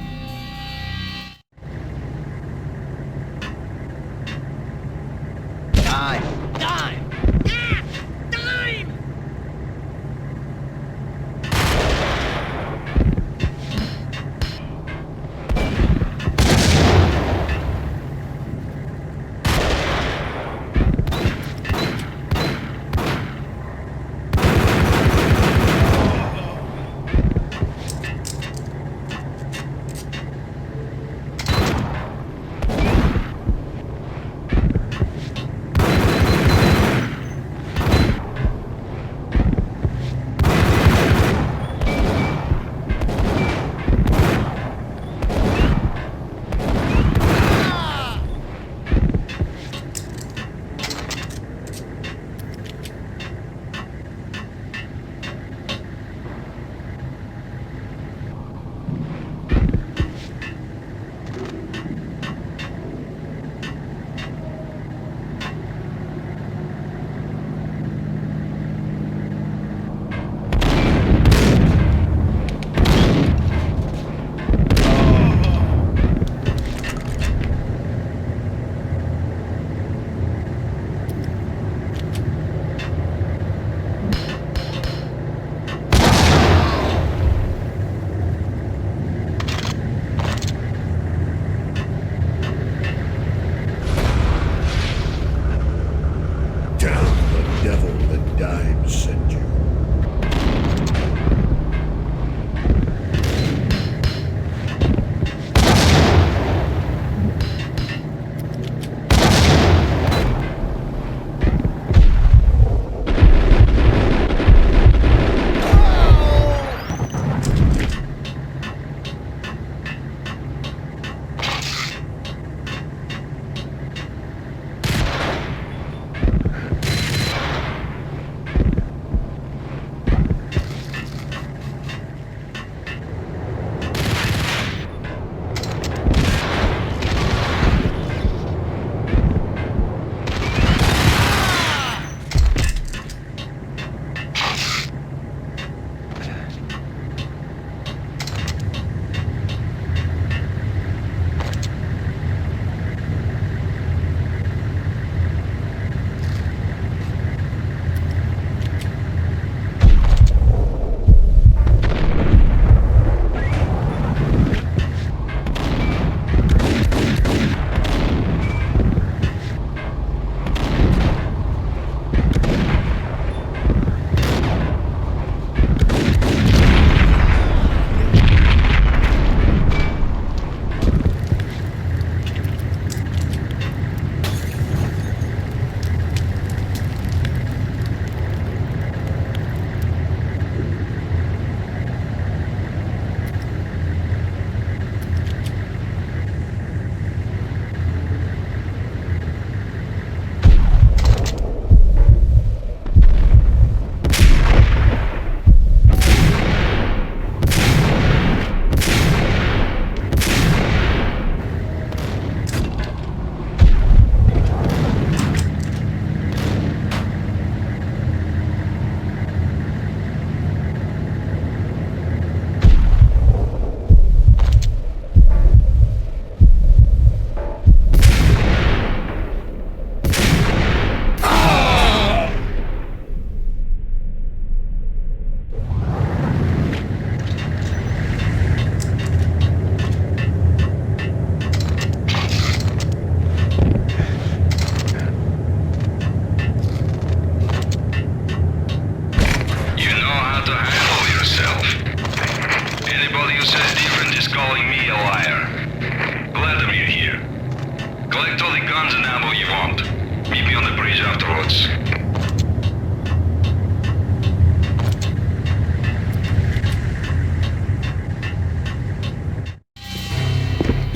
Dimes sent you.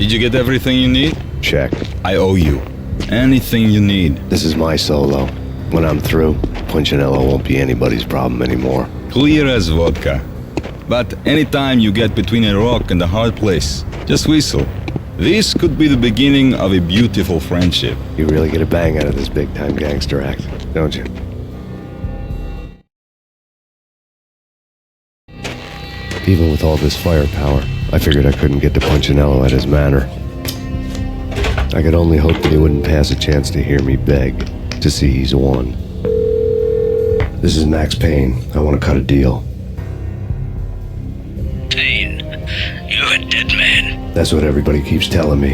Did you get everything you need? Check. I owe you. Anything you need. This is my solo. When I'm through, Punchinello won't be anybody's problem anymore. Clear as vodka. But anytime you get between a rock and a hard place, just whistle. This could be the beginning of a beautiful friendship. You really get a bang out of this big-time gangster act, don't you? Even with all this firepower, I figured I couldn't get to Punchinello at his manor. I could only hope that he wouldn't pass a chance to hear me beg to see he's won. This is Max Payne. I want to cut a deal. Payne, you're a dead man. That's what everybody keeps telling me.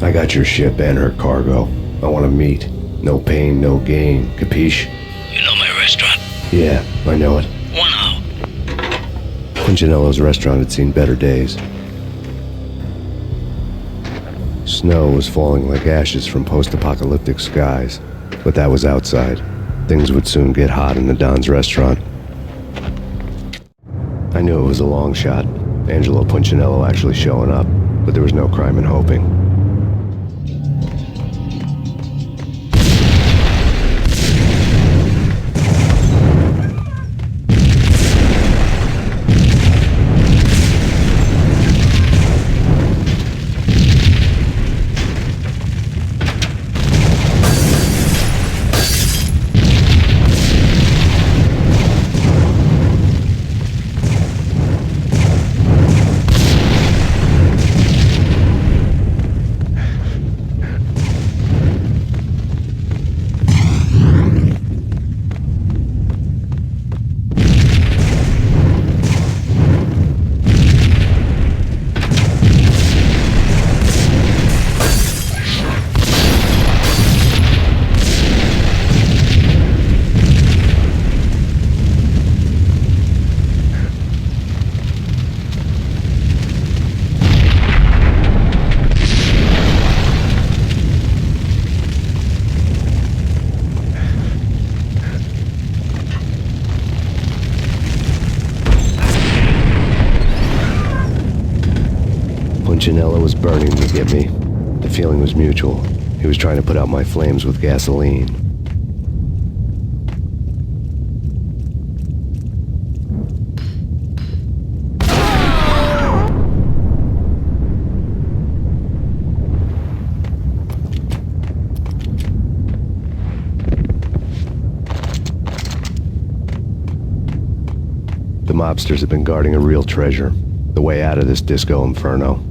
I got your ship and her cargo. I want to meet. No pain, no gain. Capiche? You know my restaurant? Yeah, I know it. One out. Punchinello's restaurant had seen better days. Snow was falling like ashes from post-apocalyptic skies, but that was outside. Things would soon get hot in the Don's restaurant. I knew it was a long shot, Angelo Punchinello actually showing up, but there was no crime in hoping. Punchinello was burning to get me. The feeling was mutual. He was trying to put out my flames with gasoline. The mobsters have been guarding a real treasure. The way out of this disco inferno.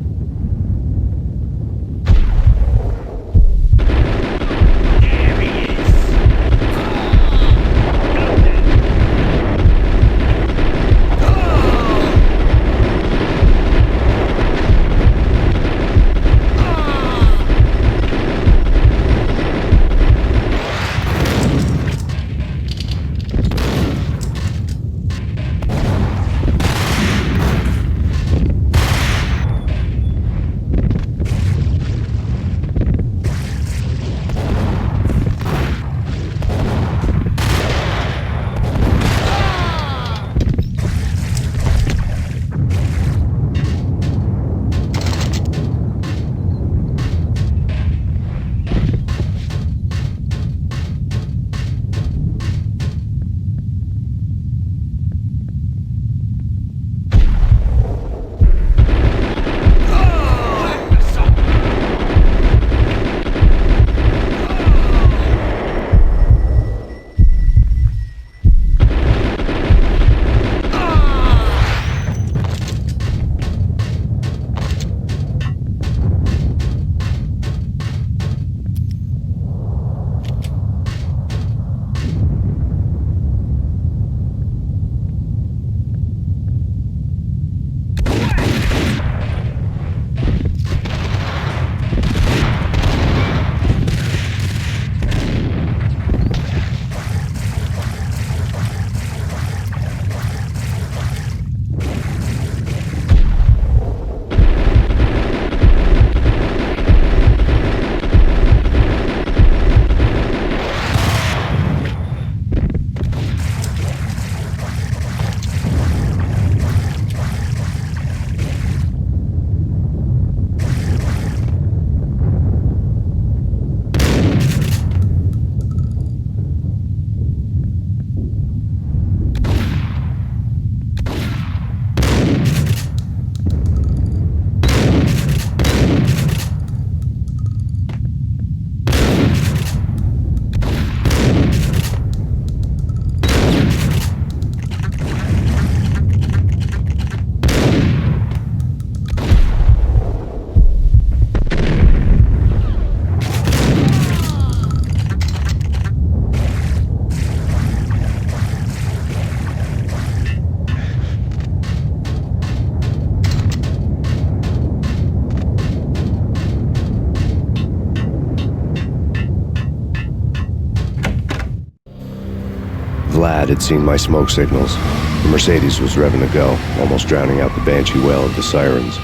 Vlad had seen my smoke signals. The Mercedes was revving to go, almost drowning out the banshee wail of the sirens.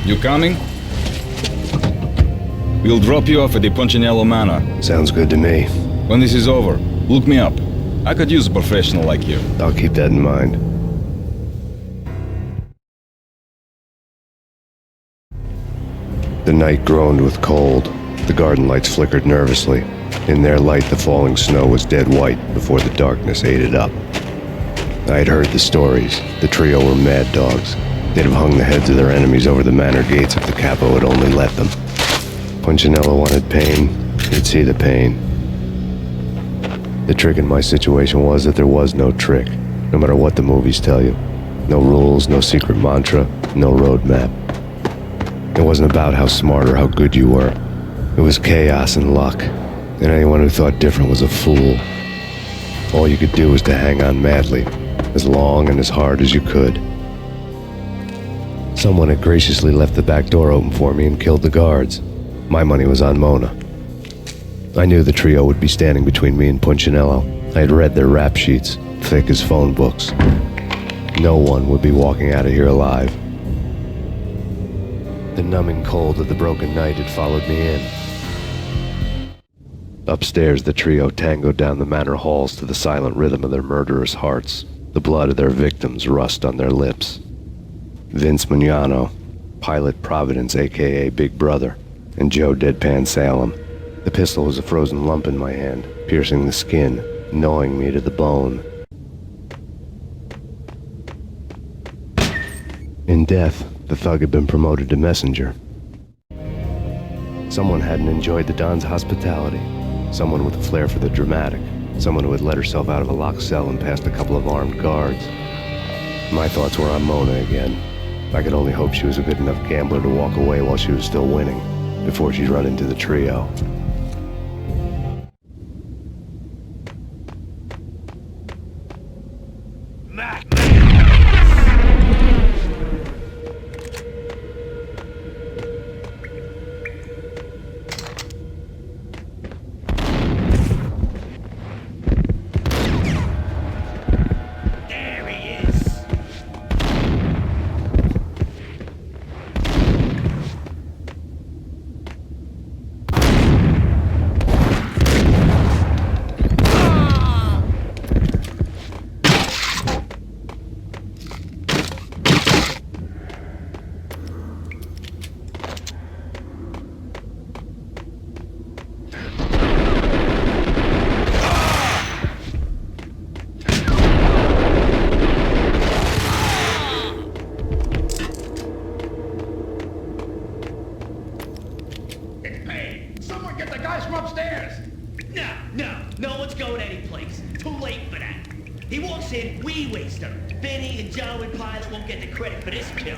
You coming? We'll drop you off at the Punchinello Manor. Sounds good to me. When this is over, look me up. I could use a professional like you. I'll keep that in mind. The night groaned with cold. The garden lights flickered nervously. In their light, the falling snow was dead white before the darkness ate it up. I had heard the stories. The trio were mad dogs. They'd have hung the heads of their enemies over the manor gates if the capo had only let them. Punchinello wanted pain. He'd see the pain. The trick in my situation was that there was no trick, no matter what the movies tell you. No rules, no secret mantra, no roadmap. It wasn't about how smart or how good you were. It was chaos and luck, and anyone who thought different was a fool. All you could do was to hang on madly, as long and as hard as you could. Someone had graciously left the back door open for me and killed the guards. My money was on Mona. I knew the trio would be standing between me and Punchinello. I had read their rap sheets, thick as phone books. No one would be walking out of here alive. The numbing cold of the broken night had followed me in. Upstairs, the trio tangoed down the manor halls to the silent rhythm of their murderous hearts, the blood of their victims rust on their lips. Vince Mignano, Pilot Providence, aka Big Brother, and Joe Deadpan Salem. The pistol was a frozen lump in my hand, piercing the skin, gnawing me to the bone. In death, the thug had been promoted to messenger. Someone hadn't enjoyed the Don's hospitality. Someone with a flair for the dramatic. Someone who had let herself out of a locked cell and past a couple of armed guards. My thoughts were on Mona again. I could only hope she was a good enough gambler to walk away while she was still winning, before she'd run into the trio. No one's going anyplace. Too late for that. He walks in, we waste him. Vinny and Joe and Pilot won't get the credit for this kill.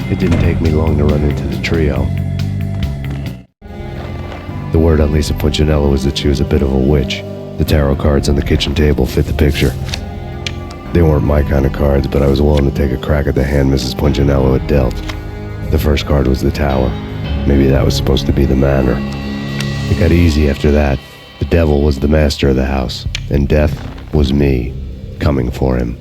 It didn't take me long to run into the trio. The word on Lisa Punchinello was that she was a bit of a witch. The tarot cards on the kitchen table fit the picture. They weren't my kind of cards, but I was willing to take a crack at the hand Mrs. Punchinello had dealt. The first card was the Tower. Maybe that was supposed to be the Manor. It got easy after that. The devil was the master of the house, and death was me, coming for him.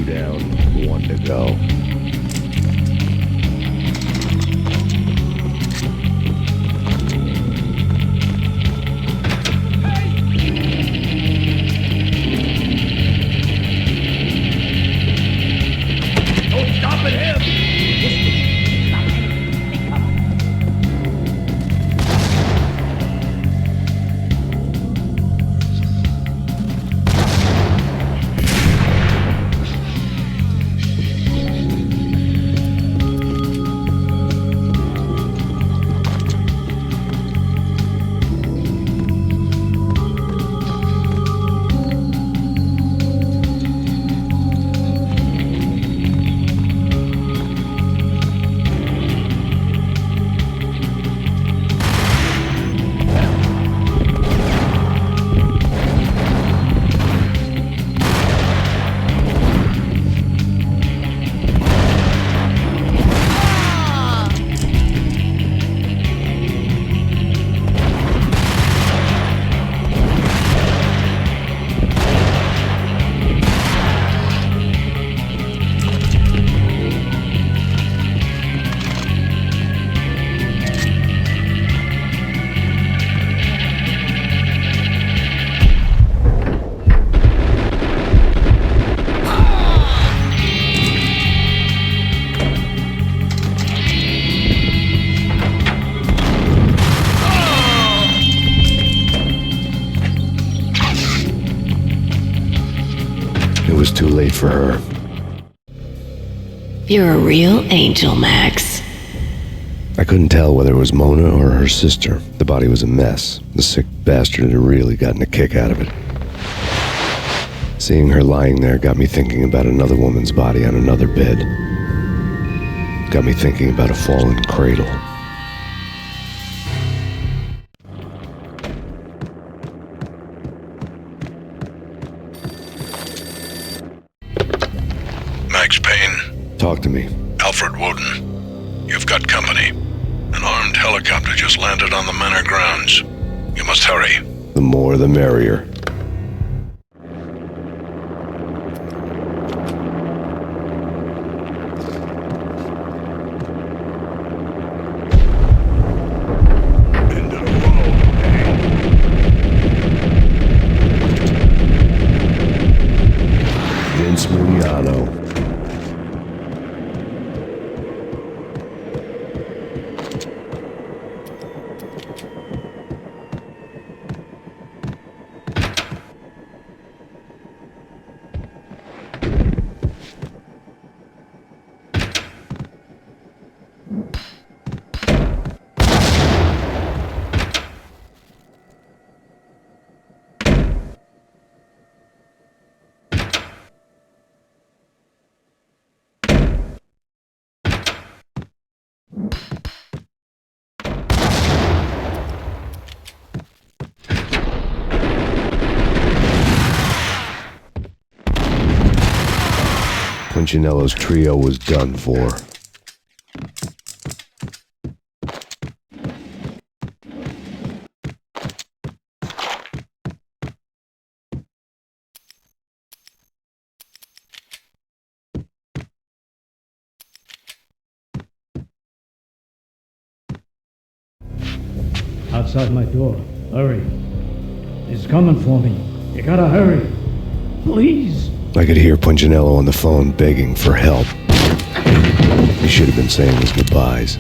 2 down, 1 to go. Don't stop at him! It was too late for her. You're a real angel, Max. I couldn't tell whether it was Mona or her sister. The body was a mess. The sick bastard had really gotten a kick out of it. Seeing her lying there got me thinking about another woman's body on another bed. Got me thinking about a fallen cradle. Max Payne. Talk to me. Alfred Woden. You've got company. An armed helicopter just landed on the manor grounds. You must hurry. The more the merrier. Punchinello's trio was done for. Outside my door. Hurry. He's coming for me. You gotta hurry. Please. I could hear Punchinello on the phone begging for help. He should have been saying his goodbyes.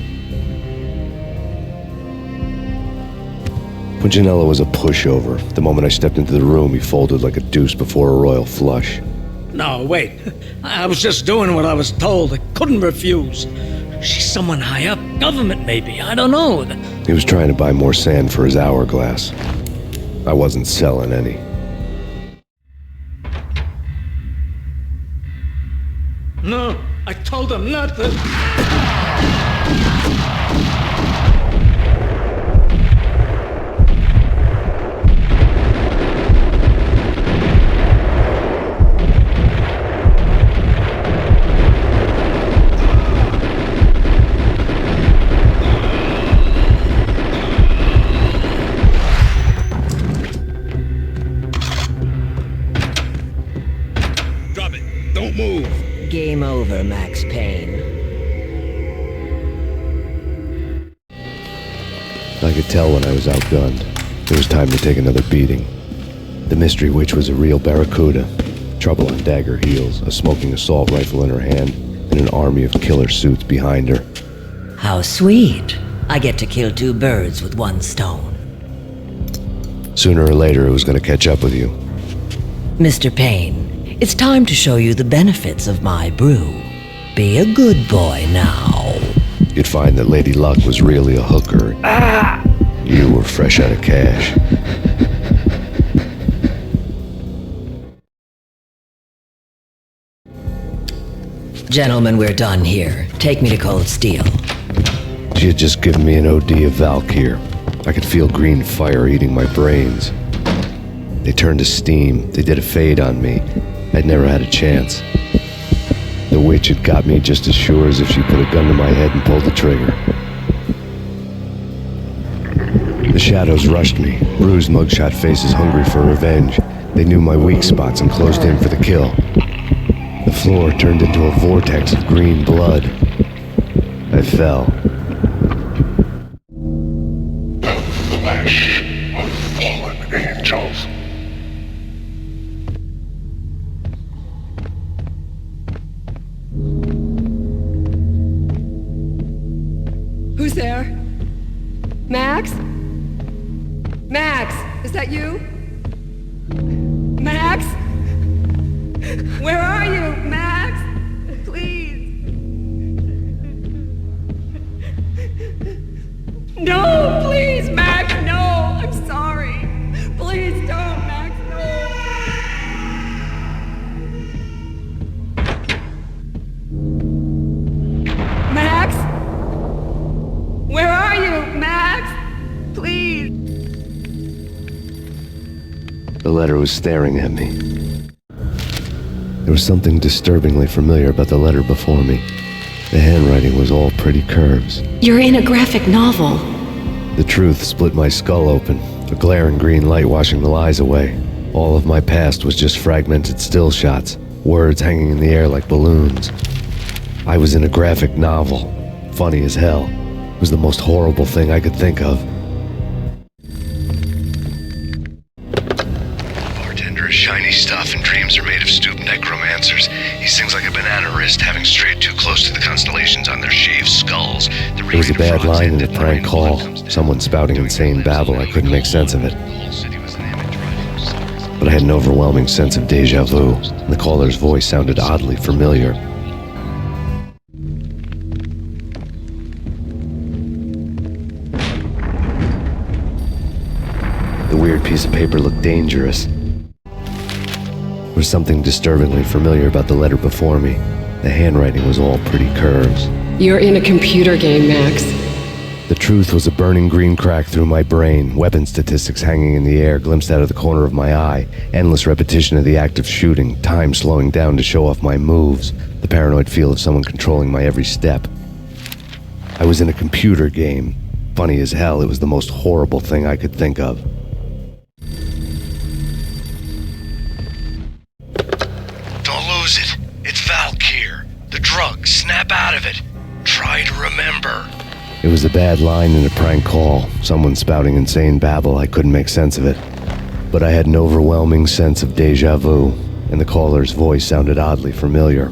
Punchinello was a pushover. The moment I stepped into the room, he folded like a deuce before a royal flush. No, wait. I was just doing what I was told. I couldn't refuse. She's someone high up. Government, maybe. I don't know. He was trying to buy more sand for his hourglass. I wasn't selling any. No, I told him not to. Don't move. Game over, Max Payne. I could tell when I was outgunned. It was time to take another beating. The mystery witch was a real barracuda. Trouble on dagger heels, a smoking assault rifle in her hand, and an army of killer suits behind her. How sweet. I get to kill 2 birds with 1 stone. Sooner or later, it was going to catch up with you. Mr. Payne, it's time to show you the benefits of my brew. Be a good boy now. You'd find that Lady Luck was really a hooker. You were fresh out of cash. Gentlemen, we're done here. Take me to Cold Steel. She had just given me an OD of Valkyr. I could feel green fire eating my brains. They turned to steam. They did a fade on me. I'd never had a chance. The witch had got me just as sure as if she put a gun to my head and pulled the trigger. The shadows rushed me, bruised mugshot faces hungry for revenge. They knew my weak spots and closed in for the kill. The floor turned into a vortex of green blood. I fell. Flesh of fallen angels. Who's there? Max? Max, is that you? Max? Where are you, Max? Please. No, please, Max, no. I'm sorry. Please don't, Max, no. Max? Where are you, Max? Please. The letter was staring at me. There was something disturbingly familiar about the letter before me. The handwriting was all pretty curves. You're in a graphic novel. The truth split my skull open, a glaring green light washing the lies away. All of my past was just fragmented still shots, words hanging in the air like balloons. I was in a graphic novel. Funny as hell. It was the most horrible thing I could think of. Bartender is shiny stuff and dreams are made of stooped necromancers. He sings like a banana wrist, having strayed too close to the constellations on their shaved skulls. There was a bad line in a prank call. Someone spouting insane babble. I couldn't make sense of it. But I had an overwhelming sense of deja vu, and the caller's voice sounded oddly familiar. The weird piece of paper looked dangerous. There was something disturbingly familiar about the letter before me. The handwriting was all pretty curves. You're in a computer game, Max. The truth was a burning green crack through my brain, weapon statistics hanging in the air, glimpsed out of the corner of my eye, endless repetition of the act of shooting, time slowing down to show off my moves, the paranoid feel of someone controlling my every step. I was in a computer game. Funny as hell, it was the most horrible thing I could think of. Don't lose it. It's Valkyr. The drug. Snap out of it. Try to remember. It was a bad line in a prank call. Someone spouting insane babble. I couldn't make sense of it. But I had an overwhelming sense of deja vu, and the caller's voice sounded oddly familiar.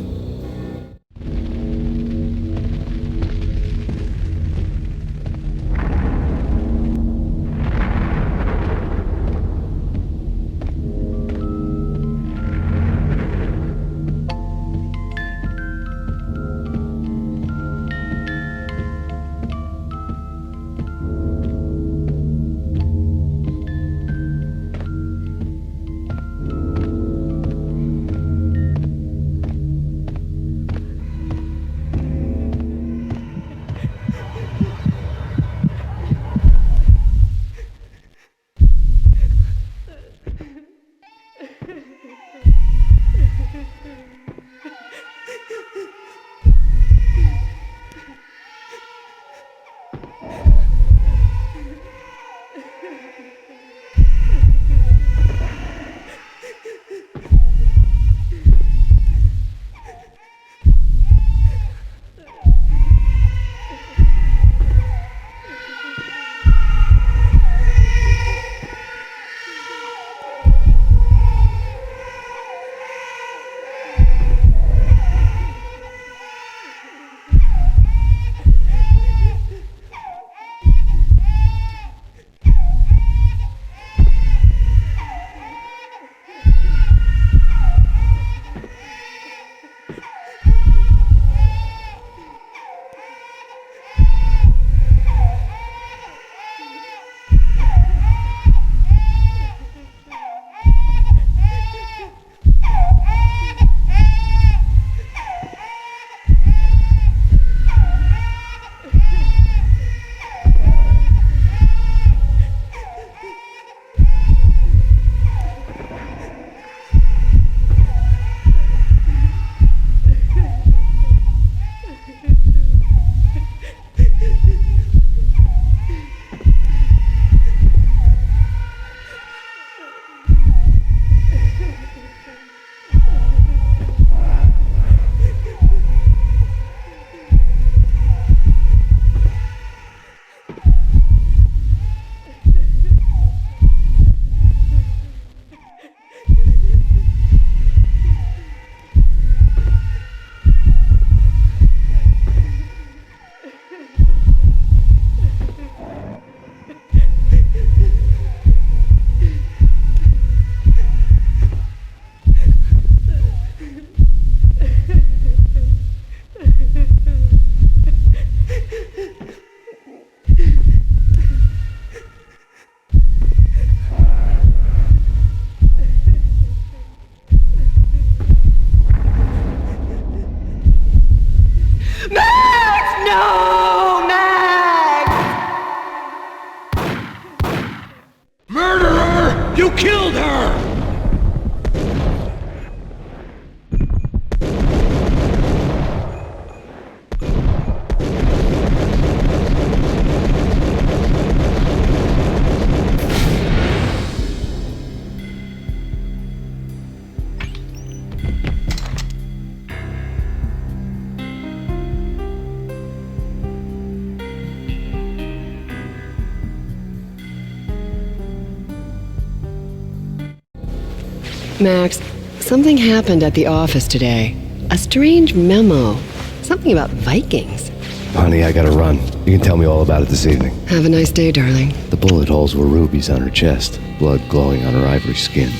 Max, something happened at the office today. A strange memo. Something about Vikings. Honey, I gotta run. You can tell me all about it this evening. Have a nice day, darling. The bullet holes were rubies on her chest, blood glowing on her ivory skin.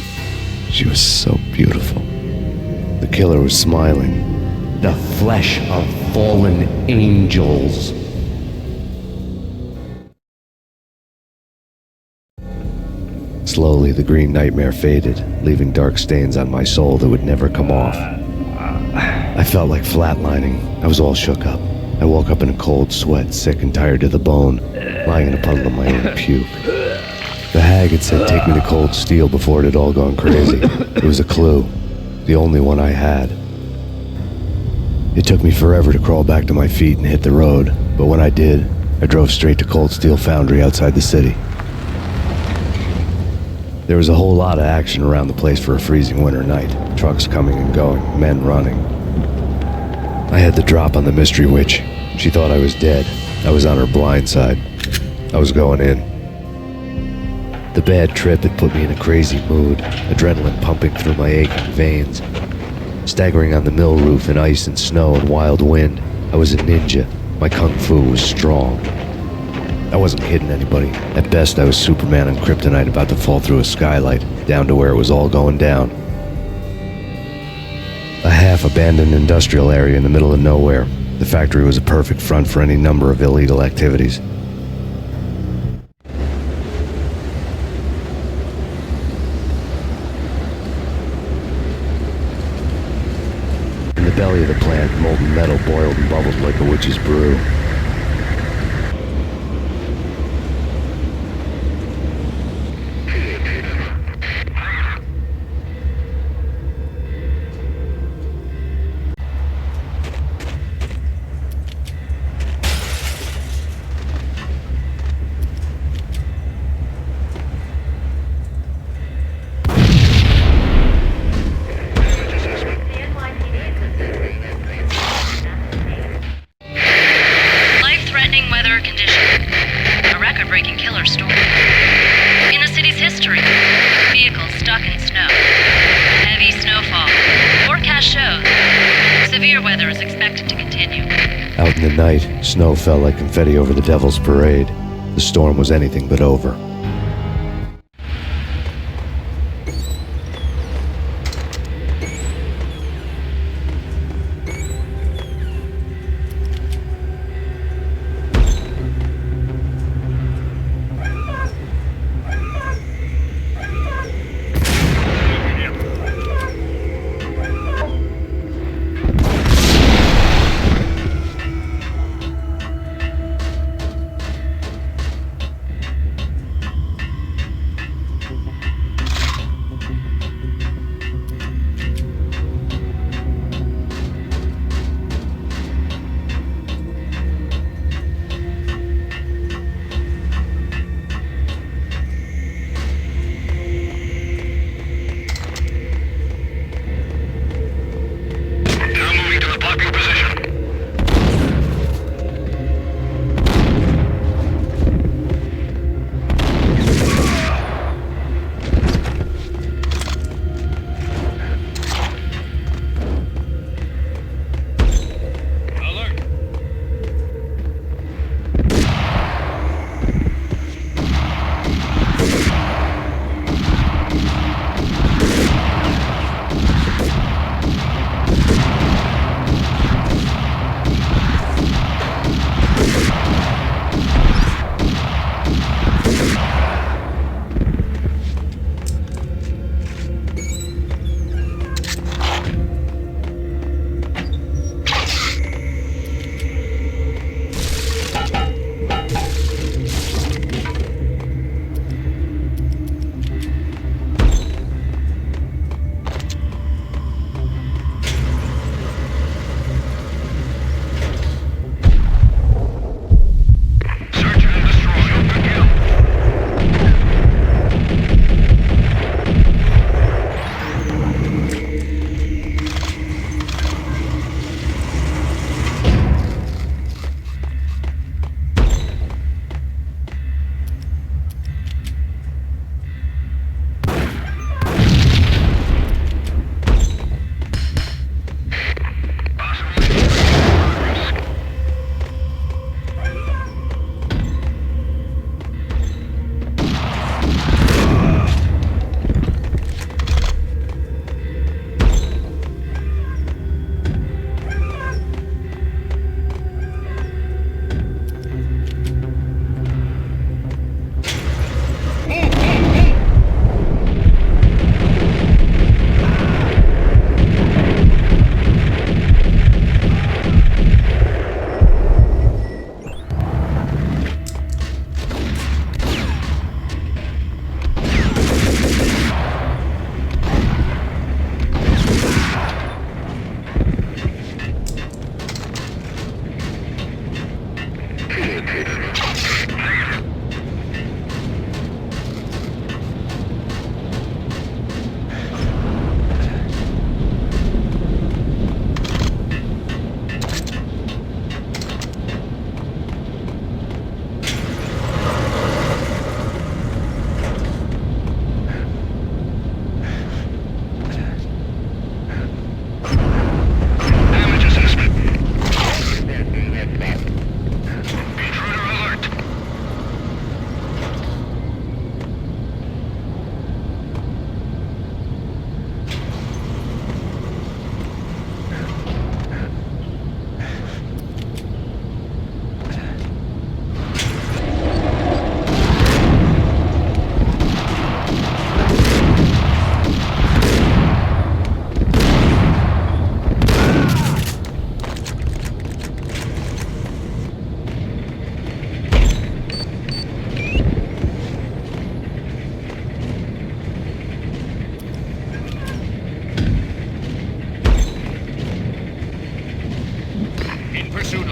She was so beautiful. The killer was smiling. The flesh of fallen angels. Slowly, the green nightmare faded, leaving dark stains on my soul that would never come off. I felt like flatlining. I was all shook up. I woke up in a cold sweat, sick and tired to the bone, lying in a puddle of my own puke. The hag had said take me to Cold Steel before it had all gone crazy. It was a clue, the only one I had. It took me forever to crawl back to my feet and hit the road, but when I did, I drove straight to Cold Steel Foundry outside the city. There was a whole lot of action around the place for a freezing winter night. Trucks coming and going, men running. I had the drop on the mystery witch. She thought I was dead. I was on her blind side. I was going in. The bad trip had put me in a crazy mood, adrenaline pumping through my aching veins. Staggering on the mill roof in ice and snow and wild wind, I was a ninja. My kung fu was strong. I wasn't kidding anybody. At best, I was Superman on Kryptonite about to fall through a skylight, down to where it was all going down. A half-abandoned industrial area in the middle of nowhere. The factory was a perfect front for any number of illegal activities. In the belly of the plant, molten metal boiled and bubbled like a witch's brew. Snow fell like confetti over the Devil's Parade. The storm was anything but over.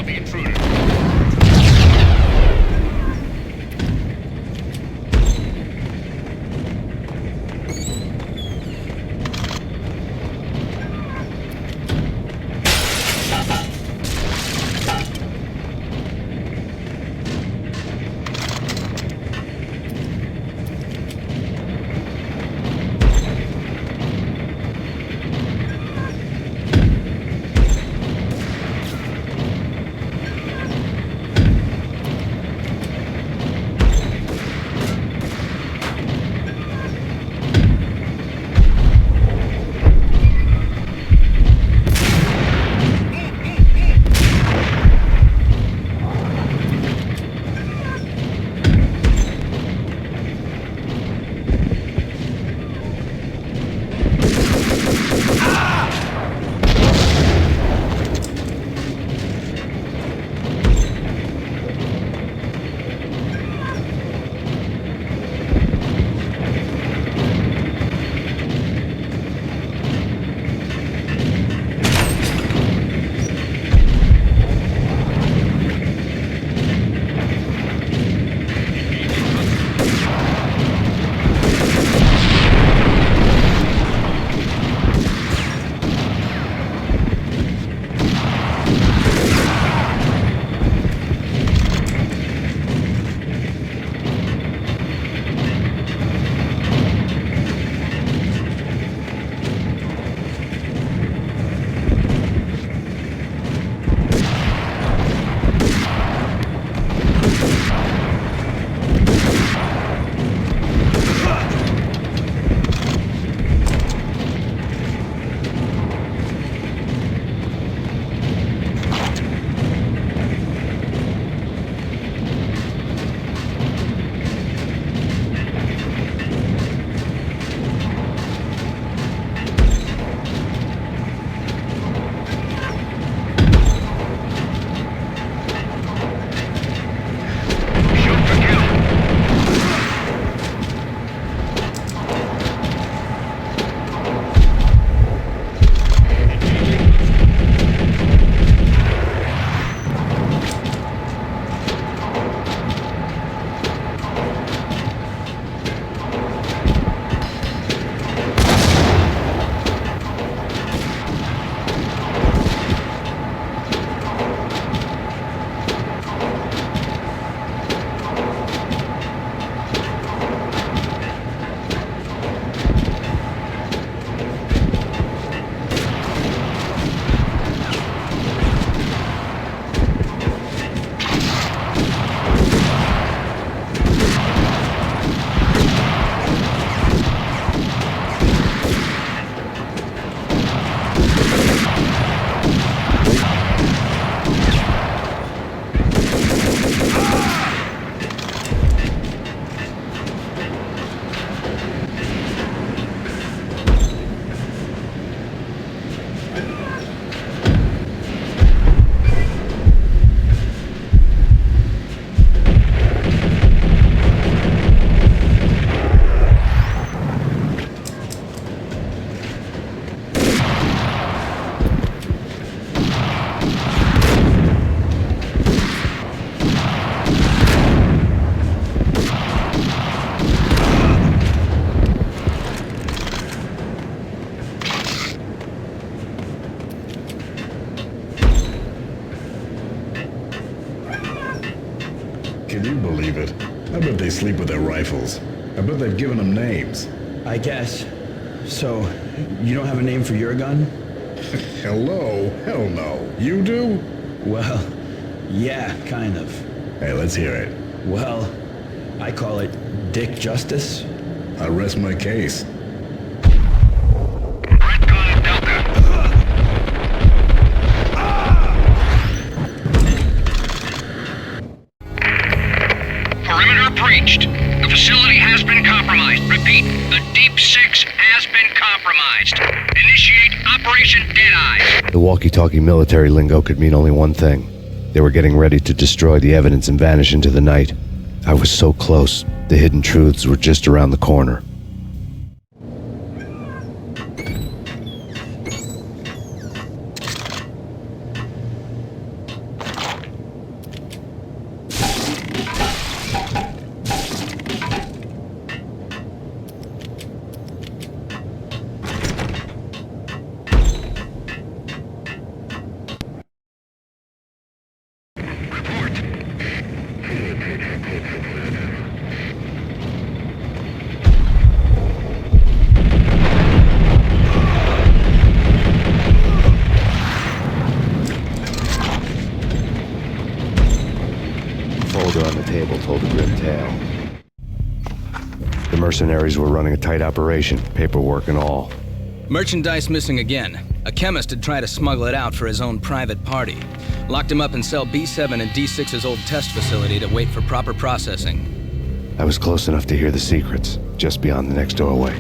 of the intruder. Can you believe it? I bet they sleep with their rifles. I bet they've given them names. I guess. So, you don't have a name for your gun? Hello? Hell no. You do? Well, yeah, kind of. Hey, let's hear it. Well, I call it Dick Justice. I rest my case. Perimeter breached. The facility has been compromised. Repeat, the Deep Six has been compromised. Initiate Operation Deadeye. The walkie-talkie military lingo could mean only one thing. They were getting ready to destroy the evidence and vanish into the night. I was so close. The hidden truths were just around the corner. Chronicle told a grim tale. The mercenaries were running a tight operation, paperwork and all. Merchandise missing again. A chemist had tried to smuggle it out for his own private party. Locked him up in cell B7 in D6's old test facility to wait for proper processing. I was close enough to hear the secrets, just beyond the next doorway.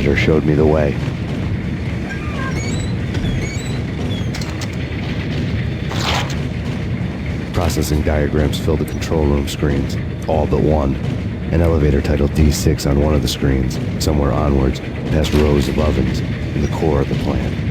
monitor showed me the way. Processing diagrams filled the control room screens, all but one. An elevator titled D6 on one of the screens, somewhere onwards, past rows of ovens, in the core of the plant.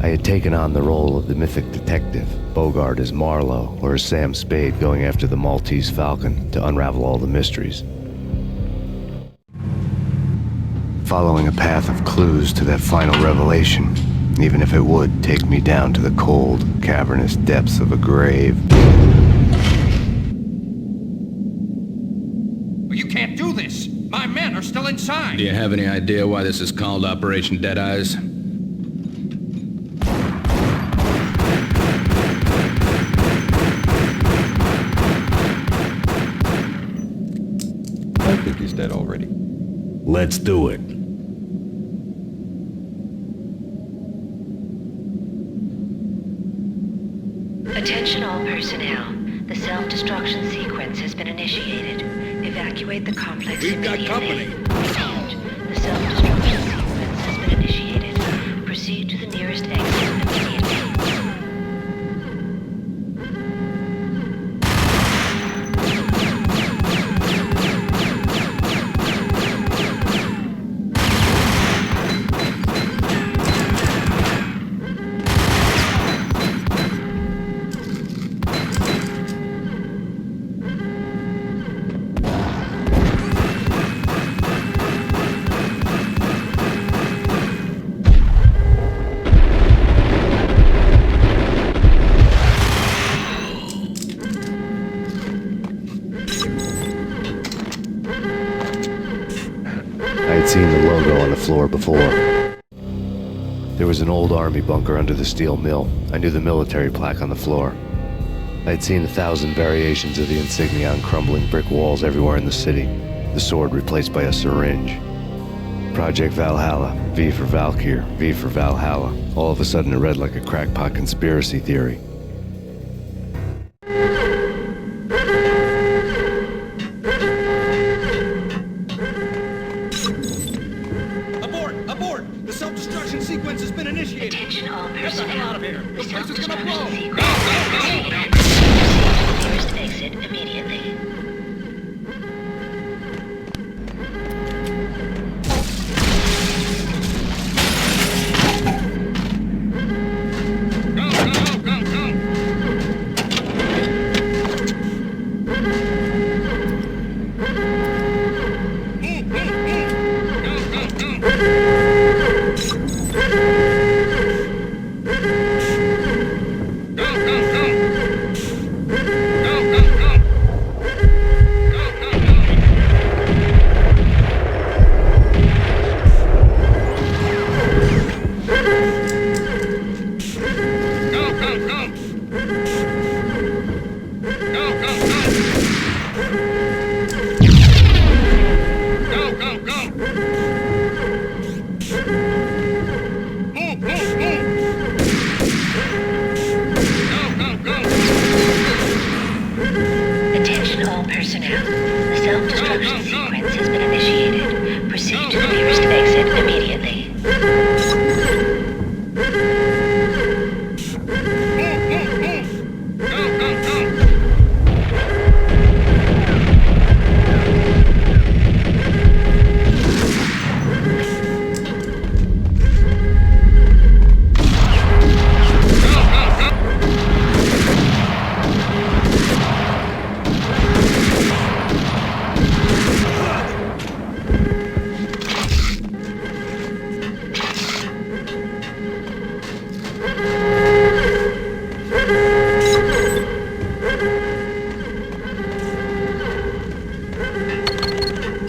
I had taken on the role of the mythic detective, Bogart as Marlowe, or as Sam Spade going after the Maltese Falcon to unravel all the mysteries. Following a path of clues to that final revelation, even if it would take me down to the cold, cavernous depths of a grave. You can't do this! My men are still inside! Do you have any idea why this is called Operation Dead Eyes? I think he's dead already. Let's do it. Attention all personnel. The self-destruction sequence has been initiated. Evacuate the complex immediately. We've got company. The self-destruction sequence has been initiated. Proceed to the nearest exit immediately. Seen the logo on the floor before. There was an old army bunker under the steel mill. I knew the military plaque on the floor. I'd seen 1,000 variations of the insignia on crumbling brick walls everywhere in the city. The sword replaced by a syringe. Project Valhalla, V for Valkyr, V for Valhalla. All of a sudden it read like a crackpot conspiracy theory.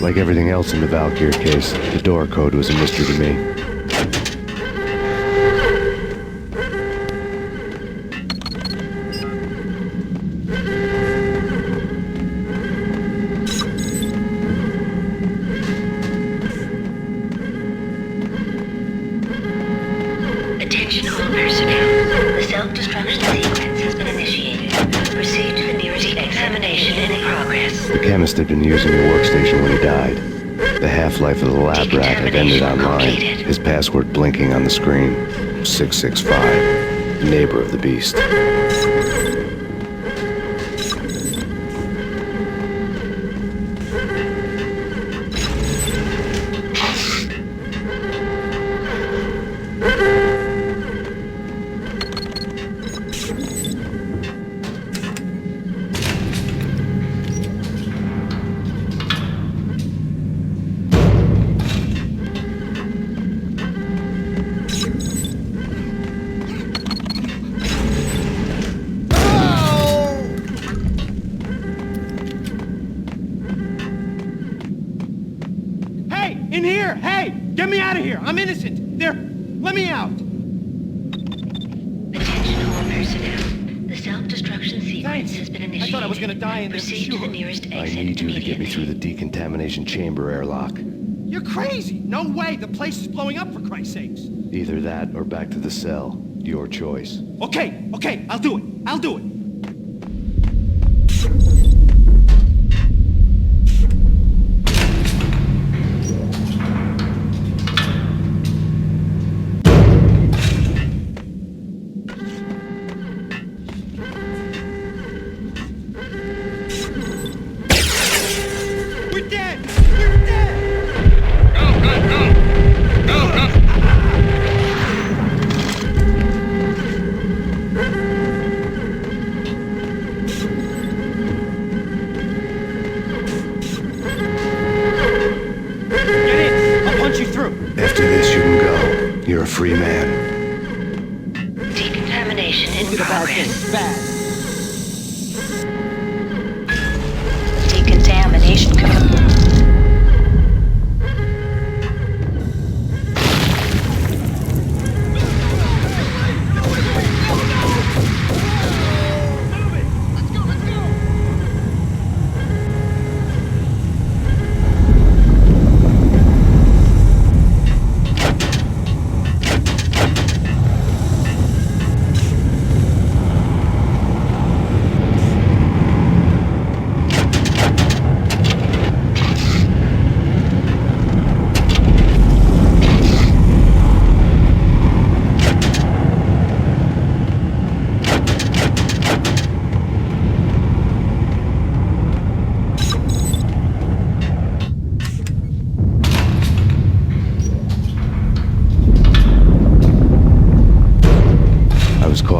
Like everything else in the Valkyr case, the door code was a mystery to me. The chemist had been using the workstation when he died. The half-life of the lab rat had ended online, his password blinking on the screen. 665, neighbor of the beast. In here! Hey! Get me out of here! I'm innocent! There! Let me out! Attention all personnel. The self-destruction sequence has been initiated. I thought I was gonna die in this. Proceed to the nearest exit I need you to get me through the decontamination chamber airlock. You're crazy! No way! The place is blowing up, for Christ's sakes! Either that or back to the cell. Your choice. Okay, I'll do it. I'll do it. Free man. Decontamination in progress. Decontamination complete.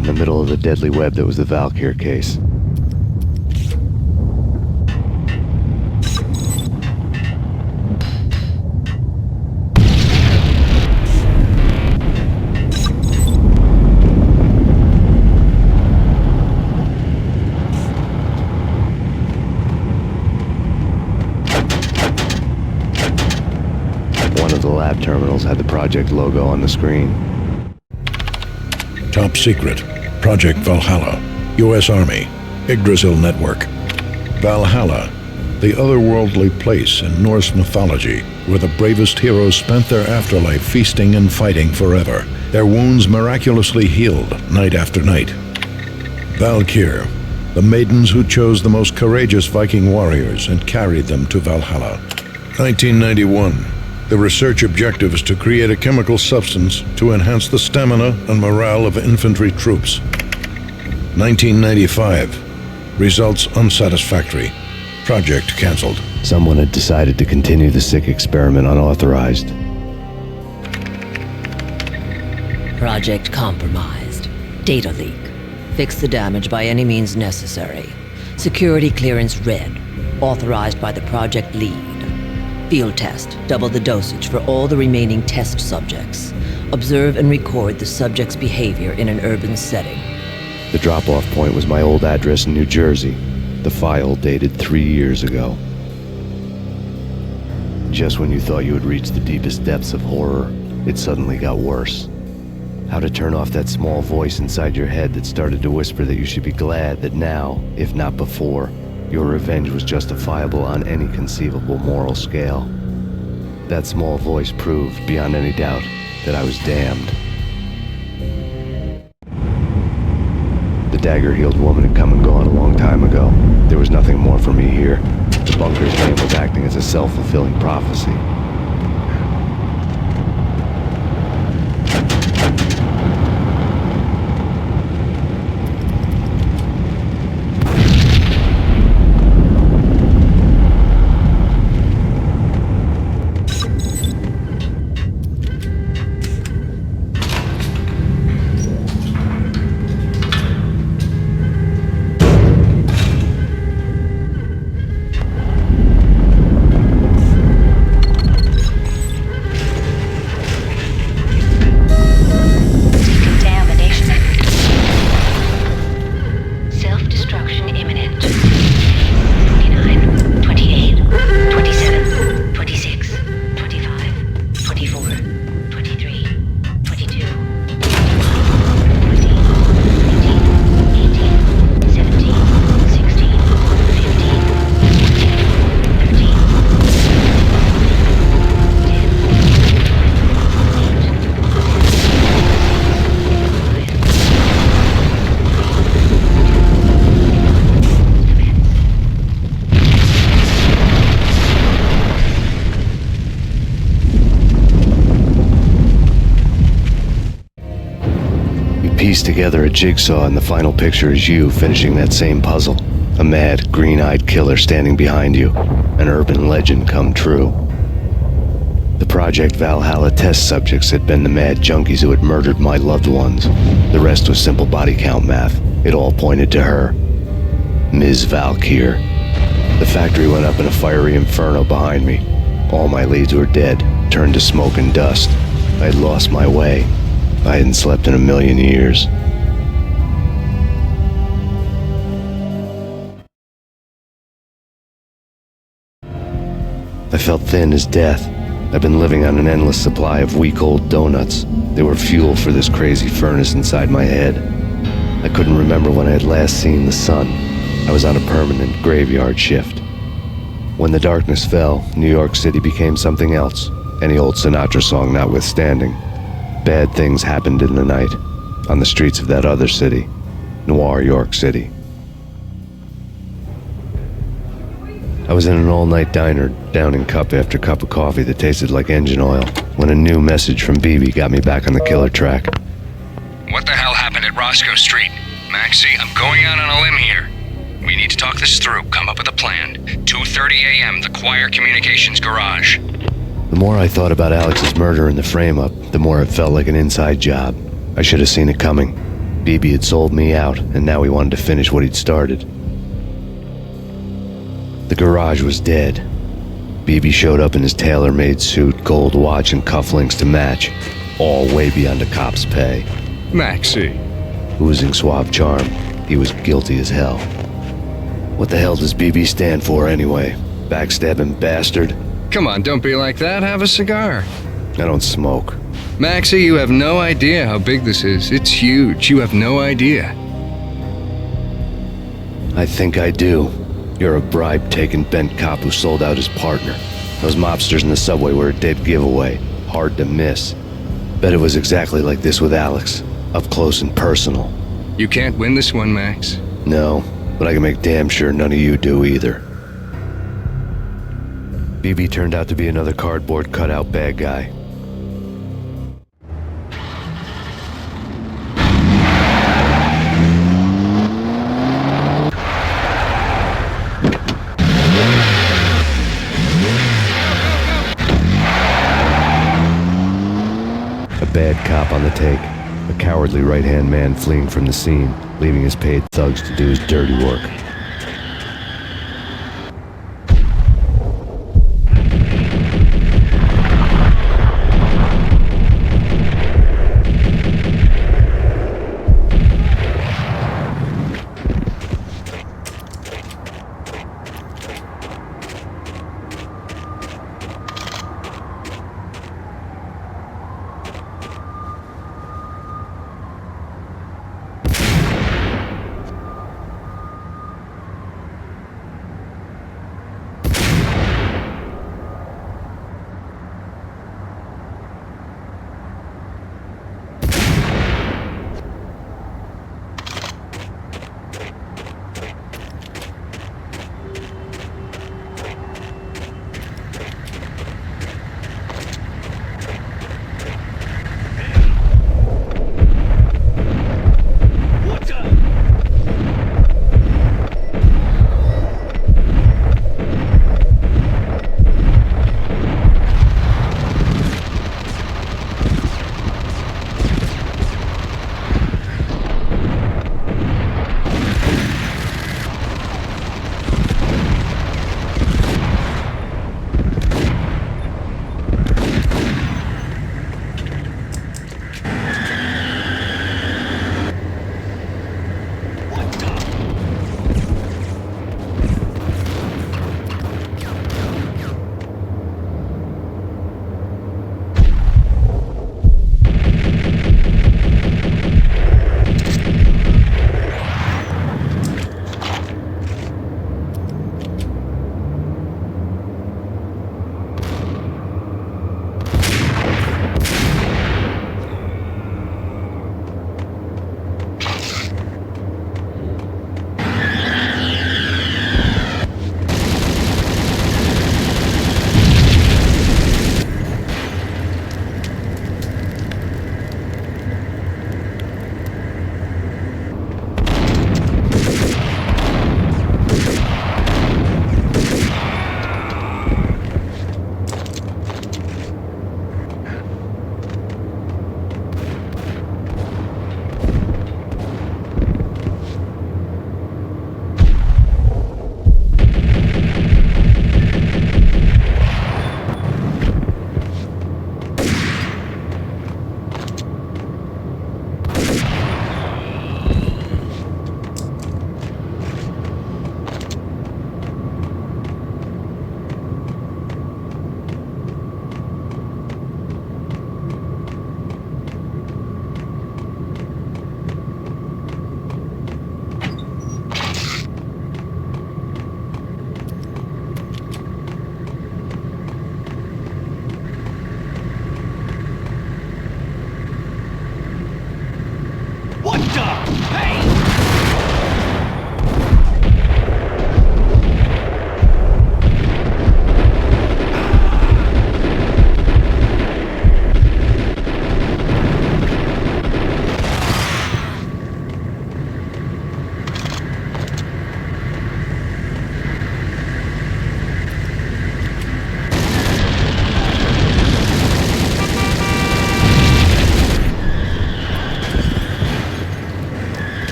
In the middle of the deadly web that was the Valkyr case. One of the lab terminals had the project logo on the screen. Top secret. Project Valhalla. U.S. Army. Yggdrasil Network. Valhalla. The otherworldly place in Norse mythology where the bravest heroes spent their afterlife feasting and fighting forever, their wounds miraculously healed night after night. Valkyr. The maidens who chose the most courageous Viking warriors and carried them to Valhalla. 1991. The research objective is to create a chemical substance to enhance the stamina and morale of infantry troops. 1995. Results unsatisfactory. Project cancelled. Someone had decided to continue the sick experiment unauthorized. Project compromised. Data leak. Fix the damage by any means necessary. Security clearance red. Authorized by the project lead. Field test. Double the dosage for all the remaining test subjects. Observe and record the subject's behavior in an urban setting. The drop-off point was my old address in New Jersey. The file dated 3 years ago. Just when you thought you had reached the deepest depths of horror, it suddenly got worse. How to turn off that small voice inside your head that started to whisper that you should be glad that now, if not before, your revenge was justifiable on any conceivable moral scale. That small voice proved, beyond any doubt, that I was damned. The dagger-heeled woman had come and gone a long time ago. There was nothing more for me here. The bunker's name was acting as a self-fulfilling prophecy. Piece together a jigsaw, and the final picture is you finishing that same puzzle. A mad, green-eyed killer standing behind you. An urban legend come true. The Project Valhalla test subjects had been the mad junkies who had murdered my loved ones. The rest was simple body count math. It all pointed to her. Ms. Valkyr. The factory went up in a fiery inferno behind me. All my leads were dead, turned to smoke and dust. I had lost my way. I hadn't slept in a million years. I felt thin as death. I've been living on an endless supply of week-old donuts. They were fuel for this crazy furnace inside my head. I couldn't remember when I had last seen the sun. I was on a permanent graveyard shift. When the darkness fell, New York City became something else, any old Sinatra song notwithstanding. Bad things happened in the night, on the streets of that other city, Noir York City. I was in an all-night diner, downing cup after cup of coffee that tasted like engine oil, when a new message from BB got me back on the killer track. What the hell happened at Roscoe Street? Maxie, I'm going out on a limb here. We need to talk this through, come up with a plan. 2:30 a.m., the Choir Communications Garage. The more I thought about Alex's murder and the frame-up, the more it felt like an inside job. I should have seen it coming. BB had sold me out, and now he wanted to finish what he'd started. The garage was dead. BB showed up in his tailor-made suit, gold watch, and cufflinks to match, all way beyond a cop's pay. Maxie. Oozing suave charm, he was guilty as hell. What the hell does BB stand for anyway? Backstabbing bastard? Come on, don't be like that. Have a cigar. I don't smoke. Maxie, you have no idea how big this is. It's huge. You have no idea. I think I do. You're a bribe-taking bent cop who sold out his partner. Those mobsters in the subway were a dead giveaway. Hard to miss. Bet it was exactly like this with Alex. Up close and personal. You can't win this one, Max. No, but I can make damn sure none of you do either. BB turned out to be another cardboard cutout bad guy. A bad cop on the take. A cowardly right-hand man fleeing from the scene, leaving his paid thugs to do his dirty work.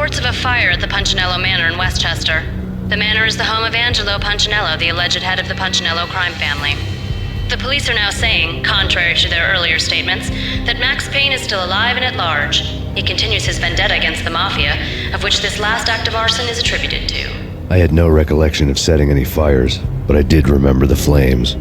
reports of a fire at the Punchinello Manor in Westchester. The manor is the home of Angelo Punchinello, the alleged head of the Punchinello crime family. The police are now saying, contrary to their earlier statements, that Max Payne is still alive and at large. He continues his vendetta against the Mafia, of which this last act of arson is attributed to. I had no recollection of setting any fires, but I did remember the flames.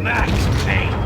Max Payne.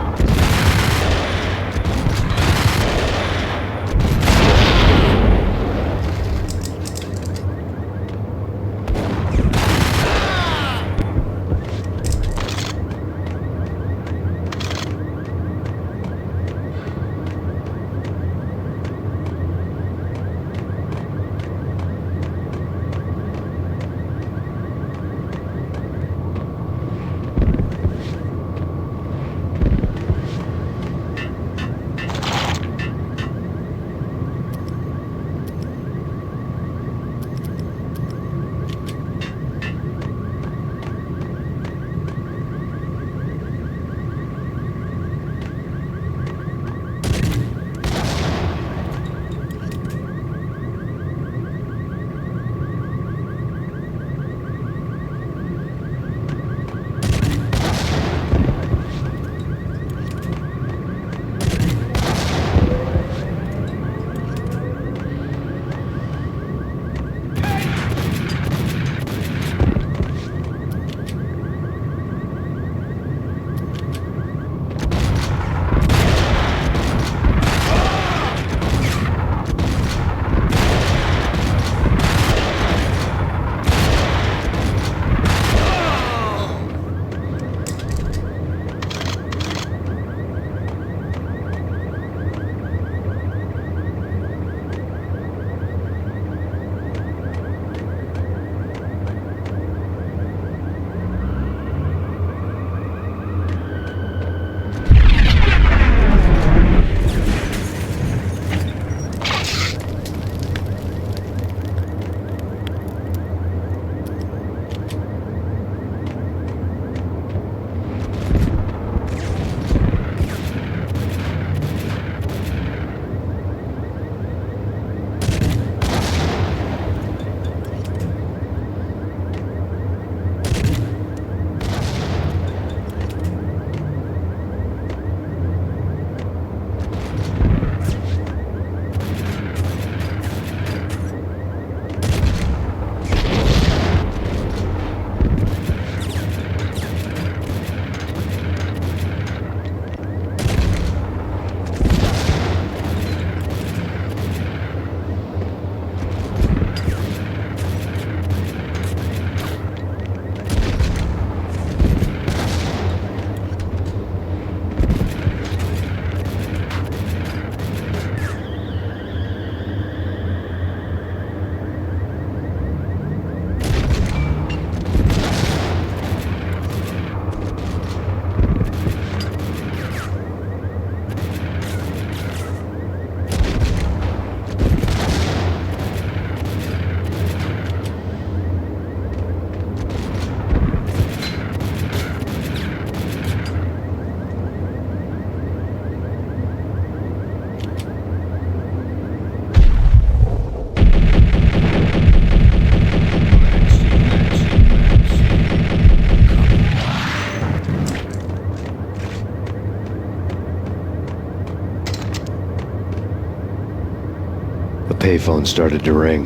payphone started to ring.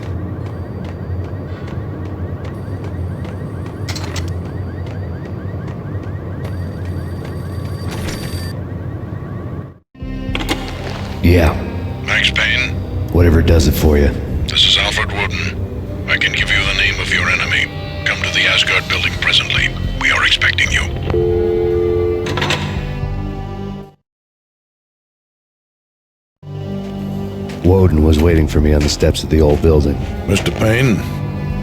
Yeah. Max Payne? Whatever does it for you. This is Alfred Woden. I can give you the name of your enemy. Come to the Asgard building presently. We are expecting you. Woden was waiting for me on the steps of the old building. Mr. Payne,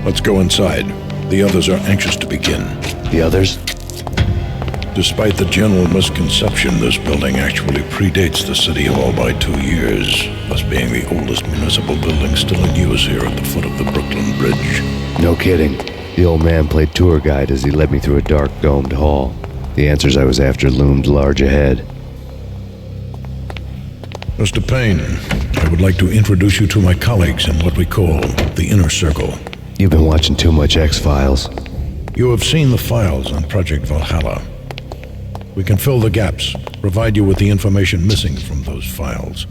let's go inside. The others are anxious to begin. The others? Despite the general misconception, this building actually predates the City Hall by 2 years, thus being the oldest municipal building still in use here at the foot of the Brooklyn Bridge. No kidding. The old man played tour guide as he led me through a dark, domed hall. The answers I was after loomed large ahead. Mr. Payne, I would like to introduce you to my colleagues in what we call the Inner Circle. You've been watching too much X-Files. You have seen the files on Project Valhalla. We can fill the gaps, provide you with the information missing from those files.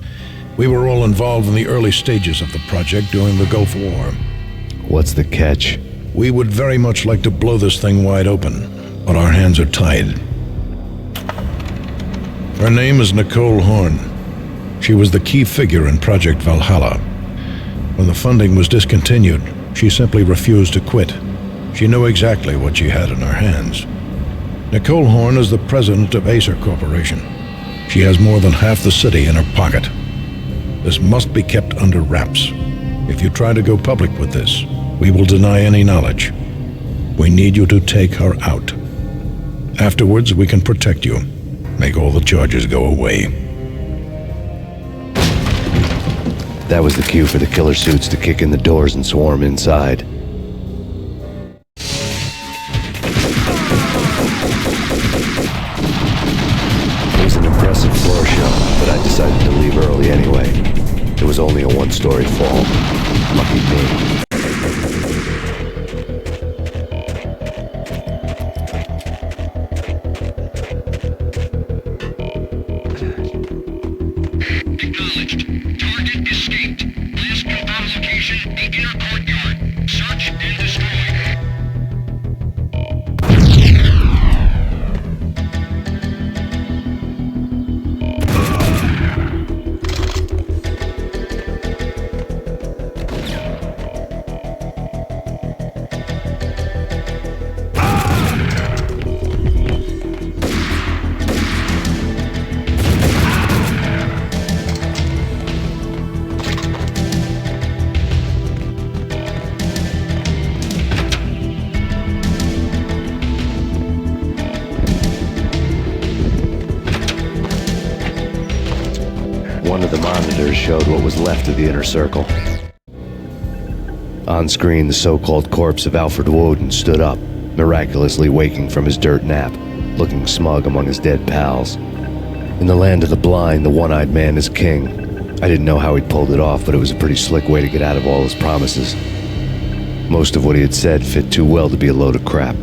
We were all involved in the early stages of the project during the Gulf War. What's the catch? We would very much like to blow this thing wide open, but our hands are tied. Her name is Nicole Horn. She was the key figure in Project Valhalla. When the funding was discontinued, she simply refused to quit. She knew exactly what she had in her hands. Nicole Horn is the president of Acer Corporation. She has more than half the city in her pocket. This must be kept under wraps. If you try to go public with this, we will deny any knowledge. We need you to take her out. Afterwards, we can protect you. Make all the charges go away. That was the cue for the killer suits to kick in the doors and swarm inside. It was an impressive floor show, but I decided to leave early anyway. It was only a one-story fall. Lucky me. One of the monitors showed what was left of the inner circle. On screen, the so-called corpse of Alfred Woden stood up, miraculously waking from his dirt nap, looking smug among his dead pals. In the land of the blind, the one-eyed man is king. I didn't know how he'd pulled it off, but it was a pretty slick way to get out of all his promises. Most of what he had said fit too well to be a load of crap.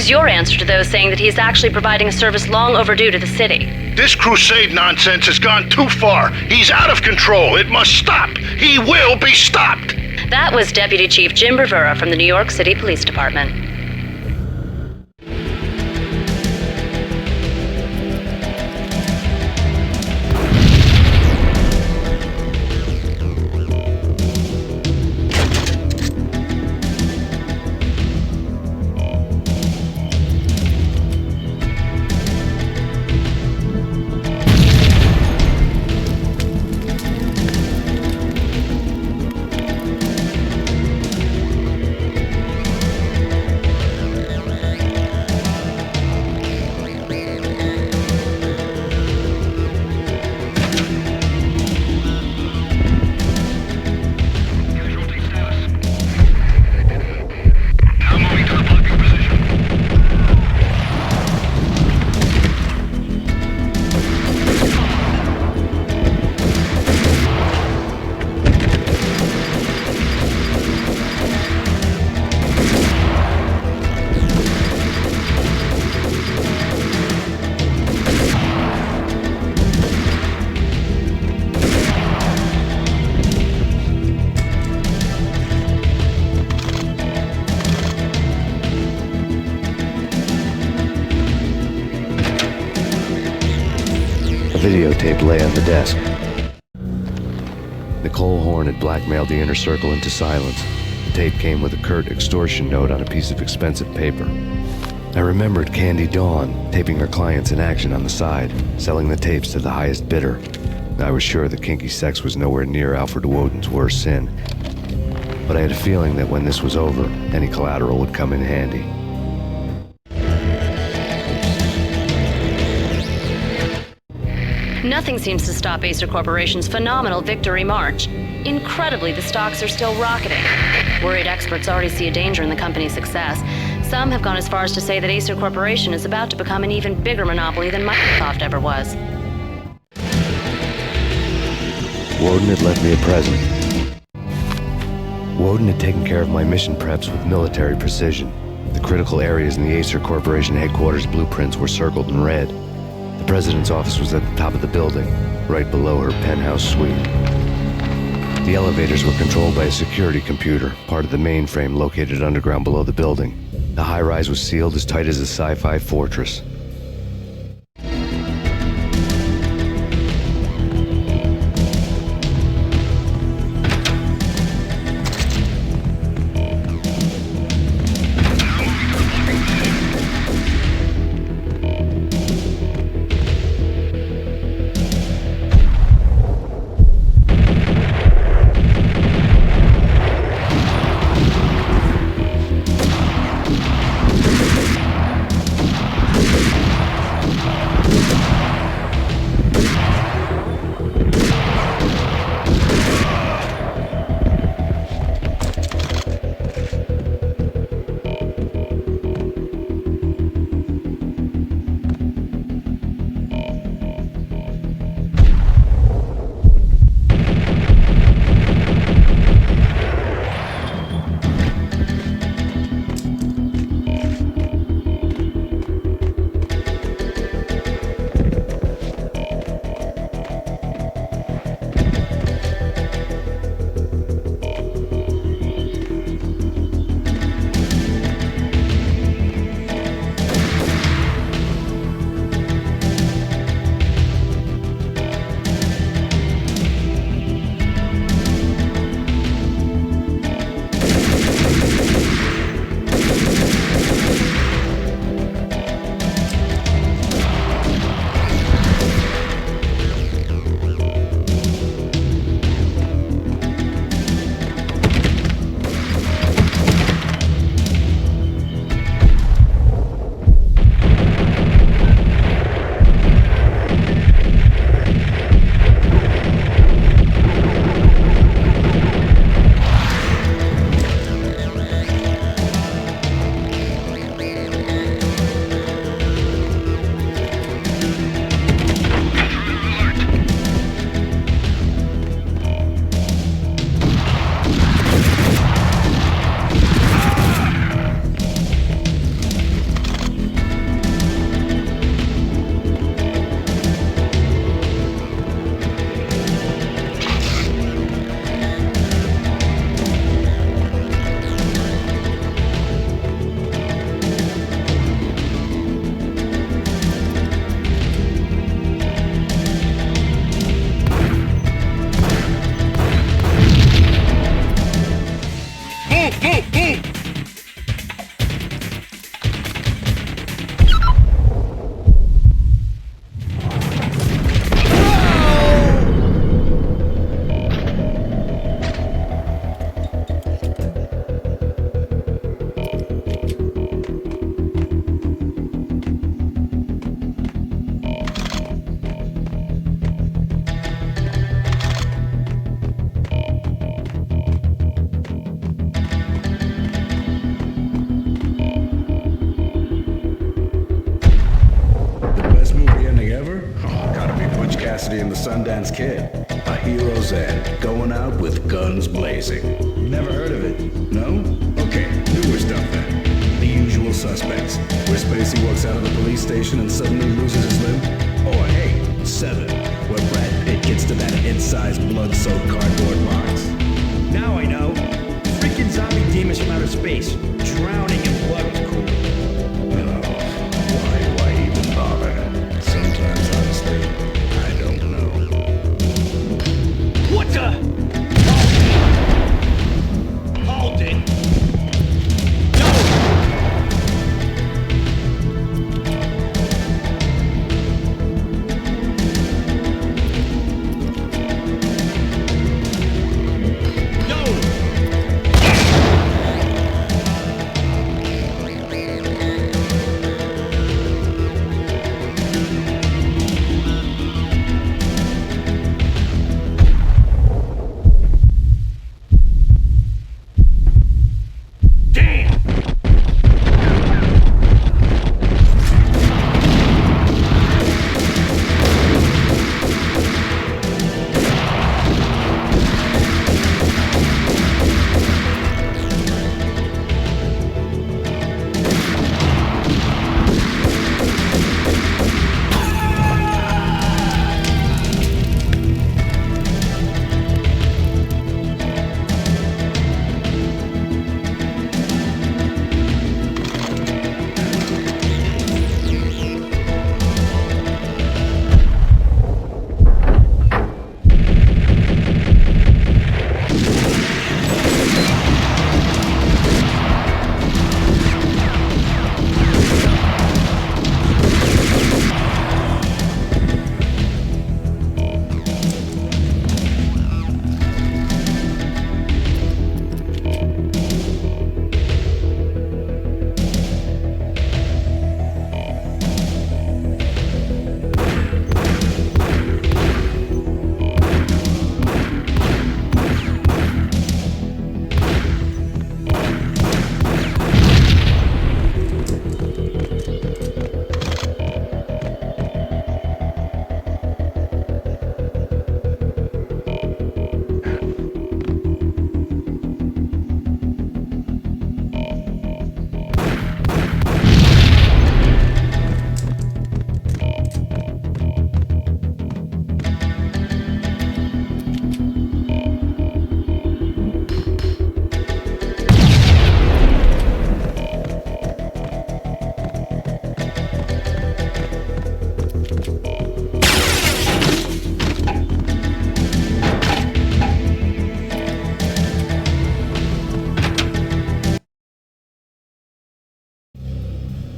Who's your answer to those saying that he's actually providing a service long overdue to the city? This crusade nonsense has gone too far. He's out of control. It must stop. He will be stopped. That was Deputy Chief Jim Rivera from the New York City Police Department. Videotape lay on the desk. Nicole Horn had blackmailed the inner circle into silence. The tape came with a curt extortion note on a piece of expensive paper. I remembered Candy Dawn taping her clients in action on the side, selling the tapes to the highest bidder. I was sure that kinky sex was nowhere near Alfred Woden's worst sin. But I had a feeling that when this was over, any collateral would come in handy. Nothing seems to stop Acer Corporation's phenomenal victory march. Incredibly, the stocks are still rocketing. Worried experts already see a danger in the company's success. Some have gone as far as to say that Acer Corporation is about to become an even bigger monopoly than Microsoft ever was. Woden had left me a present. Woden had taken care of my mission preps with military precision. The critical areas in the Acer Corporation headquarters blueprints were circled in red. The president's office was at the top of the building, right below her penthouse suite. The elevators were controlled by a security computer, part of the mainframe located underground below the building. The high-rise was sealed as tight as a sci-fi fortress. move, move, move! And the Sundance Kid. A hero's end, going out with guns blazing. Never heard of it? No? Okay, newer stuff then. The Usual Suspects, where Spacey walks out of the police station and suddenly loses his limb. Or hey, Seven, where Brad Pitt gets to that head-sized, blood-soaked cardboard box. Now I know. Freaking zombie demons from outer space. Drowning in blood was cool. Why even bother? Sometimes, honestly, I don't know. What the? Hold it.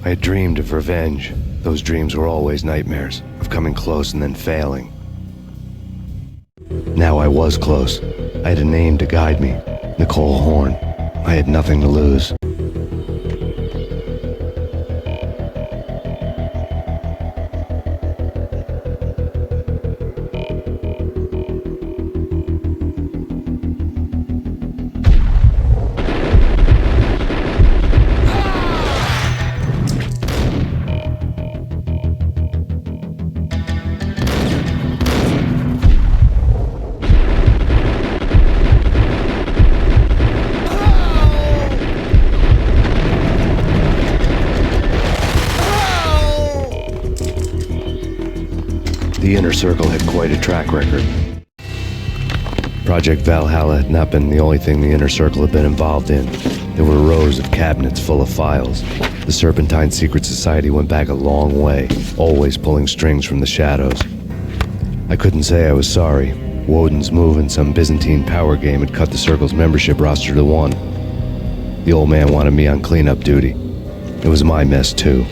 I had dreamed of revenge. Those dreams were always nightmares, of coming close and then failing. Now I was close. I had a name to guide me, Nicole Horn. I had nothing to lose. The Inner Circle had quite a track record. Project Valhalla had not been the only thing the Inner Circle had been involved in. There were rows of cabinets full of files. The Serpentine Secret Society went back a long way, always pulling strings from the shadows. I couldn't say I was sorry. Woden's move in some Byzantine power game had cut the Circle's membership roster to 1. The old man wanted me on cleanup duty. It was my mess, too.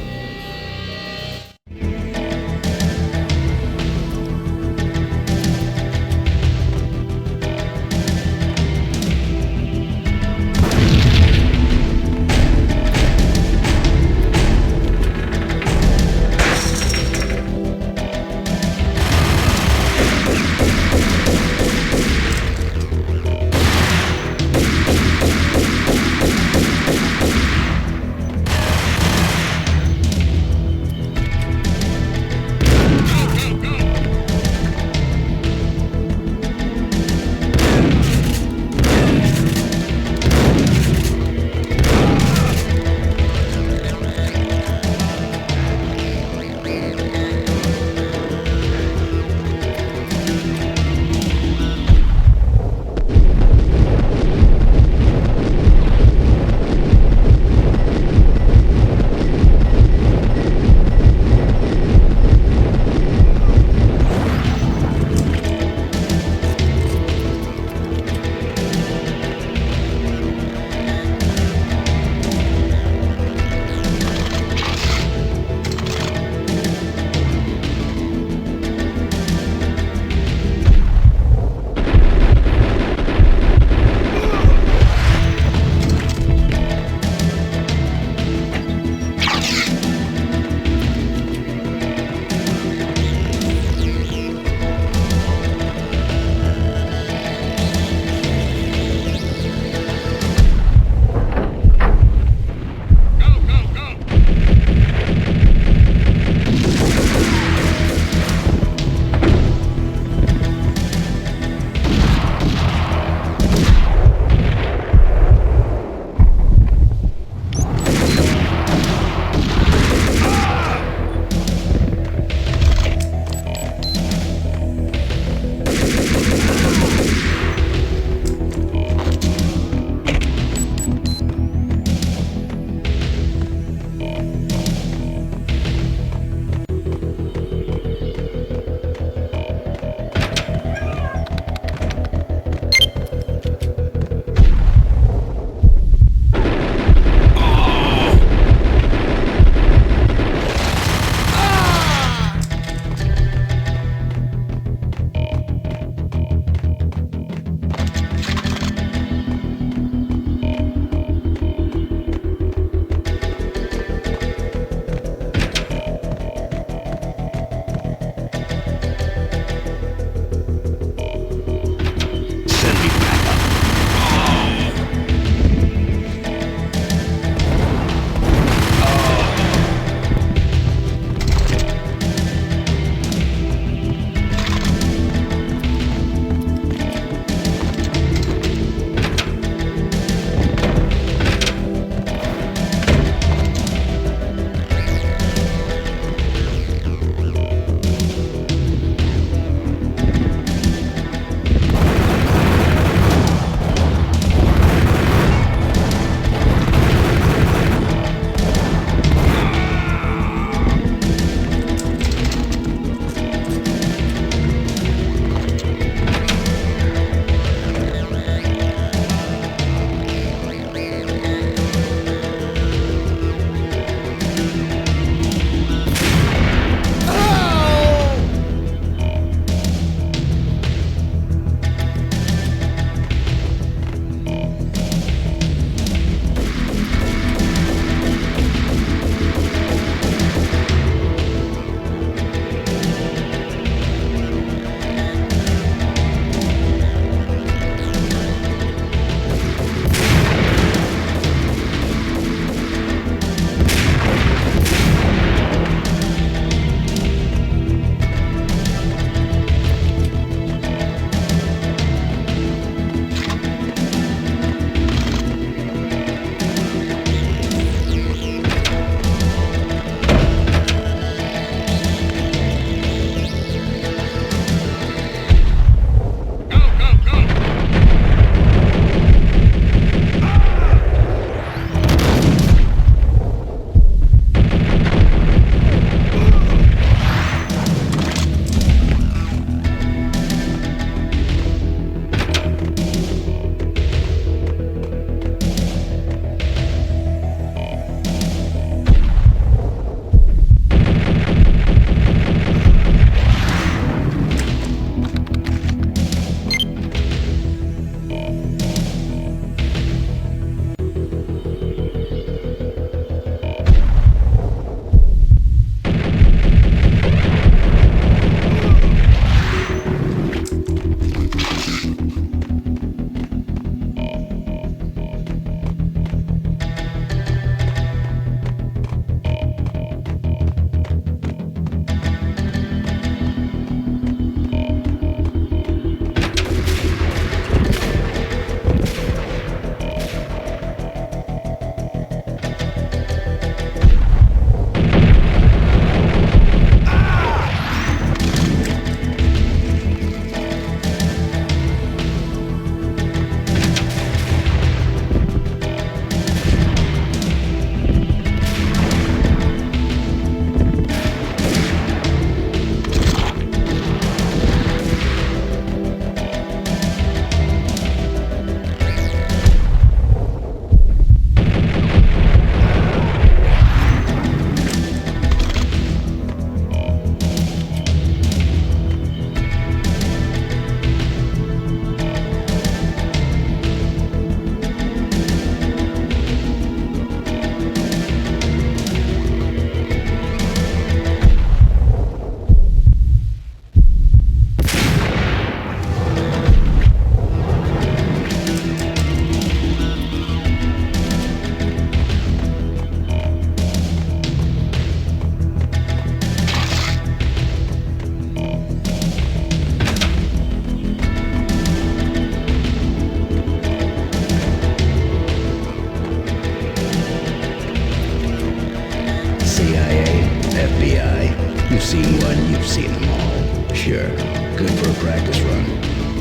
seen one, you've seen them all. Sure, good for a practice run.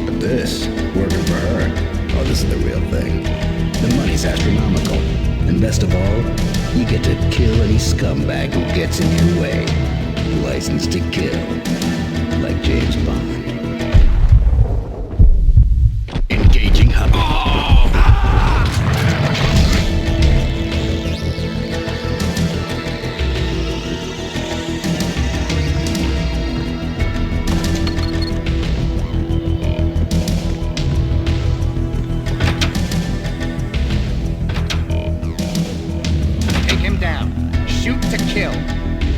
But this, working for her, oh, this is the real thing. The money's astronomical. And best of all, you get to kill any scumbag who gets in your way. License to kill. Like James Bond. Engaging hub. Take him down. Shoot to kill.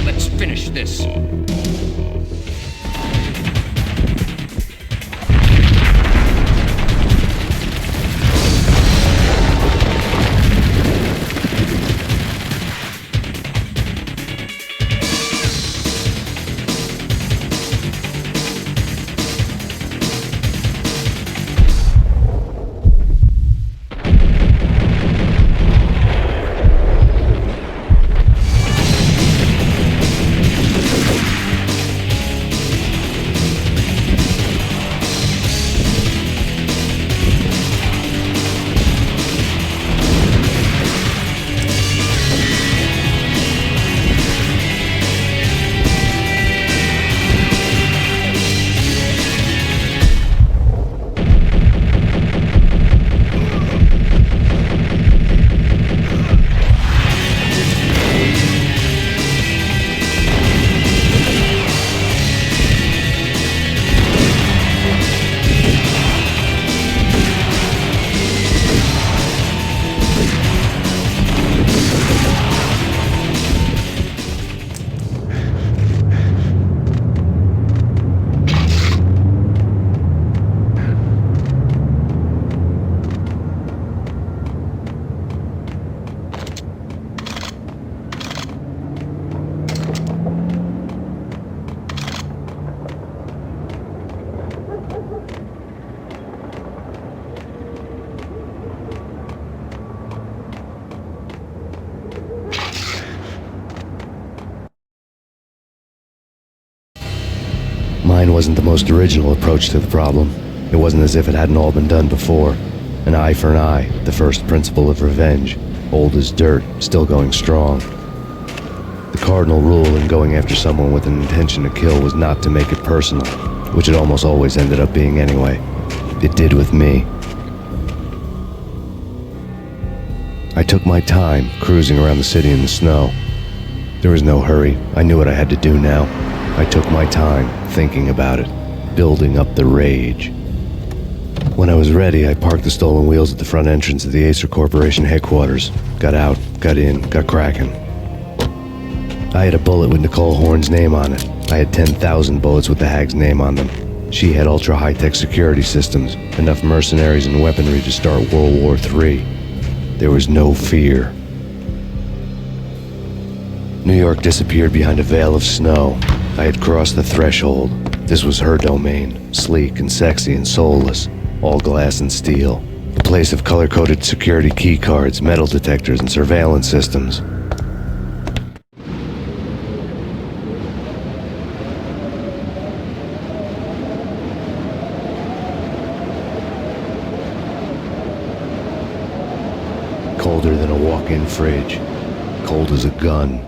Let's finish this. Mine wasn't the most original approach to the problem. It wasn't as if it hadn't all been done before. An eye for an eye, the first principle of revenge. Old as dirt, still going strong. The cardinal rule in going after someone with an intention to kill was not to make it personal, which it almost always ended up being anyway. It did with me. I took my time, cruising around the city in the snow. There was no hurry. I knew what I had to do now. I took my time, thinking about it, building up the rage. When I was ready, I parked the stolen wheels at the front entrance of the Acer Corporation headquarters. Got out, got in, got cracking. I had a bullet with Nicole Horn's name on it. I had 10,000 bullets with the hag's name on them. She had ultra-high-tech security systems, enough mercenaries and weaponry to start World War III. There was no fear. New York disappeared behind a veil of snow. I had crossed the threshold. This was her domain, sleek and sexy and soulless, all glass and steel. A place of color-coded security key cards, metal detectors, and surveillance systems. Colder than a walk-in fridge. Cold as a gun.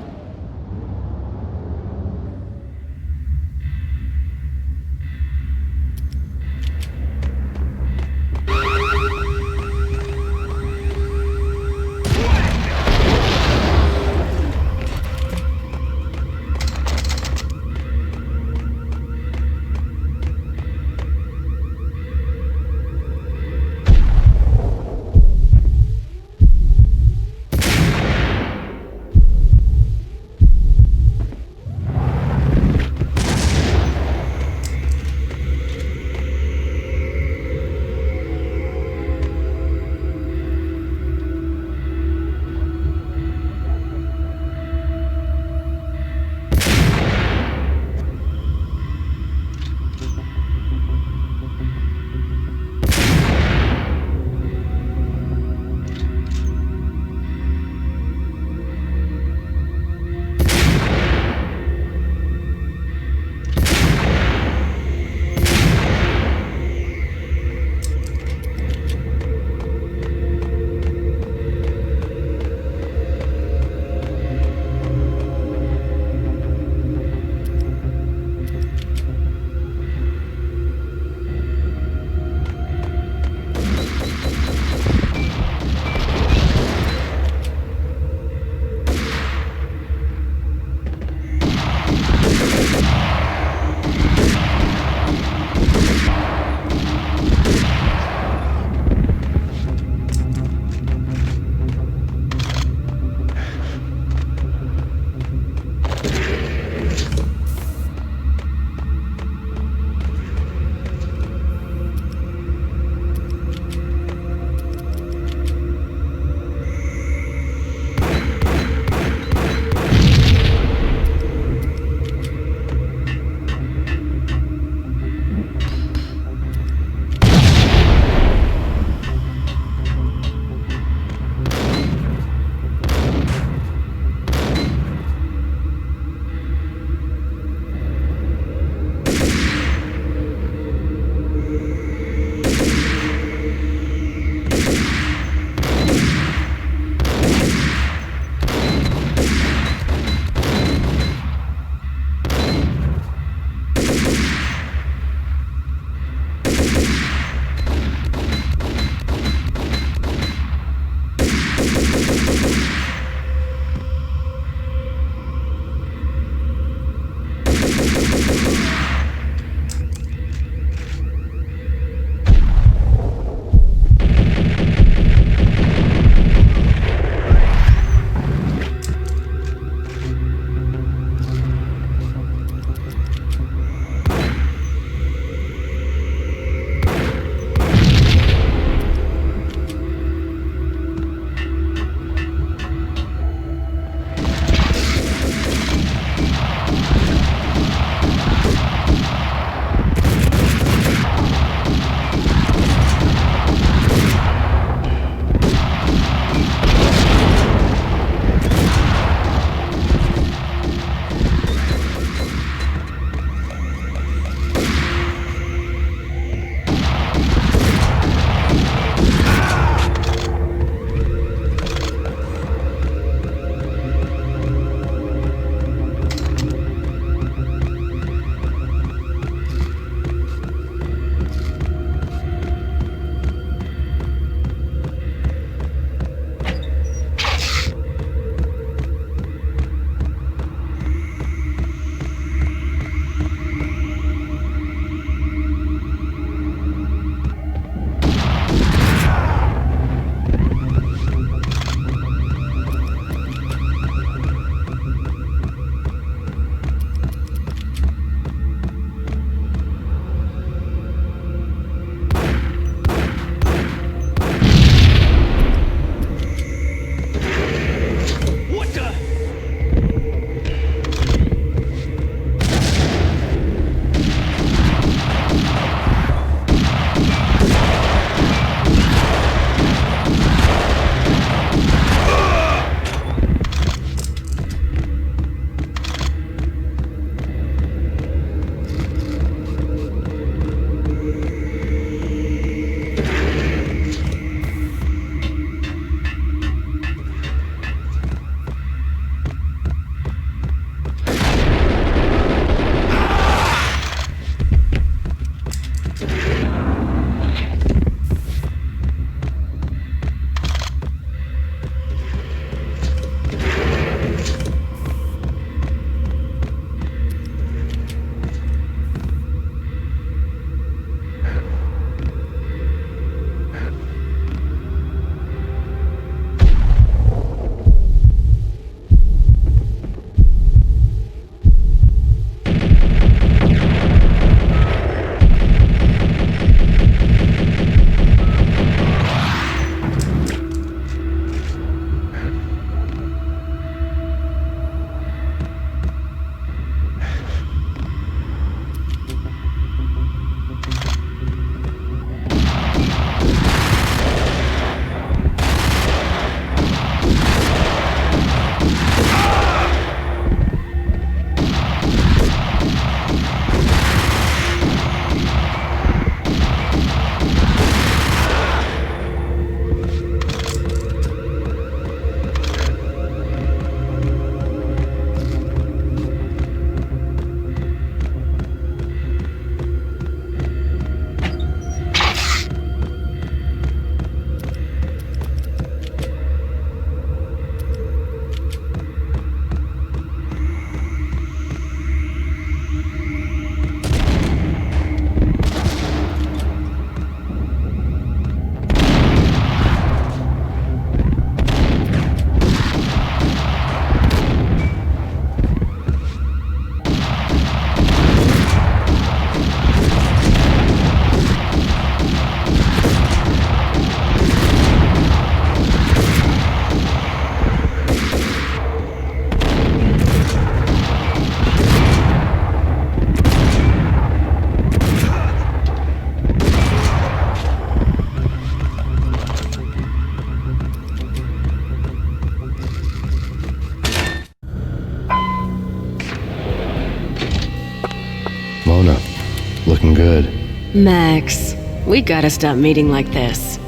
looking good. Max, we gotta stop meeting like this.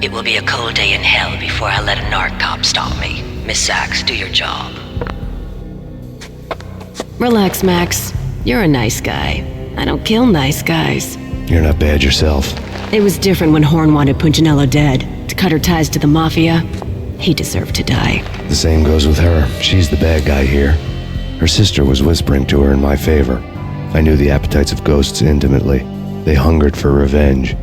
It will be a cold day in hell before I let a narc cop stop me. Miss Sachs, do your job. Relax, Max. You're a nice guy. I don't kill nice guys. You're not bad yourself. It was different when Horn wanted Punchinello dead. To cut her ties to the Mafia. He deserved to die. The same goes with her. She's the bad guy here. Her sister was whispering to her in my favor. I knew the appetites of ghosts intimately. They hungered for revenge.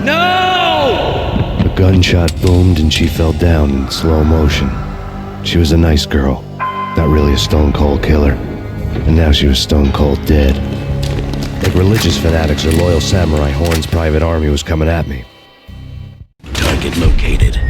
No! A gunshot boomed and she fell down in slow motion. She was a nice girl, not really a stone-cold killer. And now she was stone-cold dead. Like religious fanatics or loyal samurai, Horn's private army was coming at me. Target located.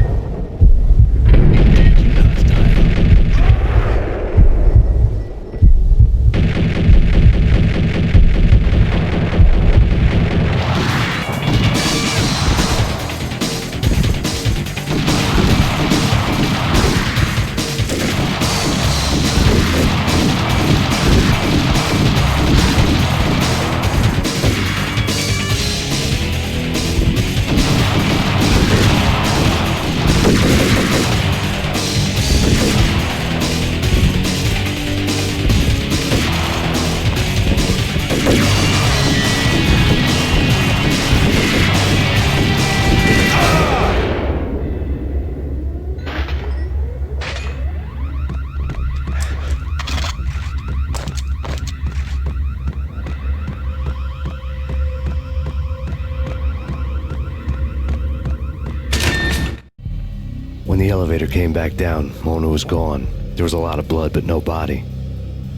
When the elevator came back down, Mona was gone. There was a lot of blood, but no body.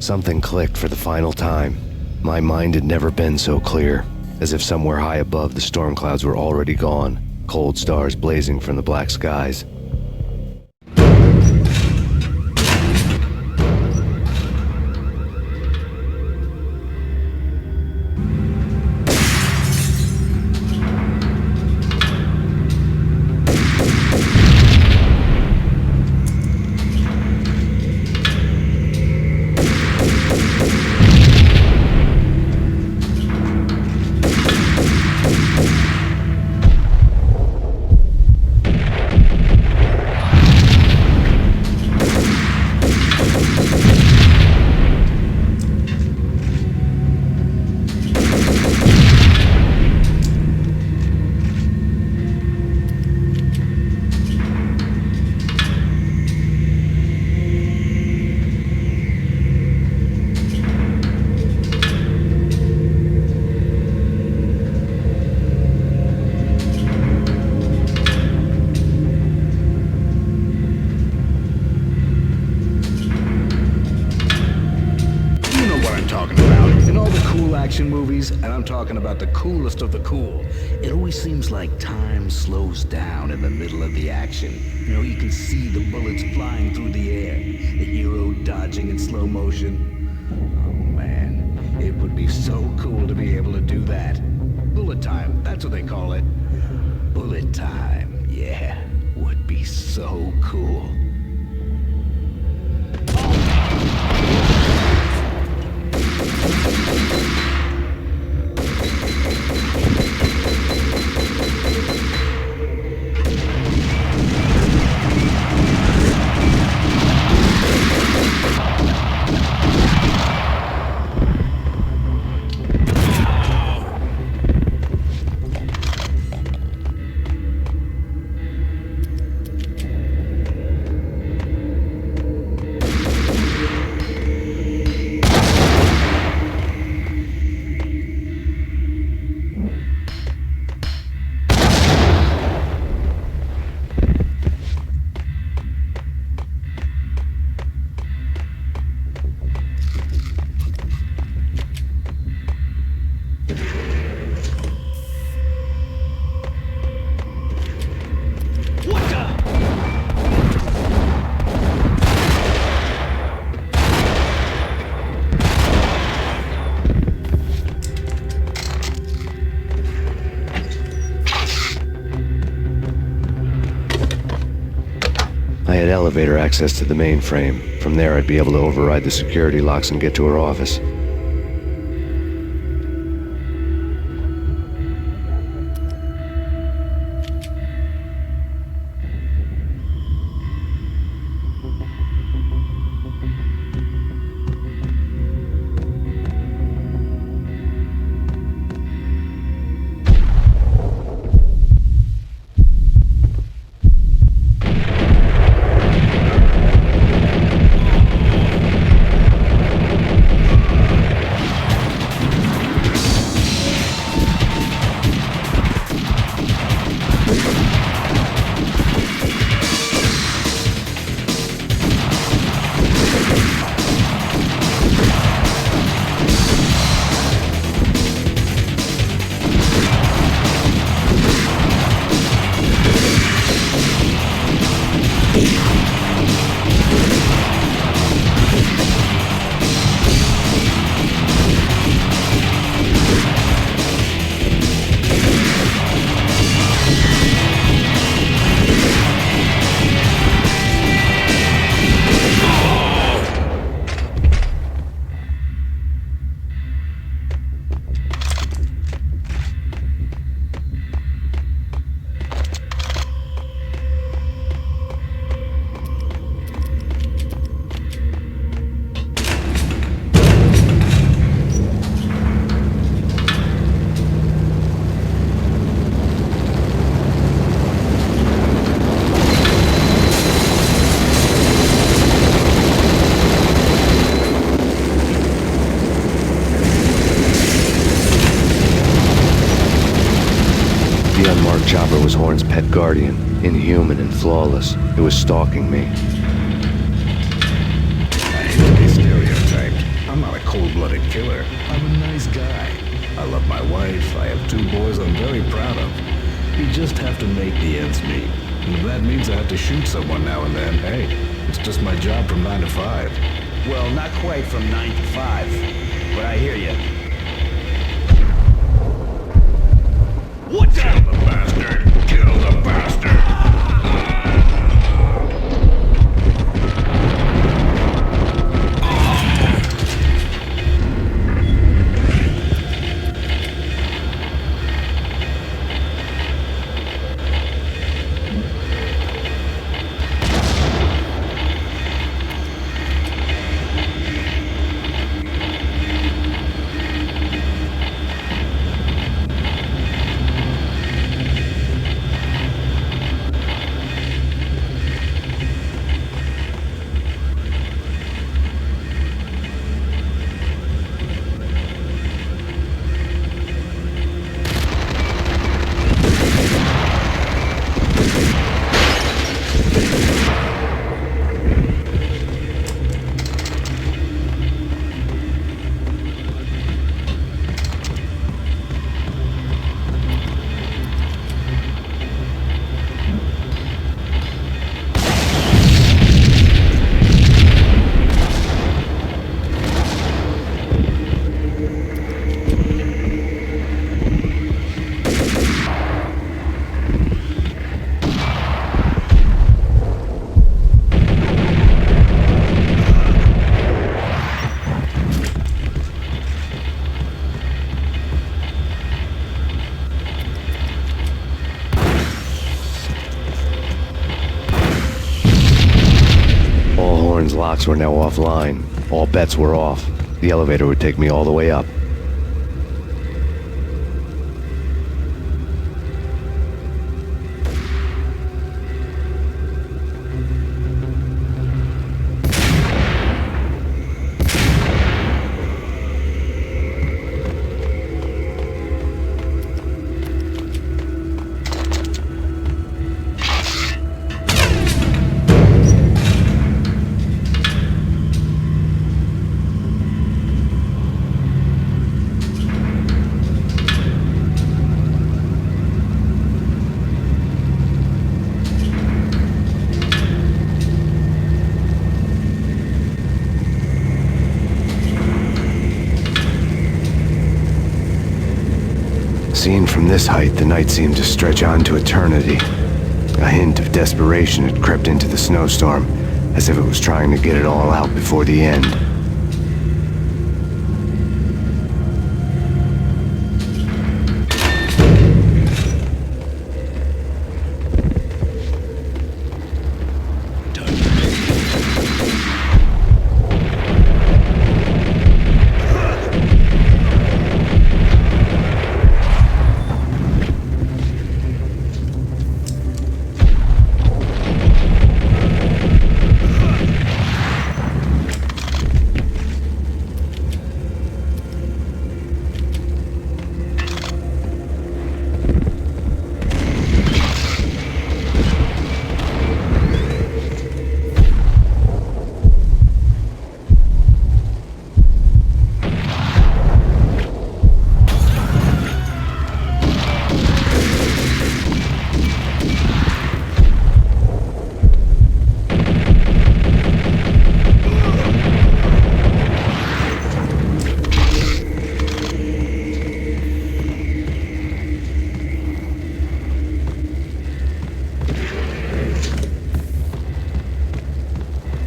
Something clicked for the final time. My mind had never been so clear, as if somewhere high above the storm clouds were already gone, cold stars blazing from the black skies. And I'm talking about the coolest of the cool. It always seems like time slows down in the middle of the action. You know, you can see the bullets flying through the air, the hero dodging in slow motion. Oh man, it would be so cool to be able to do that. Bullet time, that's what they call it. Bullet time, yeah, would be so cool. I had elevator access to the mainframe. From there, I'd be able to override the security locks and get to her office. The unmarked chopper was Horn's pet guardian, inhuman and flawless. It was stalking me. I hate to be stereotyped. I'm not a cold-blooded killer. I'm a nice guy. I love my wife. I have 2 boys I'm very proud of. You just have to make the ends meet. And if that means I have to shoot someone now and then, hey, it's just my job from 9 to 5. Well, not quite from 9 to 5, but I hear you. What's up? Kill the bastard! Kill the bastard! Locks were now offline. All bets were off. The elevator would take me all the way up. Seen from this height, the night seemed to stretch on to eternity. A hint of desperation had crept into the snowstorm, as if it was trying to get it all out before the end.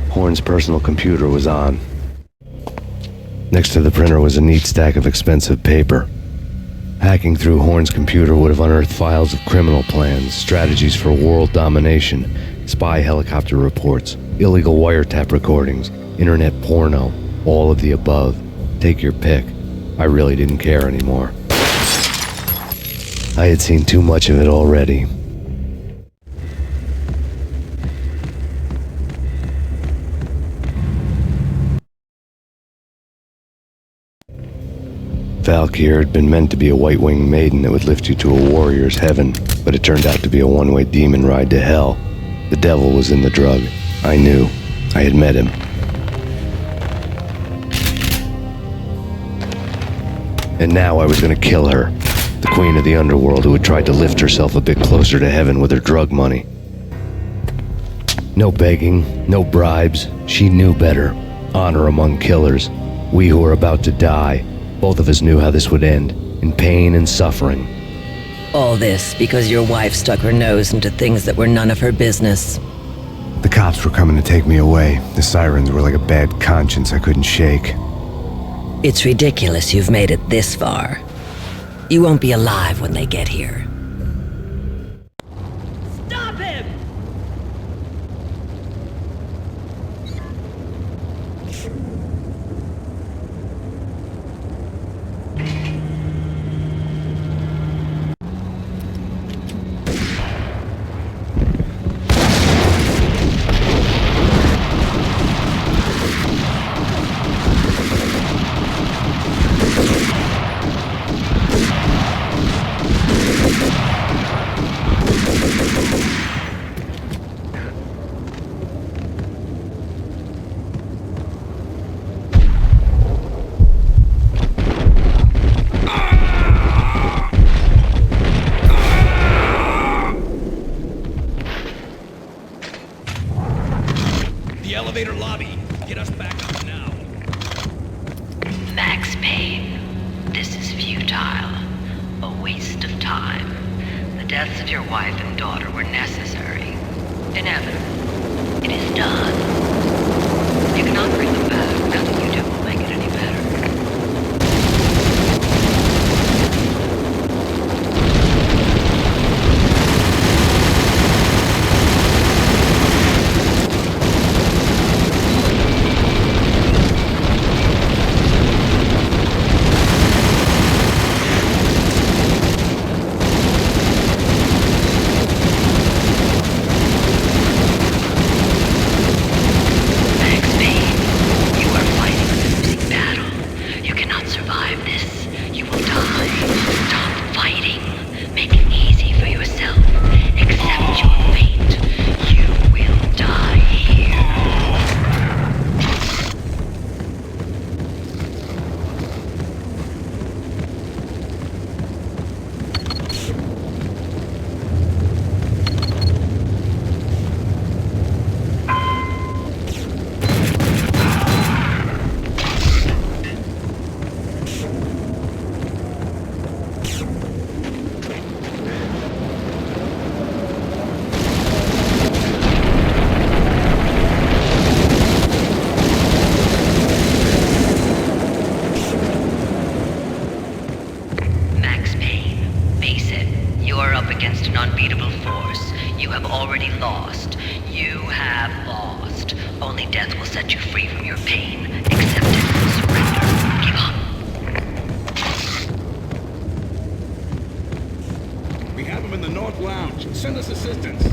Horn's personal computer was on. Next to the printer was a neat stack of expensive paper. Hacking through Horn's computer would have unearthed files of criminal plans, strategies for world domination, spy helicopter reports, illegal wiretap recordings, internet porno, all of the above. Take your pick. I really didn't care anymore. I had seen too much of it already. Valkyr had been meant to be a white-winged maiden that would lift you to a warrior's heaven, but it turned out to be a one-way demon ride to hell. The devil was in the drug. I knew. I had met him. And now I was gonna kill her, the queen of the underworld who had tried to lift herself a bit closer to heaven with her drug money. No begging, no bribes. She knew better. Honor among killers. We who were about to die. Both of us knew how this would end, in pain and suffering. All this because your wife stuck her nose into things that were none of her business. The cops were coming to take me away. The sirens were like a bad conscience I couldn't shake. It's ridiculous you've made it this far. You won't be alive when they get here. Stop him! elevator lobby. Get us back up now. Max Payne, this is futile. A waste of time. The deaths of your wife and daughter were necessary. Inevitable. It is done. You cannot bring them back. Nothing you do will make it any better. have already lost. You have lost. Only death will set you free from your pain. Accept it. Surrender. Give up. We have him in the North Lounge. Send us assistance.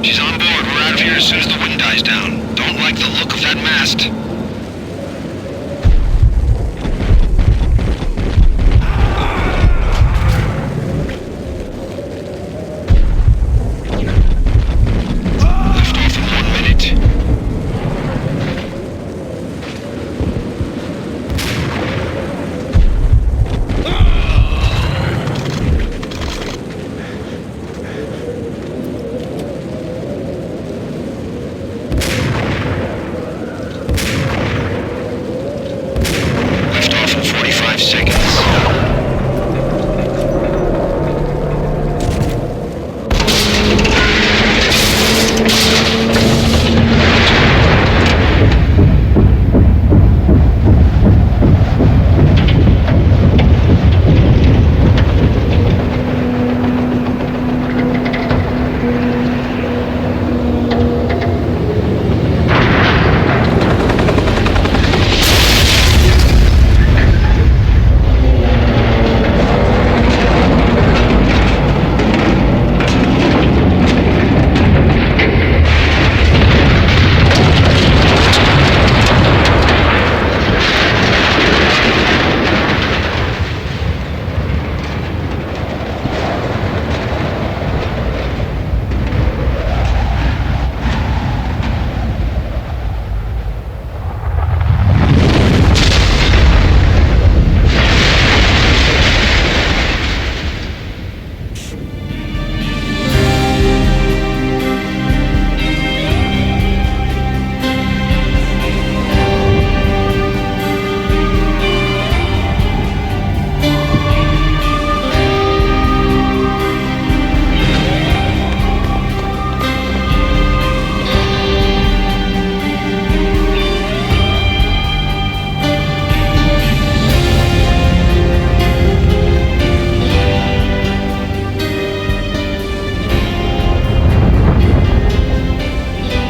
She's on board. We're out of here as soon as the wind dies down. Don't like the look of that mast. Lift off in 1 minute. Lift off in 45 seconds.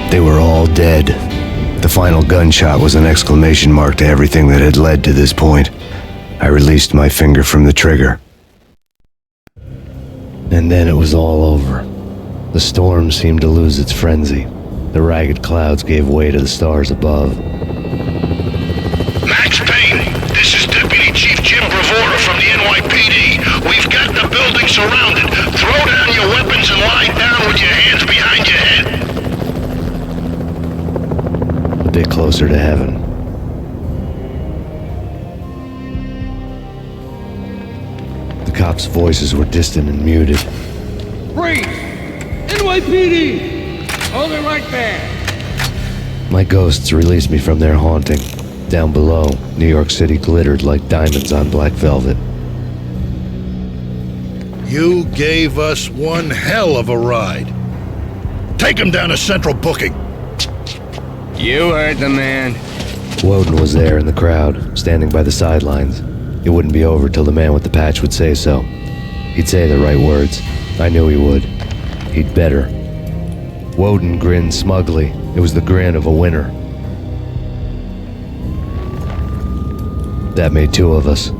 They were all dead. The final gunshot was an exclamation mark to everything that had led to this point. I released my finger from the trigger. And then it was all over. The storm seemed to lose its frenzy. The ragged clouds gave way to the stars above. Max Payne, this is Deputy Chief Jim Bravura from the NYPD. We've got the building surrounded. Throw down your weapons and lie down with your hands behind your head. A bit closer to heaven. The cops' voices were distant and muted. Freeze! NYPD! Hold it right there! My ghosts released me from their haunting. Down below, New York City glittered like diamonds on black velvet. You gave us one hell of a ride. Take him down to Central Booking. You heard the man. Woden was there in the crowd, standing by the sidelines. It wouldn't be over till the man with the patch would say so. He'd say the right words. I knew he would. He'd better. Woden grinned smugly. It was the grin of a winner. That made two of us.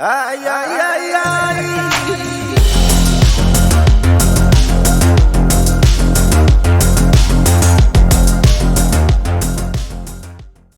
Ay, ay, ay, ay.